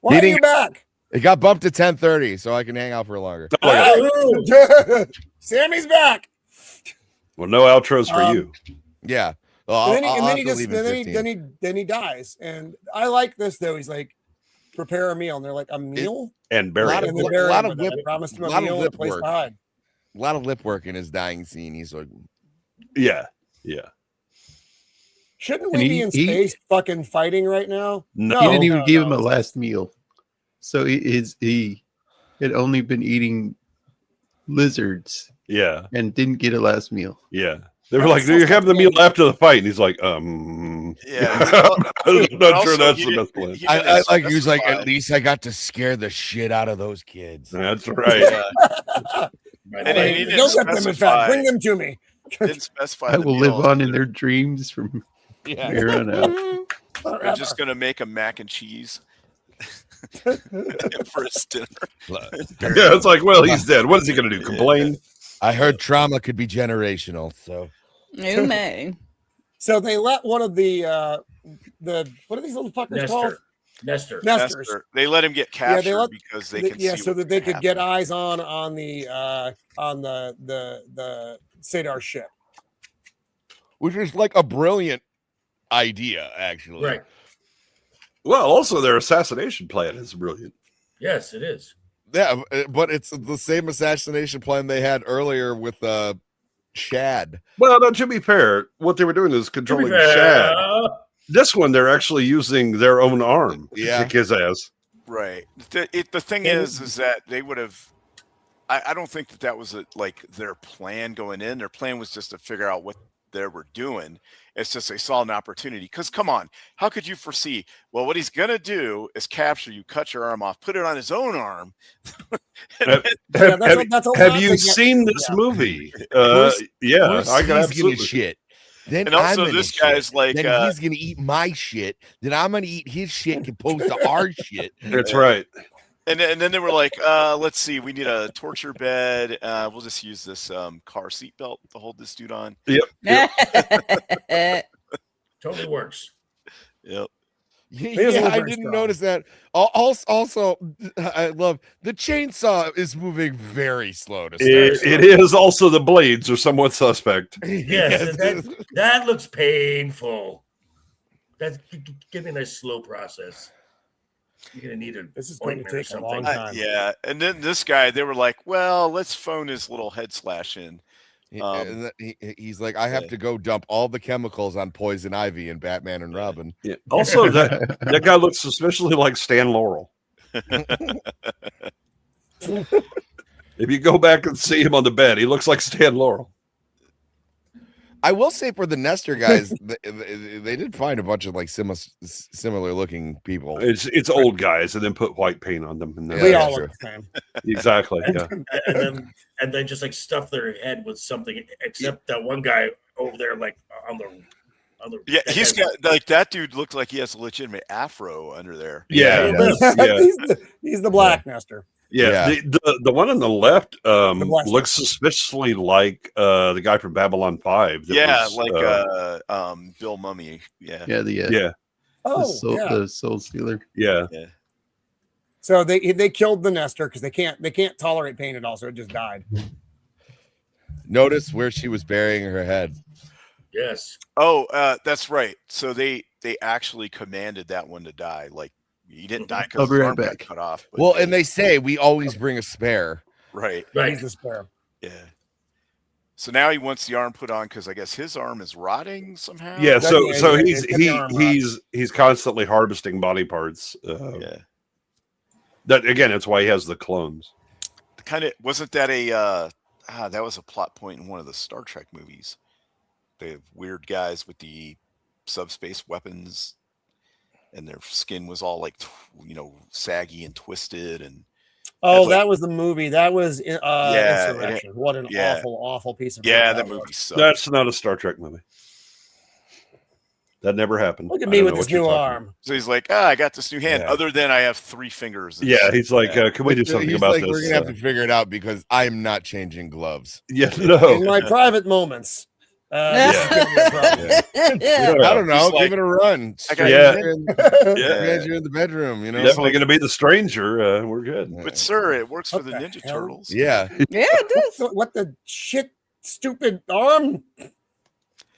Speaker 1: Why are
Speaker 3: Meeting-
Speaker 1: you back?
Speaker 3: It got bumped to 10:30, so I can hang out for longer.
Speaker 1: Sammy's back.
Speaker 8: Well, no outros for you.
Speaker 3: Yeah. Well,
Speaker 1: And
Speaker 3: I'll
Speaker 1: then
Speaker 3: have
Speaker 1: he
Speaker 3: to
Speaker 1: just
Speaker 3: leave in 15.
Speaker 1: then he dies. And I like this though. He's like, prepare a meal, and they're like, a meal?
Speaker 8: And
Speaker 3: A
Speaker 8: bury
Speaker 3: lot
Speaker 8: it.
Speaker 3: of
Speaker 1: And they
Speaker 3: lip-
Speaker 1: bury
Speaker 3: lot
Speaker 1: him
Speaker 3: of
Speaker 1: with that.
Speaker 3: lip-
Speaker 1: Promised him a
Speaker 3: lot of
Speaker 1: meal and a
Speaker 3: lip
Speaker 1: place
Speaker 3: work.
Speaker 1: to hide.
Speaker 3: A lot of lip work in his dying scene. He's like,
Speaker 8: Yeah.
Speaker 1: Shouldn't
Speaker 10: And
Speaker 1: we be in
Speaker 10: he-
Speaker 1: space fucking fighting right now?
Speaker 8: No.
Speaker 10: He didn't even give him
Speaker 1: no.
Speaker 10: a last meal. So he had only been eating lizards
Speaker 8: Yeah.
Speaker 10: and didn't get a last meal.
Speaker 8: Yeah. They were
Speaker 1: That's
Speaker 8: like,
Speaker 1: so
Speaker 8: "Do you have the meal
Speaker 1: funny.
Speaker 8: after the fight?" And he's like,
Speaker 2: Yeah.
Speaker 8: I'm not
Speaker 2: Also,
Speaker 8: sure that's
Speaker 2: he
Speaker 8: the
Speaker 2: didn't-
Speaker 8: best plan.
Speaker 2: he
Speaker 3: I
Speaker 2: didn't
Speaker 3: like. He was like,
Speaker 2: specify.
Speaker 3: at least I got to scare the shit out of those kids.
Speaker 8: That's right.
Speaker 2: Yeah.
Speaker 4: Right.
Speaker 2: And he didn't
Speaker 1: Don't get them in
Speaker 2: specify-
Speaker 1: fact. Bring them to me.
Speaker 2: Didn't specify.
Speaker 10: I
Speaker 2: the
Speaker 10: will
Speaker 2: meal.
Speaker 10: live on in their dreams from
Speaker 3: Yeah.
Speaker 10: here on out.
Speaker 2: They're just gonna make a mac and cheese for his dinner.
Speaker 8: Yeah, it's like, well, he's dead. What is he going to do? Complain?
Speaker 3: I heard trauma could be generational. So
Speaker 5: You may.
Speaker 1: So they let one of the what are these little fuckers called?
Speaker 4: Nestor.
Speaker 1: Nesters.
Speaker 2: They let him get captured
Speaker 1: they let-
Speaker 2: because they can see
Speaker 1: so
Speaker 2: what's
Speaker 1: that they
Speaker 2: gonna
Speaker 1: could get
Speaker 2: happen.
Speaker 1: eyes on the Sador ship.
Speaker 3: which is like a brilliant idea, actually.
Speaker 4: Right.
Speaker 8: Well, also their assassination plan is brilliant.
Speaker 4: Yes, it is.
Speaker 3: Yeah, but it's the same assassination plan they had earlier with Shad.
Speaker 8: Well, no, to be fair, what they were doing is controlling Shad. This one, they're actually using their own arm to
Speaker 3: Yeah.
Speaker 8: kick his ass.
Speaker 2: Right. The thing is that they would have. I don't think that was like their plan going in. Their plan was just to figure out what they were doing. It's just they saw an opportunity. Because come on, how could you foresee? Well, what he's gonna do is capture you, cut your arm off, put it on his own arm.
Speaker 8: Have,
Speaker 1: that's a
Speaker 8: have
Speaker 1: lot
Speaker 8: you
Speaker 1: to get-
Speaker 8: seen this
Speaker 1: yeah.
Speaker 8: movie?
Speaker 3: First-
Speaker 8: Yeah,
Speaker 3: First
Speaker 8: I can
Speaker 3: he's gonna
Speaker 8: absolutely.
Speaker 3: shit. Then
Speaker 2: And also,
Speaker 3: I'm gonna
Speaker 2: this
Speaker 3: shit.
Speaker 2: guy's like,
Speaker 3: Then he's gonna eat my shit. Then I'm gonna eat his shit composed to our shit.
Speaker 8: That's right.
Speaker 2: and then they were like, let's see, we need a torture bed. We'll just use this car seat belt to hold this dude on.
Speaker 4: Totally works.
Speaker 2: Yep.
Speaker 3: Yeah, I didn't notice that. Also, I love the chainsaw is moving very slow to start.
Speaker 8: It is also the blades are somewhat suspect.
Speaker 4: Yes, that looks painful. That's give me a nice slow process. You're gonna need a
Speaker 1: This is going to
Speaker 4: ointment or
Speaker 1: take a
Speaker 4: something.
Speaker 1: long time.
Speaker 2: Yeah. And then this guy, they were like, well, let's phone his little head slash in.
Speaker 3: And he's like, I have to go dump all the chemicals on Poison Ivy and Batman and Robin.
Speaker 8: Yeah. Also, that guy looks suspiciously like Stan Laurel. If you go back and see him on the bed, he looks like Stan Laurel.
Speaker 3: I will say for the Nestor guys, they did find a bunch of like similar looking people.
Speaker 8: It's old guys and then put white paint on them. And then
Speaker 1: We
Speaker 3: Yeah,
Speaker 1: all
Speaker 3: sure.
Speaker 1: look the same.
Speaker 8: Exactly. Yeah.
Speaker 4: and then just like stuff their head with something, except that one guy over there, like on the
Speaker 2: Yeah,
Speaker 4: that
Speaker 2: he's
Speaker 4: guy's-
Speaker 2: got like that dude looked like he has a legitimate afro under there.
Speaker 8: Yeah.
Speaker 1: he's the black Nestor.
Speaker 8: Yeah,
Speaker 3: Yeah.
Speaker 8: the one on the left
Speaker 1: black
Speaker 8: looks suspiciously like the guy from Babylon 5.
Speaker 2: Yeah,
Speaker 8: Was,
Speaker 2: like Bill Mummy. Yeah.
Speaker 10: Yeah, the
Speaker 8: yeah,
Speaker 10: the soul stealer.
Speaker 8: yeah.
Speaker 1: So they killed the nester because they can't tolerate pain at all, so it just died.
Speaker 3: Notice where she was burying her head.
Speaker 4: Yes.
Speaker 2: Oh, that's right. So they actually commanded that one to die. Like he didn't die
Speaker 10: I'll
Speaker 2: because
Speaker 10: be
Speaker 2: his
Speaker 10: right
Speaker 2: arm got
Speaker 10: back.
Speaker 2: cut off. but
Speaker 3: Well, and they say we always bring a spare.
Speaker 2: right.
Speaker 4: Right.
Speaker 1: He's the spare.
Speaker 2: Yeah. So now he wants the arm put on because I guess his arm is rotting somehow.
Speaker 8: Yeah, so
Speaker 1: Yeah,
Speaker 8: so
Speaker 1: yeah,
Speaker 8: he's
Speaker 1: it's got the arm
Speaker 8: he's constantly harvesting body parts.
Speaker 2: Yeah.
Speaker 8: That again, that's why he has the clones.
Speaker 2: Kind of wasn't that that was a plot point in one of the Star Trek movies. The weird guys with the subspace weapons, and their skin was all like saggy and twisted, and
Speaker 1: Oh, that was the movie. That was
Speaker 2: Yeah,
Speaker 1: Insurrection. What an
Speaker 2: yeah.
Speaker 1: awful piece of
Speaker 2: yeah,
Speaker 1: work
Speaker 2: that
Speaker 1: was.
Speaker 2: movie sucked.
Speaker 8: That's not a Star Trek movie. That never happened.
Speaker 1: Look at
Speaker 8: I
Speaker 1: me
Speaker 8: don't
Speaker 1: with
Speaker 8: know
Speaker 1: this
Speaker 8: what you're
Speaker 1: new
Speaker 8: talking
Speaker 1: arm.
Speaker 2: So he's like, I got this new hand.
Speaker 8: Yeah.
Speaker 2: Other than I have 3 fingers.
Speaker 8: about. Yeah, he's like, can we do something
Speaker 3: He's
Speaker 8: about
Speaker 3: like,
Speaker 8: this?
Speaker 3: we're gonna have to figure it out because I'm not changing gloves.
Speaker 8: Yeah,
Speaker 1: In
Speaker 8: no.
Speaker 1: my private moments. This is gonna be a problem.
Speaker 3: I don't know.
Speaker 2: He's like,
Speaker 3: give it a run.
Speaker 2: I got-
Speaker 8: Yeah.
Speaker 3: You're in the bedroom. You know.
Speaker 8: Definitely going to be the stranger. We're good.
Speaker 2: But sir, it works for
Speaker 1: What
Speaker 2: the
Speaker 1: the
Speaker 2: Ninja
Speaker 1: hell?
Speaker 2: Turtles.
Speaker 3: Yeah.
Speaker 5: Yeah, it does.
Speaker 1: What the shit, stupid arm?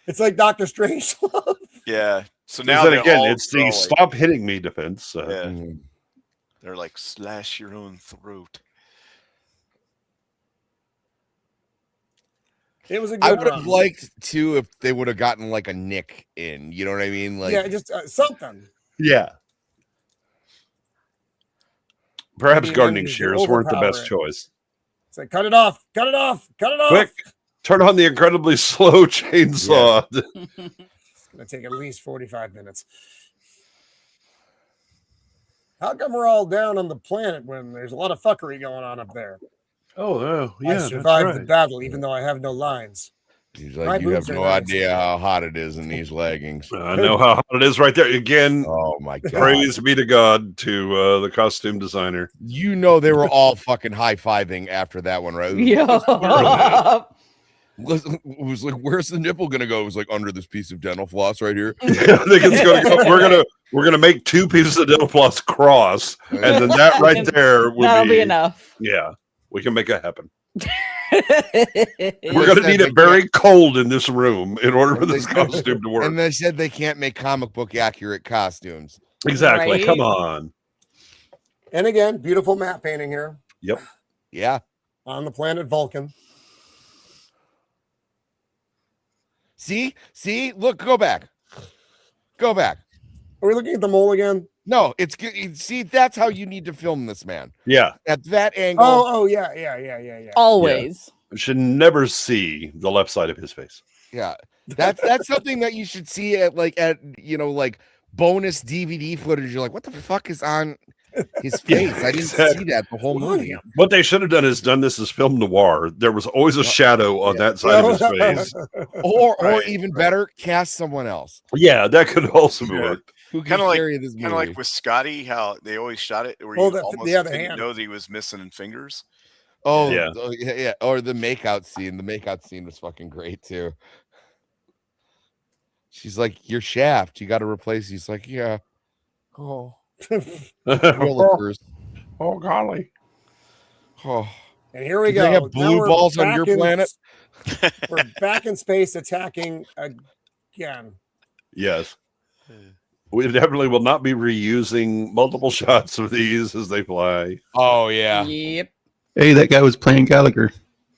Speaker 1: It's like Doctor Strange.
Speaker 2: Yeah. So
Speaker 8: Now
Speaker 2: now
Speaker 8: then
Speaker 2: they're
Speaker 8: again,
Speaker 2: all-
Speaker 8: it's
Speaker 2: they're
Speaker 8: the
Speaker 2: all like-
Speaker 8: stop hitting me defense.
Speaker 2: Yeah.
Speaker 3: Mhm.
Speaker 2: They're like, slash your own throat.
Speaker 1: It was a
Speaker 3: I
Speaker 1: good
Speaker 3: would have
Speaker 1: run.
Speaker 3: liked to if they would have gotten like a nick in. You know what I mean? Like,
Speaker 1: yeah, just something.
Speaker 8: Yeah. Perhaps
Speaker 1: The
Speaker 8: gardening
Speaker 1: enemies
Speaker 8: shears weren't the
Speaker 1: overpower
Speaker 8: best
Speaker 1: it.
Speaker 8: choice.
Speaker 1: It's like cut it off, cut it off, cut it off.
Speaker 8: Quick, turn on the incredibly slow chainsaw.
Speaker 1: It's gonna take at least 45 minutes. How come we're all down on the planet when there's a lot of fuckery going on up there?
Speaker 8: Oh,
Speaker 1: I survived the battle even though I have no lines.
Speaker 3: he's
Speaker 1: My
Speaker 3: like, you have
Speaker 1: boobs are
Speaker 3: no
Speaker 1: nice."
Speaker 3: idea how hot it is in these leggings.
Speaker 8: I know how hot it is right there. Again,
Speaker 3: Oh my god!
Speaker 8: praise be to God to the costume designer.
Speaker 3: You know they were all fucking high fiving after that one, right?
Speaker 5: Yeah.
Speaker 3: It was like, where's the nipple gonna go? It was like under this piece of dental floss right here.
Speaker 8: I think it's gonna go. We're gonna make 2 pieces of dental floss cross, and then that right there will
Speaker 5: That'll be enough.
Speaker 8: Yeah, we can make it happen.
Speaker 3: They
Speaker 8: We're gonna
Speaker 3: said
Speaker 8: need
Speaker 3: they
Speaker 8: it very cold in this room in order for this costume to work.
Speaker 3: And they said they can't make comic book accurate costumes.
Speaker 8: Exactly.
Speaker 5: Right?
Speaker 8: Come on.
Speaker 1: And again, beautiful matte painting here
Speaker 8: Yep.
Speaker 3: Yeah.
Speaker 1: on the planet Vulcan.
Speaker 3: See, look, go back. Go back.
Speaker 1: Are we looking at the mole again?
Speaker 3: No, it's good. See, that's how you need to film this man
Speaker 8: Yeah.
Speaker 3: at that angle.
Speaker 1: Oh, yeah.
Speaker 5: Always.
Speaker 8: You should never see the left side of his face.
Speaker 3: Yeah, that's something that you should see at like bonus DVD footage. You're like, what the fuck is on his face? I didn't see that the whole movie.
Speaker 8: What they should have done is done this as film noir. There was always a shadow on that side of his face.
Speaker 3: Or
Speaker 2: Right,
Speaker 3: even better, cast someone else
Speaker 8: Yeah, that could also
Speaker 2: Yeah.
Speaker 8: work.
Speaker 3: who can
Speaker 2: Kind of like,
Speaker 3: carry this movie.
Speaker 2: kind of like with Scotty, how they always shot it where
Speaker 1: Oh,
Speaker 2: you
Speaker 1: the
Speaker 2: almost
Speaker 1: other
Speaker 2: didn't
Speaker 1: hand.
Speaker 2: know that he was missing in fingers.
Speaker 3: Oh,
Speaker 8: Yeah.
Speaker 3: yeah. Or the makeout scene. The makeout scene was fucking great too. She's like, your shaft, you got to replace. He's like, yeah. Oh, we'll look first.
Speaker 8: Oh golly.
Speaker 3: Oh,
Speaker 1: And here we
Speaker 3: Do they
Speaker 1: go.
Speaker 3: have
Speaker 1: Now
Speaker 3: blue
Speaker 1: we're
Speaker 3: balls on
Speaker 1: back
Speaker 3: your
Speaker 1: in-
Speaker 3: planet?
Speaker 1: We're back in space attacking again.
Speaker 8: Yes. We definitely will not be reusing multiple shots of these as they fly.
Speaker 3: Oh yeah.
Speaker 5: Yep.
Speaker 10: Hey, that guy was playing Gallagher.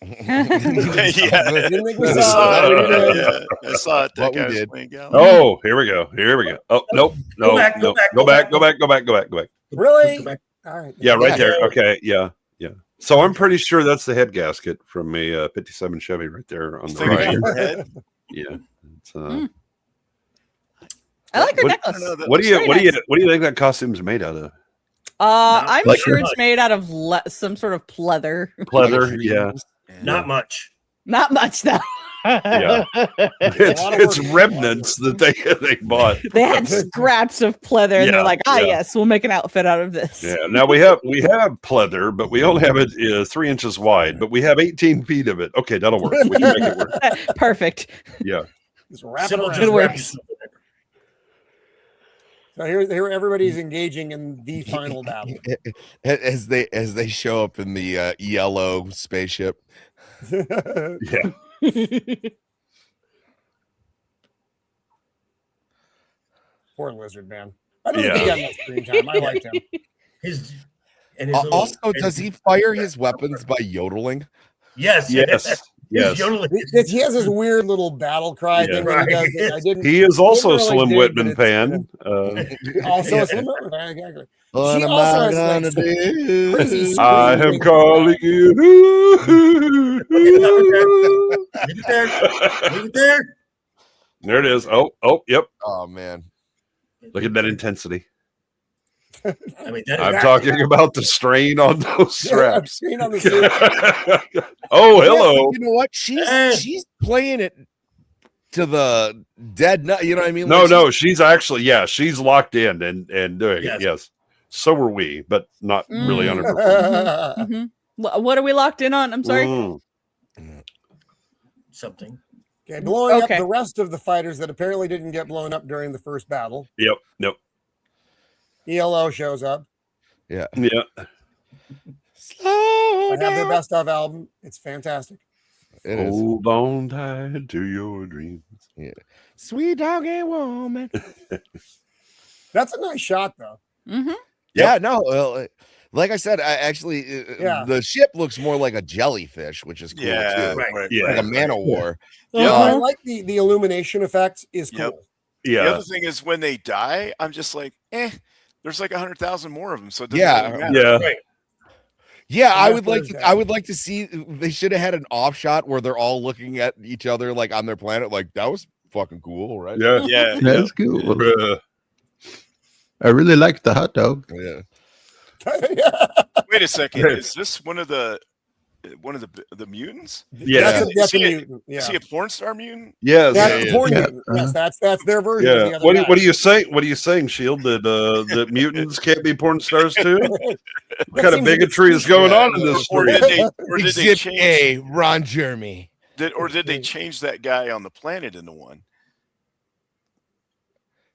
Speaker 2: Yeah.
Speaker 1: Didn't think we
Speaker 2: I
Speaker 1: saw
Speaker 2: saw
Speaker 1: it.
Speaker 2: it. Yeah, I saw it. That
Speaker 3: What we
Speaker 2: guy was
Speaker 3: did.
Speaker 2: playing Gallagher.
Speaker 8: Oh, here we go. Here we go. Oh, nope. No,
Speaker 4: Go back,
Speaker 8: no.
Speaker 4: go back,
Speaker 8: Go
Speaker 4: go
Speaker 8: back,
Speaker 4: back.
Speaker 8: go back, go back, go back, go back.
Speaker 1: Really?
Speaker 4: Go back.
Speaker 1: All right.
Speaker 8: Yeah, right
Speaker 3: Yeah.
Speaker 8: there. Okay, yeah, yeah. So I'm pretty sure that's the head gasket from a 57 Chevy right there on the
Speaker 2: Thinking
Speaker 8: right.
Speaker 2: of your head.
Speaker 8: Yeah. It's,
Speaker 5: I like her
Speaker 8: What-
Speaker 5: necklace.
Speaker 2: I don't know, that
Speaker 8: what do
Speaker 2: looks
Speaker 8: you
Speaker 5: very
Speaker 8: what do you think that costume's made out of?
Speaker 5: I'm
Speaker 10: Like
Speaker 5: sure
Speaker 10: her-
Speaker 5: it's made out of some sort of pleather.
Speaker 8: Pleather, yeah.
Speaker 4: Not much.
Speaker 5: Not much though.
Speaker 8: Yeah. It's remnants that they bought.
Speaker 5: They had scraps of pleather, and they're
Speaker 8: Yeah,
Speaker 5: like,
Speaker 8: yeah.
Speaker 5: yes, we'll make an outfit out of this.
Speaker 8: Yeah. Now we have pleather, but we only have it 3 inches wide, but we have 18 feet of it. Okay, that'll work. We can make it work.
Speaker 5: Perfect.
Speaker 8: Yeah.
Speaker 1: Just wrap it
Speaker 4: Simple,
Speaker 1: around.
Speaker 4: just
Speaker 5: It
Speaker 4: wrap
Speaker 5: works.
Speaker 4: yourself in it.
Speaker 1: So here everybody's engaging in the final battle.
Speaker 3: as they show up in the yellow spaceship.
Speaker 8: Yeah.
Speaker 1: Poor lizard man. I don't think he
Speaker 8: Yeah.
Speaker 1: got much screen time. I liked him.
Speaker 4: His and his little,
Speaker 3: Also,
Speaker 4: and-
Speaker 3: does he fire his weapons by yodeling?
Speaker 4: Yes.
Speaker 8: Yes.
Speaker 4: His
Speaker 8: Yes.
Speaker 4: yodeling.
Speaker 1: He has this weird little battle cry
Speaker 8: Yeah.
Speaker 1: thing that he does.
Speaker 4: Right.
Speaker 1: That I didn't.
Speaker 8: He is also a
Speaker 1: didn't
Speaker 8: Slim
Speaker 1: really dig,
Speaker 8: Whitman
Speaker 1: but
Speaker 8: fan.
Speaker 1: Also
Speaker 4: Yeah.
Speaker 1: a Slim Whitman fan, exactly.
Speaker 3: What
Speaker 1: She
Speaker 3: am
Speaker 1: also
Speaker 3: I
Speaker 1: has, like,
Speaker 3: gonna
Speaker 1: some
Speaker 3: do?
Speaker 1: crazy
Speaker 8: I am
Speaker 1: screaming.
Speaker 8: calling you.
Speaker 4: Leave it there. Leave it there.
Speaker 8: There it is. Oh, yep.
Speaker 3: Oh man.
Speaker 8: Look at that intensity.
Speaker 4: I mean, that is
Speaker 8: I'm talking about the strain on those
Speaker 1: Yeah, I'm
Speaker 8: straps.
Speaker 1: seeing on the suit.
Speaker 8: Oh,
Speaker 3: Yeah,
Speaker 8: hello.
Speaker 3: but you know what? She's playing it to the dead nut. You know what I mean?
Speaker 8: No,
Speaker 3: Like,
Speaker 8: no, she's actually, she's locked in and doing
Speaker 4: Yes.
Speaker 8: it. Yes. So were we, but not really on her.
Speaker 5: Mhm. What are we locked in on? I'm sorry.
Speaker 4: something.
Speaker 1: Okay, blowing
Speaker 5: Okay.
Speaker 1: up the rest of the fighters that apparently didn't get blown up during the first battle.
Speaker 8: Yep.
Speaker 1: ELO shows up.
Speaker 8: Yeah.
Speaker 3: slow
Speaker 1: I have their
Speaker 3: down.
Speaker 1: best of album. It's fantastic.
Speaker 3: It is.
Speaker 8: Hold on tight to your dreams.
Speaker 3: Sweet doggy woman.
Speaker 1: That's a nice shot, though.
Speaker 5: Mm-hmm.
Speaker 3: Yeah, no. Like I said, I actually the ship looks more like a jellyfish, which is cool
Speaker 2: Yeah,
Speaker 3: too.
Speaker 4: Right.
Speaker 8: Yeah.
Speaker 3: Like a man of war.
Speaker 2: Yeah.
Speaker 1: I like the illumination effect is cool.
Speaker 2: Yep. The
Speaker 8: Yeah.
Speaker 2: other thing is when they die, I'm just like, there's like 100,000 more of them, so it doesn't
Speaker 3: Yeah.
Speaker 2: really matter.
Speaker 8: Yeah.
Speaker 4: Right.
Speaker 3: Yeah, I
Speaker 1: Yeah,
Speaker 3: would like
Speaker 1: there's
Speaker 3: to.
Speaker 1: that.
Speaker 3: I would like to see. They should have had an off shot where they're all looking at each other like on their planet. Like that was fucking cool, right?
Speaker 8: Yeah.
Speaker 2: Yeah.
Speaker 10: That's cool.
Speaker 8: Uh,
Speaker 10: I really liked the hot dog.
Speaker 3: Yeah.
Speaker 2: Wait a second. Is this one of the mutants?
Speaker 8: yeah.
Speaker 1: That's a
Speaker 2: Is he a-
Speaker 1: mutant. Yeah.
Speaker 2: Is he a porn star mutant?
Speaker 8: Yes.
Speaker 1: That's
Speaker 3: yeah,
Speaker 1: the porn
Speaker 10: yeah.
Speaker 1: mutant. Yes, that's their version of the
Speaker 8: Yeah.
Speaker 1: other
Speaker 8: What
Speaker 1: guy.
Speaker 8: do you say? What are you saying, Shield? That mutants can't be porn stars too? What
Speaker 1: That
Speaker 8: kind of
Speaker 1: seems a bit
Speaker 8: bigotry is
Speaker 1: stupid.
Speaker 8: going on in this
Speaker 2: Or
Speaker 8: street?
Speaker 2: did they
Speaker 3: Exhibit
Speaker 2: change?
Speaker 3: A, Ron Jeremy.
Speaker 2: Did they change that guy on the planet into one?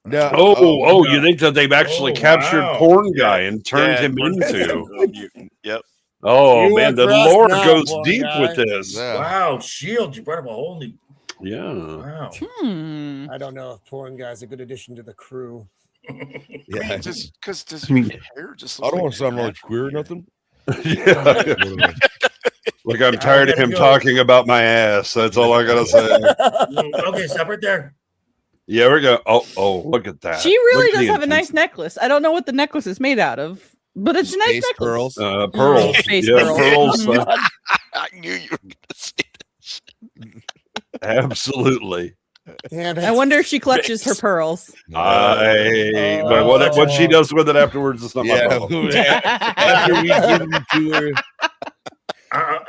Speaker 3: No.
Speaker 8: Oh, you think that they've actually
Speaker 4: Oh,
Speaker 8: captured
Speaker 4: wow.
Speaker 8: porn guy and turned
Speaker 2: Yeah,
Speaker 8: him
Speaker 2: turned him
Speaker 8: into?
Speaker 2: a mutant. Yep.
Speaker 8: Oh
Speaker 1: You
Speaker 8: man, the
Speaker 1: impressed
Speaker 8: lore
Speaker 1: now,
Speaker 8: goes
Speaker 1: porn
Speaker 8: deep
Speaker 1: guy.
Speaker 8: with this.
Speaker 3: Yeah.
Speaker 4: Wow, Shield, you brought up a whole new.
Speaker 8: Yeah.
Speaker 4: Wow.
Speaker 5: Hmm.
Speaker 1: I don't know if porn guy's a good addition to the crew.
Speaker 3: Yeah.
Speaker 2: Just because does
Speaker 10: I mean,
Speaker 2: your hair just
Speaker 3: I
Speaker 2: look
Speaker 3: don't
Speaker 2: like
Speaker 3: want to sound like
Speaker 2: natural
Speaker 3: queer or
Speaker 2: hair?
Speaker 3: nothing.
Speaker 8: Yeah. Like I'm tired of
Speaker 4: gotta
Speaker 8: him
Speaker 4: go.
Speaker 8: talking about my ass. That's all I gotta say.
Speaker 4: Okay, stop right there.
Speaker 8: Yeah, we go. Oh, look at that.
Speaker 5: She really
Speaker 8: Look at
Speaker 5: does
Speaker 8: the
Speaker 5: have a nice
Speaker 8: intensity.
Speaker 5: necklace. I don't know what the necklace is made out of, but it's a nice
Speaker 3: Space
Speaker 5: necklace.
Speaker 3: pearls.
Speaker 8: Pearls.
Speaker 5: Space
Speaker 8: Yeah,
Speaker 5: pearls.
Speaker 8: pearls.
Speaker 2: I knew you were going to say
Speaker 8: Absolutely.
Speaker 1: Damn it.
Speaker 5: I wonder if she clutches her pearls.
Speaker 8: But what she does with it afterwards is not my
Speaker 3: Yeah.
Speaker 8: problem.
Speaker 3: After we give them to her.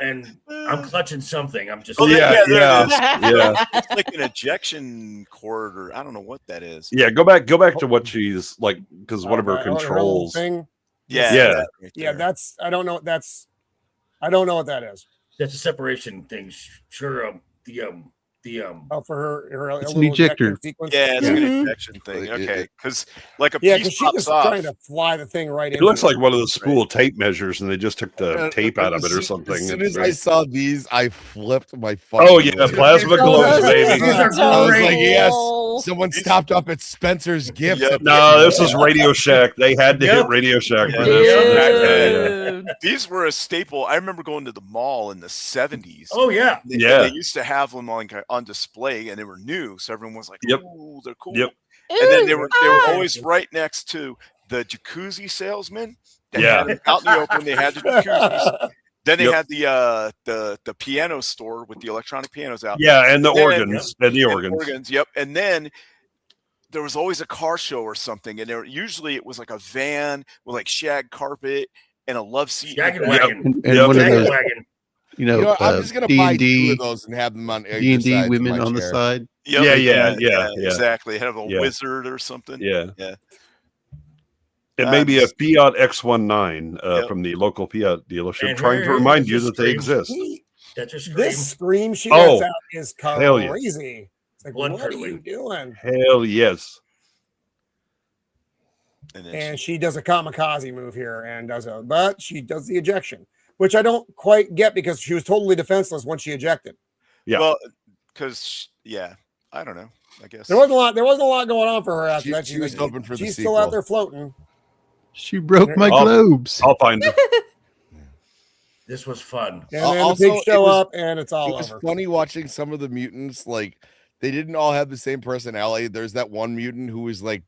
Speaker 4: And I'm clutching something. I'm just.
Speaker 2: Oh,
Speaker 8: Yeah,
Speaker 2: there it
Speaker 8: yeah,
Speaker 2: is.
Speaker 8: yeah,
Speaker 2: It's like an ejection cord, or I don't know what that is.
Speaker 8: yeah. Go back to what she's like, because one of her
Speaker 1: Her little
Speaker 8: controls.
Speaker 1: thing.
Speaker 2: Yeah,
Speaker 8: Yeah.
Speaker 2: that right
Speaker 1: Yeah,
Speaker 2: there.
Speaker 1: that's I don't know what that is.
Speaker 4: That's a separation thing. Sure.
Speaker 1: Oh, for her
Speaker 10: It's
Speaker 1: little
Speaker 10: an ejector.
Speaker 1: sequence.
Speaker 2: Yeah, it's
Speaker 5: Mhm.
Speaker 2: an injection thing.
Speaker 3: Like,
Speaker 2: Okay, because like a
Speaker 1: Yeah, because
Speaker 2: piece
Speaker 1: she
Speaker 2: pops
Speaker 1: was
Speaker 2: off.
Speaker 1: trying to fly the thing right
Speaker 8: It
Speaker 1: into
Speaker 8: looks
Speaker 1: it.
Speaker 8: like one of the spool tape measures, and they just took the
Speaker 3: Uh,
Speaker 8: tape out of it or
Speaker 3: As
Speaker 8: something.
Speaker 3: soon
Speaker 8: It's
Speaker 3: as I
Speaker 8: very-
Speaker 3: saw these, I flipped my fucking.
Speaker 8: Oh yeah,
Speaker 3: lid.
Speaker 8: plasma
Speaker 5: Oh,
Speaker 8: glows,
Speaker 5: those
Speaker 8: baby.
Speaker 4: These are
Speaker 5: so
Speaker 3: I was like,
Speaker 4: great.
Speaker 3: yes.
Speaker 5: cool.
Speaker 3: Someone stopped up at Spencer's Gifts.
Speaker 2: Yep.
Speaker 3: at the
Speaker 8: No,
Speaker 3: end.
Speaker 8: this is Radio Shack. They had to
Speaker 4: Yep.
Speaker 8: hit Radio Shack for
Speaker 2: Yeah.
Speaker 8: this.
Speaker 5: Dude.
Speaker 2: These were a staple. I remember going to the mall in the 70s.
Speaker 4: Oh yeah.
Speaker 8: Yeah.
Speaker 2: They used to have them on display, and they were new, so everyone was like,
Speaker 8: Yep.
Speaker 2: "Ooh, they're cool."
Speaker 8: Yep.
Speaker 2: And then they were
Speaker 5: Ah.
Speaker 2: always right next to the jacuzzi salesman. They
Speaker 8: Yeah.
Speaker 2: had them out in the open. They had the jacuzzis. Then they
Speaker 8: Yep.
Speaker 2: had the piano store with the electronic pianos out.
Speaker 8: Yeah, and the
Speaker 2: Yeah,
Speaker 8: organs. And the
Speaker 2: And
Speaker 8: organs.
Speaker 2: Yep. And then there was always a car show or something, and usually it was like a van with like shag carpet and a love seat. in the
Speaker 4: Shaggin'
Speaker 2: back.
Speaker 4: wagon.
Speaker 10: And
Speaker 8: Yep.
Speaker 10: one of
Speaker 4: Shaggin'
Speaker 10: those
Speaker 4: wagon.
Speaker 10: You know,
Speaker 3: I'm just gonna buy 2
Speaker 10: D&D,
Speaker 3: of those and have them on
Speaker 10: D&D women on the side.
Speaker 2: Yep,
Speaker 8: Yeah.
Speaker 2: exactly. Have a
Speaker 8: Yeah.
Speaker 2: wizard or something.
Speaker 8: Yeah.
Speaker 2: Yeah.
Speaker 8: It may be a Fiat X19 from the local Fiat dealership,
Speaker 4: And
Speaker 8: trying to
Speaker 4: here
Speaker 8: remind
Speaker 4: is
Speaker 8: you
Speaker 4: the
Speaker 8: that they
Speaker 4: scream.
Speaker 8: exist.
Speaker 4: That's a scream.
Speaker 1: This scream she lets out is
Speaker 8: hell yes.
Speaker 1: crazy. It's like,
Speaker 4: Blood
Speaker 1: what are
Speaker 4: curdling.
Speaker 1: you doing?
Speaker 8: Hell yes.
Speaker 1: And she does a kamikaze move here but she does the ejection, which I don't quite get because she was totally defenseless when she ejected.
Speaker 8: Yeah.
Speaker 2: Well, because I don't know. I guess
Speaker 1: There wasn't a lot going on for her after that.
Speaker 3: She was hoping for the
Speaker 1: she's
Speaker 3: sequel.
Speaker 1: still out there floating.
Speaker 10: She broke my globes.
Speaker 8: I'll find her.
Speaker 4: This was fun.
Speaker 1: And then the pigs show up and it's all
Speaker 3: It was
Speaker 1: over.
Speaker 3: funny watching some of the mutants. Like, they didn't all have the same personality. There's that one mutant who was like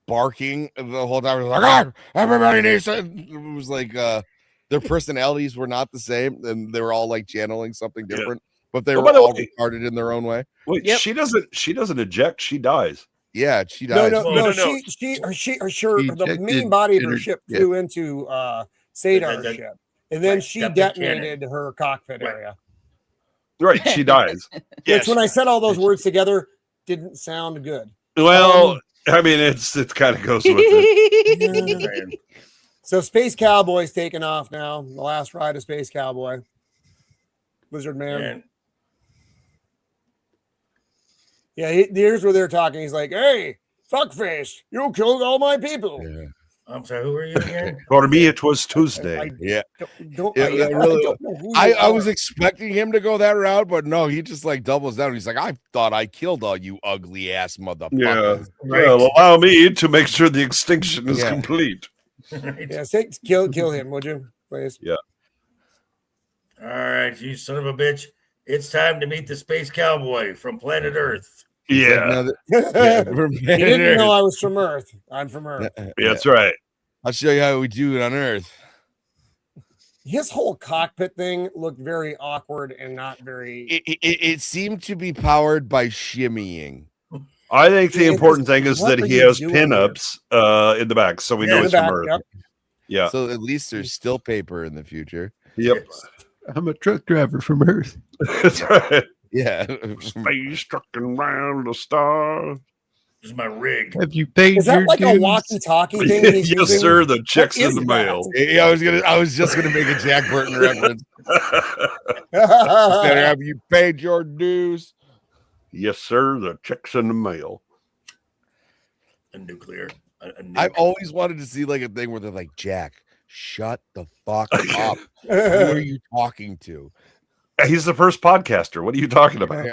Speaker 3: barking the whole time. It was like, "Ah, everybody needs to." It was like their personalities were not the same, and they were all like channeling something different. But they were
Speaker 8: by the
Speaker 3: all
Speaker 8: way-
Speaker 3: retarded in their own way.
Speaker 8: Wait, she doesn't eject, she dies.
Speaker 3: Yeah, she
Speaker 1: No,
Speaker 3: dies.
Speaker 1: no. The main body of her ship flew into Sador's ship, and then she detonated her cockpit area.
Speaker 8: Right, she dies.
Speaker 1: Which, when I said all those words together, didn't sound good.
Speaker 8: Well, I mean, it kind of goes with it.
Speaker 1: So Space Cowboy's taking off now. The last ride of Space Cowboy. Lizard Man. Yeah, here's where they're talking. He's like, "Hey, fuckface, you killed all my people."
Speaker 3: Yeah.
Speaker 4: I'm sorry, who are you again?
Speaker 8: For me, it was Tuesday.
Speaker 1: I
Speaker 3: I was expecting him to go that route, but no, he just like doubles down. He's like, "I thought I killed all you ugly ass motherfuckers."
Speaker 8: Yeah. Well, allow me to make sure the extinction is complete.
Speaker 1: Yeah, kill him, would you, please?
Speaker 8: Yeah.
Speaker 4: All right, you son of a bitch. It's time to meet the Space Cowboy from planet Earth.
Speaker 8: Yeah.
Speaker 1: You didn't know I was from Earth. I'm from Earth.
Speaker 8: That's right.
Speaker 3: I'll show you how we do it on Earth.
Speaker 1: His whole cockpit thing looked very awkward and not very.
Speaker 3: It seemed to be powered by shimmying.
Speaker 8: I think the important thing is that he has pinups in the back, so we know he's from Earth.
Speaker 1: Yep.
Speaker 8: Yeah.
Speaker 3: So at least there's still paper in the future.
Speaker 8: Yep.
Speaker 10: I'm a truck driver from Earth.
Speaker 8: That's right.
Speaker 3: Yeah.
Speaker 8: Space trucking round the star.
Speaker 4: This is my rig.
Speaker 10: Have you paid
Speaker 1: Is that
Speaker 10: your
Speaker 1: like a
Speaker 10: dues?
Speaker 1: walkie-talkie thing? He's
Speaker 8: Yes,
Speaker 1: using?
Speaker 8: sir. The check's
Speaker 1: What
Speaker 8: in the
Speaker 1: is
Speaker 8: mail.
Speaker 3: Yeah, I was just gonna make a Jack Burton reference. Have you paid your dues?
Speaker 8: Yes, sir. The check's in the mail.
Speaker 4: A nuclear.
Speaker 3: I've always wanted to see like a thing where they're like, "Jack, shut the fuck up. Who are you talking to?"
Speaker 8: He's the first podcaster. What are you talking about?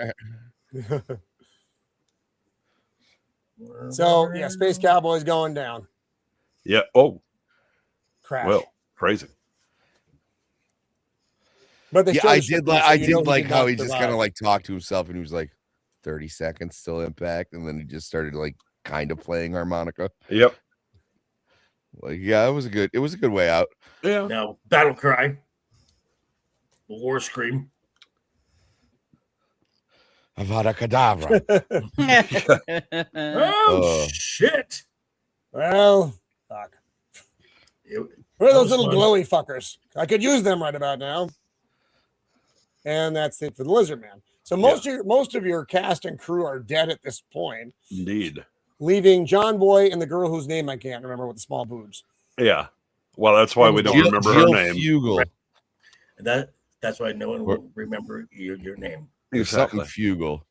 Speaker 1: So yeah, Space Cowboy's going down.
Speaker 8: Yeah. Oh,
Speaker 1: Crash.
Speaker 8: well, crazy.
Speaker 1: But they
Speaker 3: Yeah,
Speaker 1: show
Speaker 3: I
Speaker 1: the ship,
Speaker 3: did
Speaker 1: so
Speaker 3: I
Speaker 1: you
Speaker 3: did
Speaker 1: know
Speaker 3: like
Speaker 1: did
Speaker 3: how
Speaker 1: not
Speaker 3: he just
Speaker 1: survive.
Speaker 3: kind of like talked to himself and he was like 30 seconds still impact, and then he just started like kind of playing harmonica.
Speaker 8: Yep.
Speaker 3: Like, yeah, it was a good way out.
Speaker 8: Yeah.
Speaker 4: Now, battle cry. War scream.
Speaker 3: Avada Kedavra.
Speaker 4: Oh, shit.
Speaker 1: Well, fuck.
Speaker 4: It-
Speaker 1: Where are
Speaker 4: That
Speaker 1: those
Speaker 4: was
Speaker 1: little
Speaker 4: fun.
Speaker 1: glowy fuckers? I could use them right about now. And that's it for the Lizard Man. So most of your cast and crew are dead at this point,
Speaker 8: Indeed.
Speaker 1: leaving John Boy and the girl whose name I can't remember with the small boobs.
Speaker 8: Yeah. Well, that's why we don't remember her name.
Speaker 3: Fugle.
Speaker 4: That's why no one will remember your name.
Speaker 3: Or something Fugle.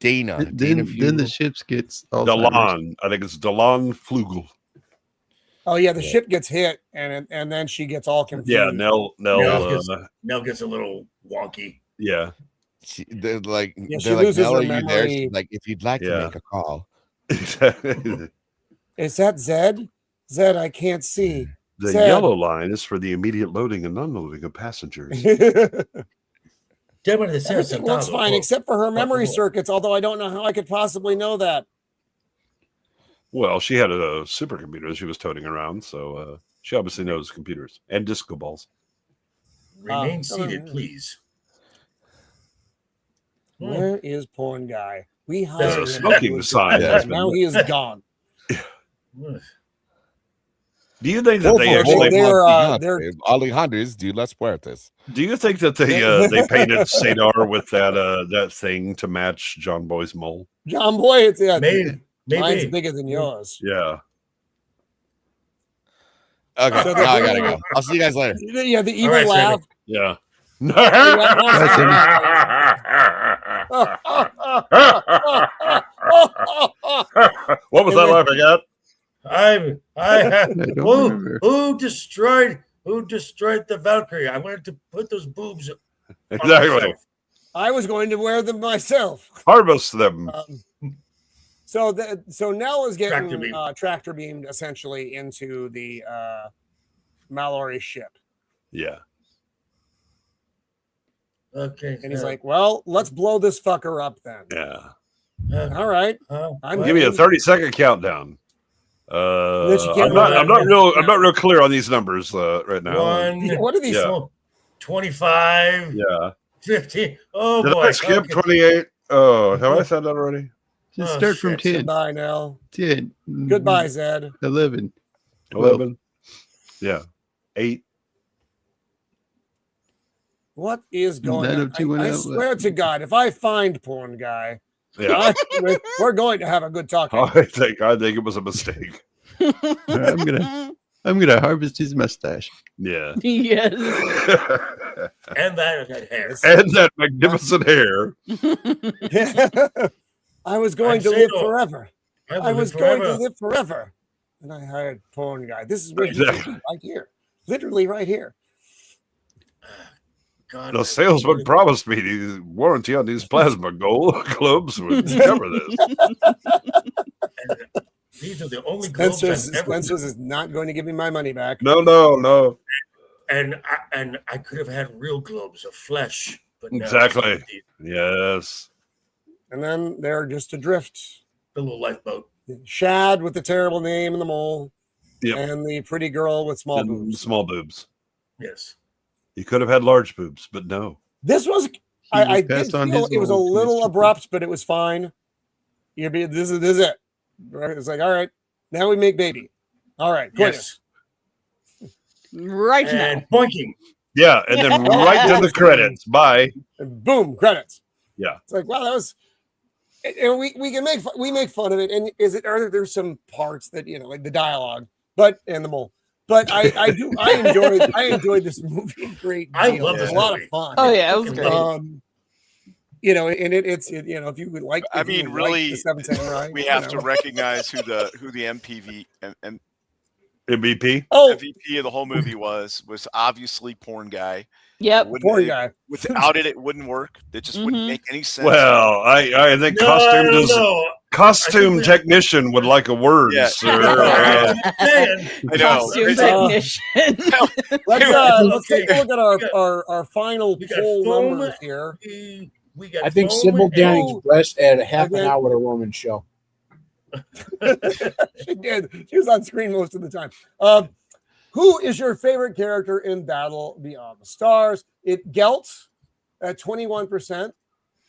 Speaker 3: Dana.
Speaker 10: Then
Speaker 3: Fugle.
Speaker 10: the ships gets
Speaker 8: Delon. I think it's Delon Flugel.
Speaker 1: Oh yeah, the ship gets hit, and then she gets all confused.
Speaker 8: Yeah, Nell.
Speaker 4: Nell gets a little wonky.
Speaker 8: Yeah.
Speaker 3: They're like,
Speaker 1: she
Speaker 3: they're like,
Speaker 1: loses
Speaker 3: "Nell,
Speaker 1: her
Speaker 3: are you there?"
Speaker 1: memory.
Speaker 3: She's like, "If you'd like to make a call."
Speaker 8: The
Speaker 1: Is that Zed? Zed, I can't see. Zed.
Speaker 8: yellow line is for the immediate loading and unloading of passengers.
Speaker 1: Everything works fine except for her memory circuits, although I don't know how I could possibly know that.
Speaker 8: Well, she had a supercomputer that she was toting around, so she obviously knows computers and disco balls.
Speaker 4: Remain seated, please.
Speaker 1: Where is porn guy? We
Speaker 8: There's
Speaker 1: hired
Speaker 8: a
Speaker 1: him.
Speaker 8: smoking sign.
Speaker 1: Now he is gone.
Speaker 8: Do you think that they
Speaker 1: Well,
Speaker 8: actually?
Speaker 1: they're
Speaker 3: Alejandro's de las Puertas.
Speaker 8: Do you think that they painted Sador with that thing to match John Boy's mole?
Speaker 1: John Boy, it's
Speaker 4: Maybe.
Speaker 1: mine's bigger than yours.
Speaker 8: Yeah.
Speaker 3: Okay,
Speaker 1: So
Speaker 3: now I gotta go. I'll see you guys later.
Speaker 1: Yeah, the evil
Speaker 4: right,
Speaker 1: laugh.
Speaker 8: Yeah. What was that laughing at?
Speaker 4: Who destroyed the Valkyrie? I wanted to put those boobs on
Speaker 8: Exactly.
Speaker 4: myself.
Speaker 1: I was going to wear them myself.
Speaker 8: Harvest them.
Speaker 1: So Nell is getting
Speaker 4: Tractor beam.
Speaker 1: tractor beamed essentially into the Mallory ship,
Speaker 8: Yeah.
Speaker 4: Okay.
Speaker 1: and he's like, "Well, let's blow this fucker up then."
Speaker 8: Yeah.
Speaker 1: All right,
Speaker 4: I'm
Speaker 8: Give me a 30-second countdown.
Speaker 1: That you can't
Speaker 8: I'm not
Speaker 1: remember.
Speaker 8: real clear on these numbers right now.
Speaker 1: What are these?
Speaker 8: Yeah.
Speaker 4: 25,
Speaker 8: Yeah.
Speaker 4: 50. Oh
Speaker 8: Did
Speaker 4: boy.
Speaker 8: I skip
Speaker 4: Okay.
Speaker 8: 28? Oh, have I said that already?
Speaker 10: Just
Speaker 4: Oh,
Speaker 10: start from
Speaker 4: shit.
Speaker 10: 10.
Speaker 1: Goodbye, Nell.
Speaker 10: 10.
Speaker 1: Goodbye, Zed.
Speaker 10: 11.
Speaker 8: 11. Yeah. 8.
Speaker 1: What is going on?
Speaker 10: 90210.
Speaker 1: I swear to God, if I find porn guy,
Speaker 8: Yeah.
Speaker 1: we're going to have a good talk.
Speaker 8: I think it was a mistake.
Speaker 10: I'm gonna harvest his mustache.
Speaker 8: Yeah.
Speaker 5: Yes.
Speaker 4: And that hair.
Speaker 8: And that magnificent hair.
Speaker 1: I was going
Speaker 4: And
Speaker 1: to live
Speaker 4: Sador.
Speaker 1: forever. I was going to live forever. And I hired porn guy. This is where he should be, right here. Literally right here.
Speaker 4: God,
Speaker 8: The salesman promised me the warranty on these plasma globes would cover this.
Speaker 4: these are the only globes
Speaker 1: Spencer's
Speaker 4: I've ever.
Speaker 1: is not going to give me my money back.
Speaker 8: No.
Speaker 4: And I could have had real globes of flesh, but no,
Speaker 8: Exactly. Yes.
Speaker 1: And then they're just adrift.
Speaker 4: the little lifeboat.
Speaker 1: Shad with the terrible name and the mole.
Speaker 8: Yep.
Speaker 1: And the pretty girl with small
Speaker 8: And
Speaker 1: boobs.
Speaker 8: Small boobs.
Speaker 4: Yes.
Speaker 8: You could have had large boobs, but no.
Speaker 1: This was I did
Speaker 10: passed on
Speaker 1: feel
Speaker 10: his
Speaker 1: it was a
Speaker 10: role to
Speaker 1: little
Speaker 10: Mr.
Speaker 1: abrupt, but it was fine. This is it. It's like, all right, now we make baby. All right,
Speaker 4: Yes.
Speaker 5: Right now.
Speaker 4: And boinking.
Speaker 8: Yeah, and then right to the credits. Bye.
Speaker 1: And boom, credits.
Speaker 8: Yeah.
Speaker 1: It's like, wow, that was. And we can make fun of it. And there's some parts that like the dialogue, and the mole. But I enjoyed this movie a great deal.
Speaker 4: I love
Speaker 1: It was
Speaker 4: this
Speaker 1: a lot
Speaker 4: movie.
Speaker 1: of fun.
Speaker 5: Oh yeah, it was great.
Speaker 1: And it's if you would like.
Speaker 2: I
Speaker 1: if you
Speaker 2: mean,
Speaker 1: would like
Speaker 2: really,
Speaker 1: the Seven Samurai,
Speaker 2: we have to recognize who the MPV and
Speaker 8: MVP.
Speaker 1: Oh,
Speaker 2: MVP of the whole movie was obviously porn guy.
Speaker 5: Yep.
Speaker 1: porn guy.
Speaker 2: Without it wouldn't work. It just wouldn't make any sense.
Speaker 8: Well, I think
Speaker 4: No.
Speaker 8: costume technician would like a word,
Speaker 2: Yeah.
Speaker 8: sir.
Speaker 2: I know.
Speaker 5: Costume
Speaker 2: It's-
Speaker 5: technician.
Speaker 1: Let's take a look at our final
Speaker 4: We got
Speaker 1: poll
Speaker 4: foam.
Speaker 1: numbers here.
Speaker 4: We got
Speaker 7: I think
Speaker 4: foam
Speaker 7: Sybil
Speaker 4: and-
Speaker 7: Down Express at a half
Speaker 1: Okay.
Speaker 7: an hour at a Roman show.
Speaker 1: She did. She was on screen most of the time. Who is your favorite character in Battle Beyond the Stars? It Gelt at 21%.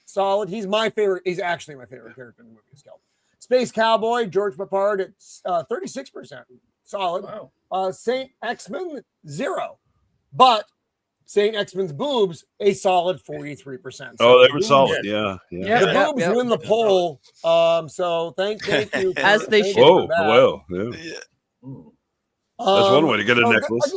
Speaker 1: Solid. He's my favorite. He's actually my favorite character in the movie. Is Gelt. Space Cowboy George Papard at 36%. Solid.
Speaker 4: Wow.
Speaker 1: Saint X-Men 0, but Saint X-Men's boobs a solid 43%.
Speaker 8: Oh, they were
Speaker 1: boobs-
Speaker 8: solid. Yeah.
Speaker 5: Yeah.
Speaker 1: The boobs win the poll. So thank you.
Speaker 5: As they
Speaker 1: thank
Speaker 5: should.
Speaker 1: you for
Speaker 8: Whoa.
Speaker 1: that.
Speaker 8: Well, yeah. That's one way to get a necklace.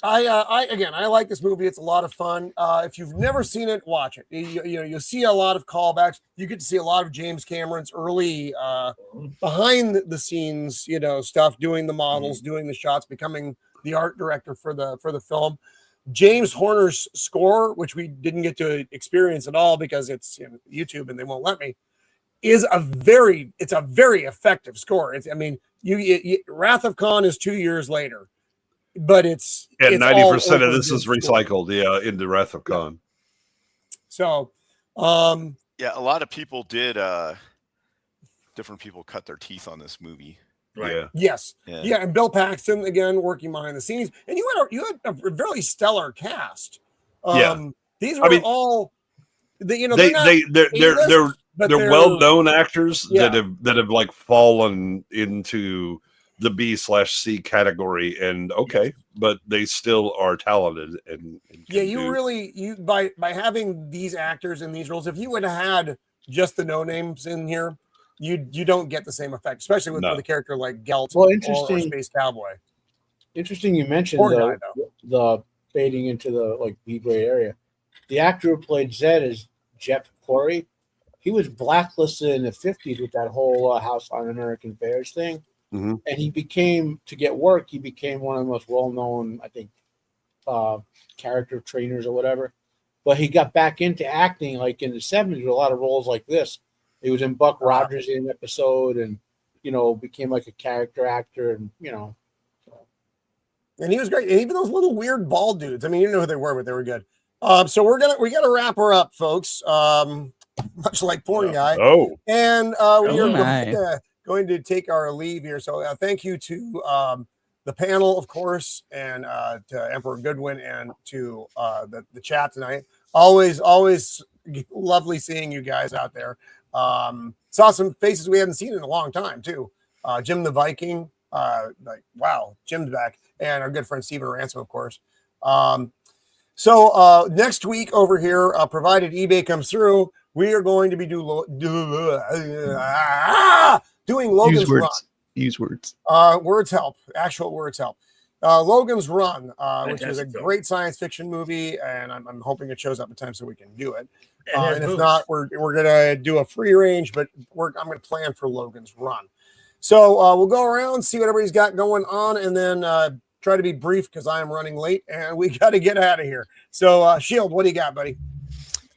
Speaker 1: I like this movie. It's a lot of fun. If you've never seen it, watch it. You'll see a lot of callbacks. You get to see a lot of James Cameron's early behind the scenes, stuff, doing the models, doing the shots, becoming the art director for the film. James Horner's score, which we didn't get to experience at all because it's YouTube and they won't let me, is a very effective score. Wrath of Khan is 2 years later, but it's
Speaker 8: 90% of
Speaker 1: all
Speaker 8: this is
Speaker 1: over
Speaker 8: recycled. Into Wrath of Khan.
Speaker 1: So,
Speaker 2: Yeah, a lot of people did. Different people cut their teeth on this movie.
Speaker 4: Right.
Speaker 8: Yeah.
Speaker 1: yes,
Speaker 2: Yeah.
Speaker 1: yeah, and Bill Paxton again working behind the scenes, and you had a very stellar cast. These were all they're
Speaker 8: They're
Speaker 1: but
Speaker 8: well-known actors
Speaker 1: Yeah.
Speaker 8: that have like fallen into the B/C category, and okay, but they still are talented and
Speaker 1: yeah, you by having these actors in these roles, if you would have had just the no names in here, you don't get the same effect, especially with a character like Gelt or Space Cowboy.
Speaker 7: Interesting you mentioned the fading into the like B-grade area. The actor who played Zed is Jeff Corey. He was blacklisted in the 50s with that whole House on American Affairs thing.
Speaker 8: Mm-hmm.
Speaker 7: And he became one of the most well-known, I think, character trainers or whatever. But he got back into acting like in the 70s with a lot of roles like this. He was in Buck Rogers in an episode and, became like a character actor and,
Speaker 1: And he was great. And even those little weird bald dudes. I mean, you didn't know who they were, but they were good. So we got to wrap her up, folks. Much like porn guy.
Speaker 8: Oh.
Speaker 1: And we are going to take our leave here. So thank you to the panel, of course, and to Emperor Goodwin and to the chat tonight. Always lovely seeing you guys out there. Saw some faces we haven't seen in a long time too. Jim the Viking, wow, Jim's back, and our good friend Stephen Ransom, of course. So next week over here, provided eBay comes through, we are going to be doing Logan's Run.
Speaker 10: Use words.
Speaker 1: Words help. Actual words help. Logan's Run, which is a great science fiction movie, and I'm hoping it shows up in time so we can do it. And if not, we're gonna do a free range, but I'm gonna plan for Logan's Run. So we'll go around, see what everybody's got going on, and then try to be brief because I am running late and we got to get out of here. So Shield, what do you got, buddy?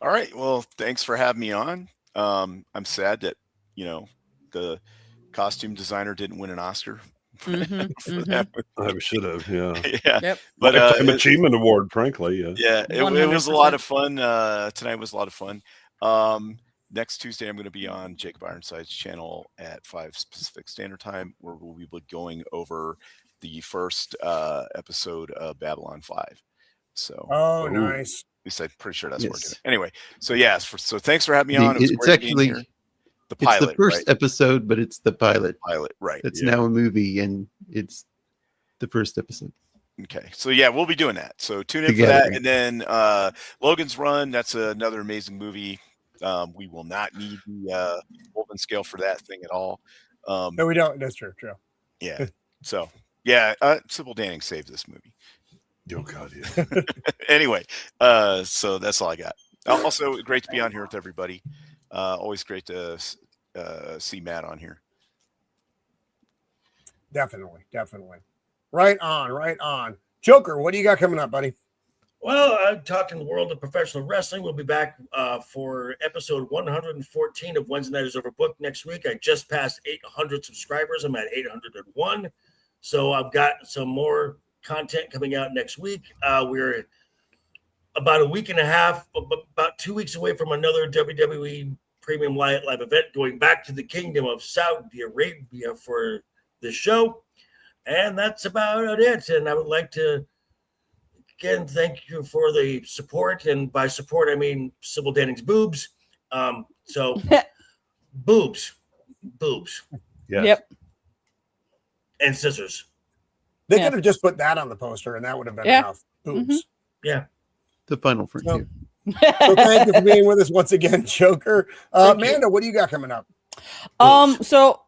Speaker 2: All right. Well, thanks for having me on. I'm sad that the costume designer didn't win an Oscar.
Speaker 8: I should have, yeah.
Speaker 2: Yep.
Speaker 8: But Lifetime Achievement Award, frankly.
Speaker 2: Yeah, it was a lot of fun. Tonight was a lot of fun. Next Tuesday, I'm going to be on Jacob Ironside's channel at 5 Pacific Standard Time, where we'll be going over the first episode of Babylon 5. So,
Speaker 1: nice.
Speaker 2: At least I'm pretty sure that's working. Anyway, so so thanks for having me on.
Speaker 10: It's actually the pilot. It's the first episode, but it's the pilot.
Speaker 2: Right.
Speaker 10: It's now a movie, and it's the first episode.
Speaker 2: Okay, so we'll be doing that. So tune in for that, and then Logan's Run. That's another amazing movie. We will not need the Wolven scale for that thing at all.
Speaker 1: No, we don't. That's true.
Speaker 2: Yeah. So Sybil Danning saved this movie.
Speaker 8: Oh God, yeah.
Speaker 2: Anyway, so that's all I got. Also, great to be on here with everybody. Always great to see Matt on here.
Speaker 1: Definitely. Right on. Joker, what do you got coming up, buddy?
Speaker 4: Well, I'm talking the world of professional wrestling. We'll be back for episode 114 of Wednesday Night is Overbooked next week. I just passed 800 subscribers. I'm at 801. So I've got some more content coming out next week. We're about a week and a half, about 2 weeks away from another WWE Premium Live event, going back to the Kingdom of Saudi Arabia for the show. And that's about it. And I would like to, again, thank you for the support. And by support, I mean Sybil Danning's boobs. So boobs.
Speaker 8: Yes.
Speaker 5: Yep.
Speaker 4: And scissors.
Speaker 1: They could have just put that on the poster, and that would have been enough. Boobs.
Speaker 5: Mm-hmm.
Speaker 4: Yeah.
Speaker 10: The final frontier.
Speaker 1: So thank you for being with us once again, Joker. Amanda, what do you got coming up?
Speaker 5: So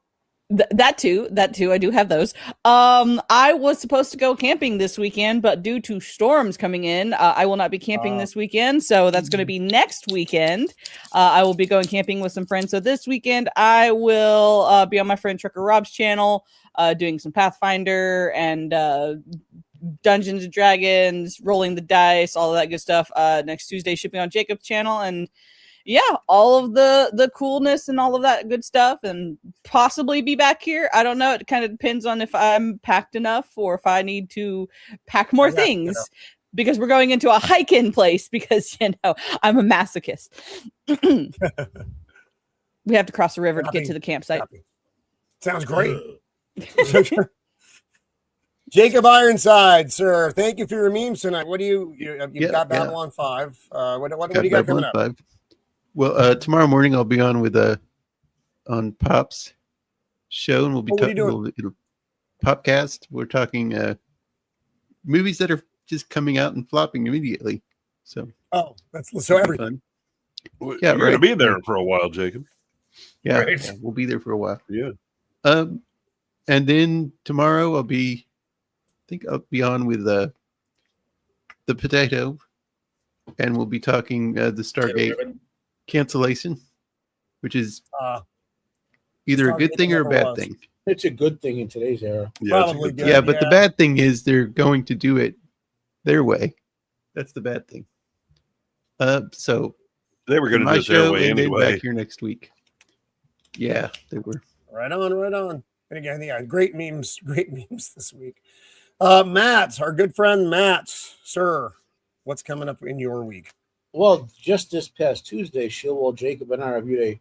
Speaker 5: that too, I do have those. I was supposed to go camping this weekend, but due to storms coming in, I will not be camping this weekend. So that's going to be next weekend. I will be going camping with some friends. So this weekend, I will be on my friend Trucker Rob's channel, doing some Pathfinder and Dungeons and Dragons, rolling the dice, all of that good stuff. Next Tuesday should be on Jacob's channel, and all of the coolness and all of that good stuff, and possibly be back here. I don't know. It kind of depends on if I'm packed enough or if I need to pack more things, because we're going into a hike-in place because, I'm a masochist. We have to cross the river to get to the campsite.
Speaker 1: Sounds great. Jacob Ironside, sir, thank you for your memes tonight. What do you've got Babylon 5. What do you got coming up?
Speaker 10: 5. Well, tomorrow morning I'll be on with on Pop's show, and we'll be talking a little bit. Popcast. We're talking movies that are just coming out and flopping immediately. So
Speaker 1: that's so everything.
Speaker 8: Well,
Speaker 10: Yeah,
Speaker 8: you're going to
Speaker 10: right.
Speaker 8: be there for a while, Jacob.
Speaker 10: Yeah,
Speaker 4: Right.
Speaker 10: yeah, we'll be there for a while.
Speaker 8: Yeah.
Speaker 10: And then tomorrow I'll be on with the potato, and we'll be talking the Stargate cancellation, which is either a good
Speaker 1: Stargate
Speaker 10: thing or a
Speaker 1: never
Speaker 10: bad
Speaker 1: was.
Speaker 10: thing.
Speaker 7: It's a good thing in today's era.
Speaker 8: Yeah, it's a
Speaker 1: Probably
Speaker 8: good
Speaker 1: good.
Speaker 8: thing.
Speaker 10: Yeah, but the bad thing is they're going to do it their way. That's the bad thing. So
Speaker 8: They were going to
Speaker 10: my
Speaker 8: do it their
Speaker 10: show,
Speaker 8: way
Speaker 10: and then
Speaker 8: anyway.
Speaker 10: back here next week. Yeah, they were.
Speaker 1: Right on. And again, yeah, great memes this week. Matt, our good friend Matt, sir, what's coming up in your week?
Speaker 7: Well, just this past Tuesday, Shilwell, Jacob, and I reviewed a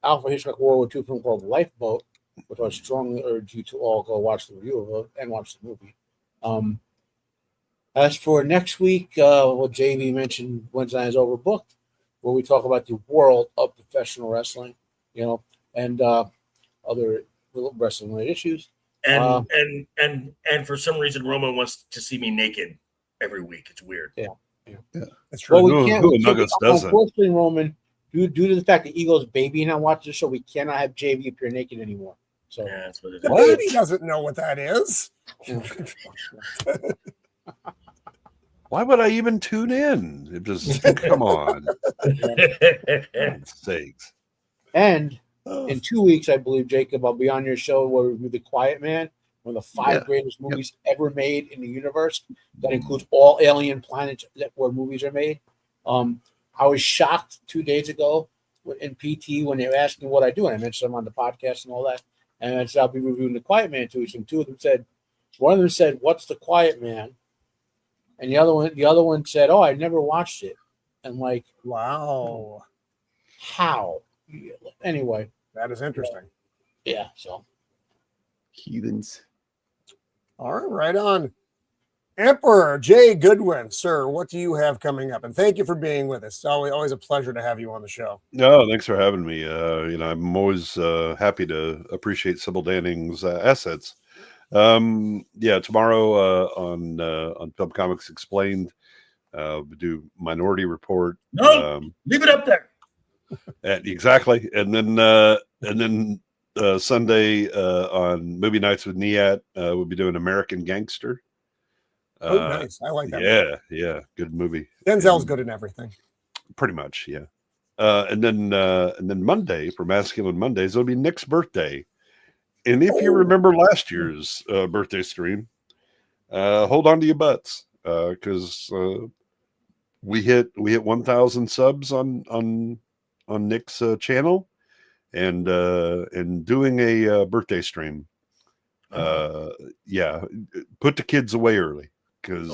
Speaker 7: Alfred Hitchcock World War II film called Lifeboat, which I strongly urge you to all go watch the review of it and watch the movie. As for next week, what JV mentioned, Wednesday night is overbooked, where we talk about the world of professional wrestling, and other wrestling-related issues.
Speaker 4: And for some reason, Roman wants to see me naked every week. It's weird.
Speaker 7: Yeah.
Speaker 1: That's true.
Speaker 7: Well, we
Speaker 8: Who
Speaker 7: can't.
Speaker 8: among us doesn't?
Speaker 7: Unfortunately, Roman, due to the fact that Eagle's baby now watches the show, we cannot have JV appear naked anymore. So
Speaker 4: Yeah, that's what it
Speaker 1: The
Speaker 4: is.
Speaker 1: baby doesn't know what that is.
Speaker 8: Why would I even tune in? It just come on. God's sakes.
Speaker 7: And in 2 weeks, I believe, Jacob, I'll be on your show where we review The Quiet Man, one of the five greatest movies ever made in the universe. That includes all alien planets where movies are made. I was shocked 2 days ago in PT when they were asking what I do, and I mentioned them on the podcast and all that. And I said, I'll be reviewing The Quiet Man 2 weeks. And one of them said, "What's The Quiet Man?" And the other one said, "Oh, I never watched it." And like,
Speaker 1: Wow.
Speaker 7: how? Anyway,
Speaker 1: That is interesting.
Speaker 7: yeah. So
Speaker 10: Heathens.
Speaker 1: All right on. Emperor Jay Goodwin, sir, what do you have coming up? And thank you for being with us. It's always a pleasure to have you on the show.
Speaker 8: No, thanks for having me. I'm always happy to appreciate Sybil Danning's assets. Tomorrow on Film Comics Explained, we do Minority Report.
Speaker 4: No, leave it up there.
Speaker 8: Exactly, and then Sunday on Movie Nights with Niat, we'll be doing American Gangster.
Speaker 1: Nice. I like that.
Speaker 8: Yeah, good movie.
Speaker 1: Denzel's good in everything.
Speaker 8: Pretty much, yeah. And then Monday for Masculine Mondays, it'll be Nick's birthday. And if you remember last year's birthday stream, hold on to your butts because we hit 1,000 subs on Nick's channel, and doing a birthday stream. Put the kids away early because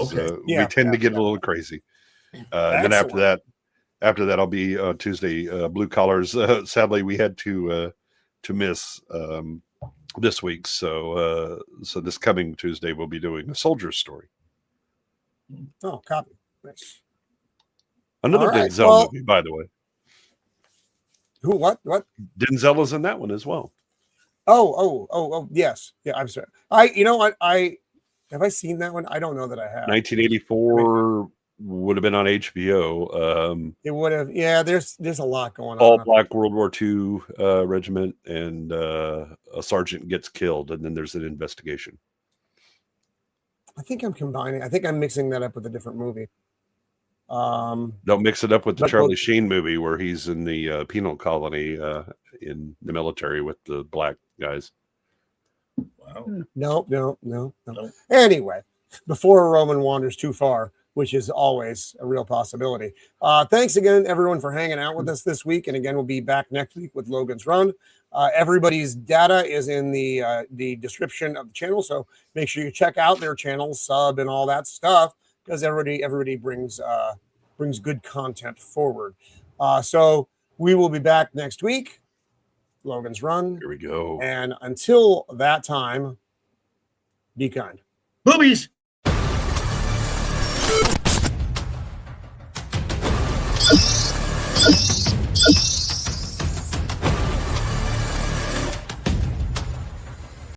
Speaker 8: we tend to get a little crazy. And then after that, I'll be on Tuesday. Blue Collars. Sadly, we had to miss this week, so this coming Tuesday we'll be doing a soldier's story.
Speaker 1: Oh, copy. Nice.
Speaker 8: Another
Speaker 1: All right,
Speaker 8: Denzel movie, by the way.
Speaker 1: Who? What?
Speaker 8: Denzel is in that one as well.
Speaker 1: Oh, yes. Yeah, I'm sorry. You know what? Have I seen that one? I don't know that I have.
Speaker 8: 1984 would have been on HBO.
Speaker 1: It would have. Yeah, there's a lot going on.
Speaker 8: All black World War II regiment, and a sergeant gets killed, and then there's an investigation.
Speaker 1: I think I'm mixing that up with a different movie.
Speaker 8: Don't mix it up with the Charlie Sheen movie where he's in the penal colony in the military with the black guys.
Speaker 4: Wow.
Speaker 1: No. Anyway, before Roman wanders too far, which is always a real possibility. Thanks again, everyone, for hanging out with us this week. And again, we'll be back next week with Logan's Run. Everybody's data is in the description of the channel, so make sure you check out their channels, sub, and all that stuff, because everybody brings good content forward. So we will be back next week. Logan's Run.
Speaker 8: Here we go.
Speaker 1: And until that time, be kind.
Speaker 4: Boobies.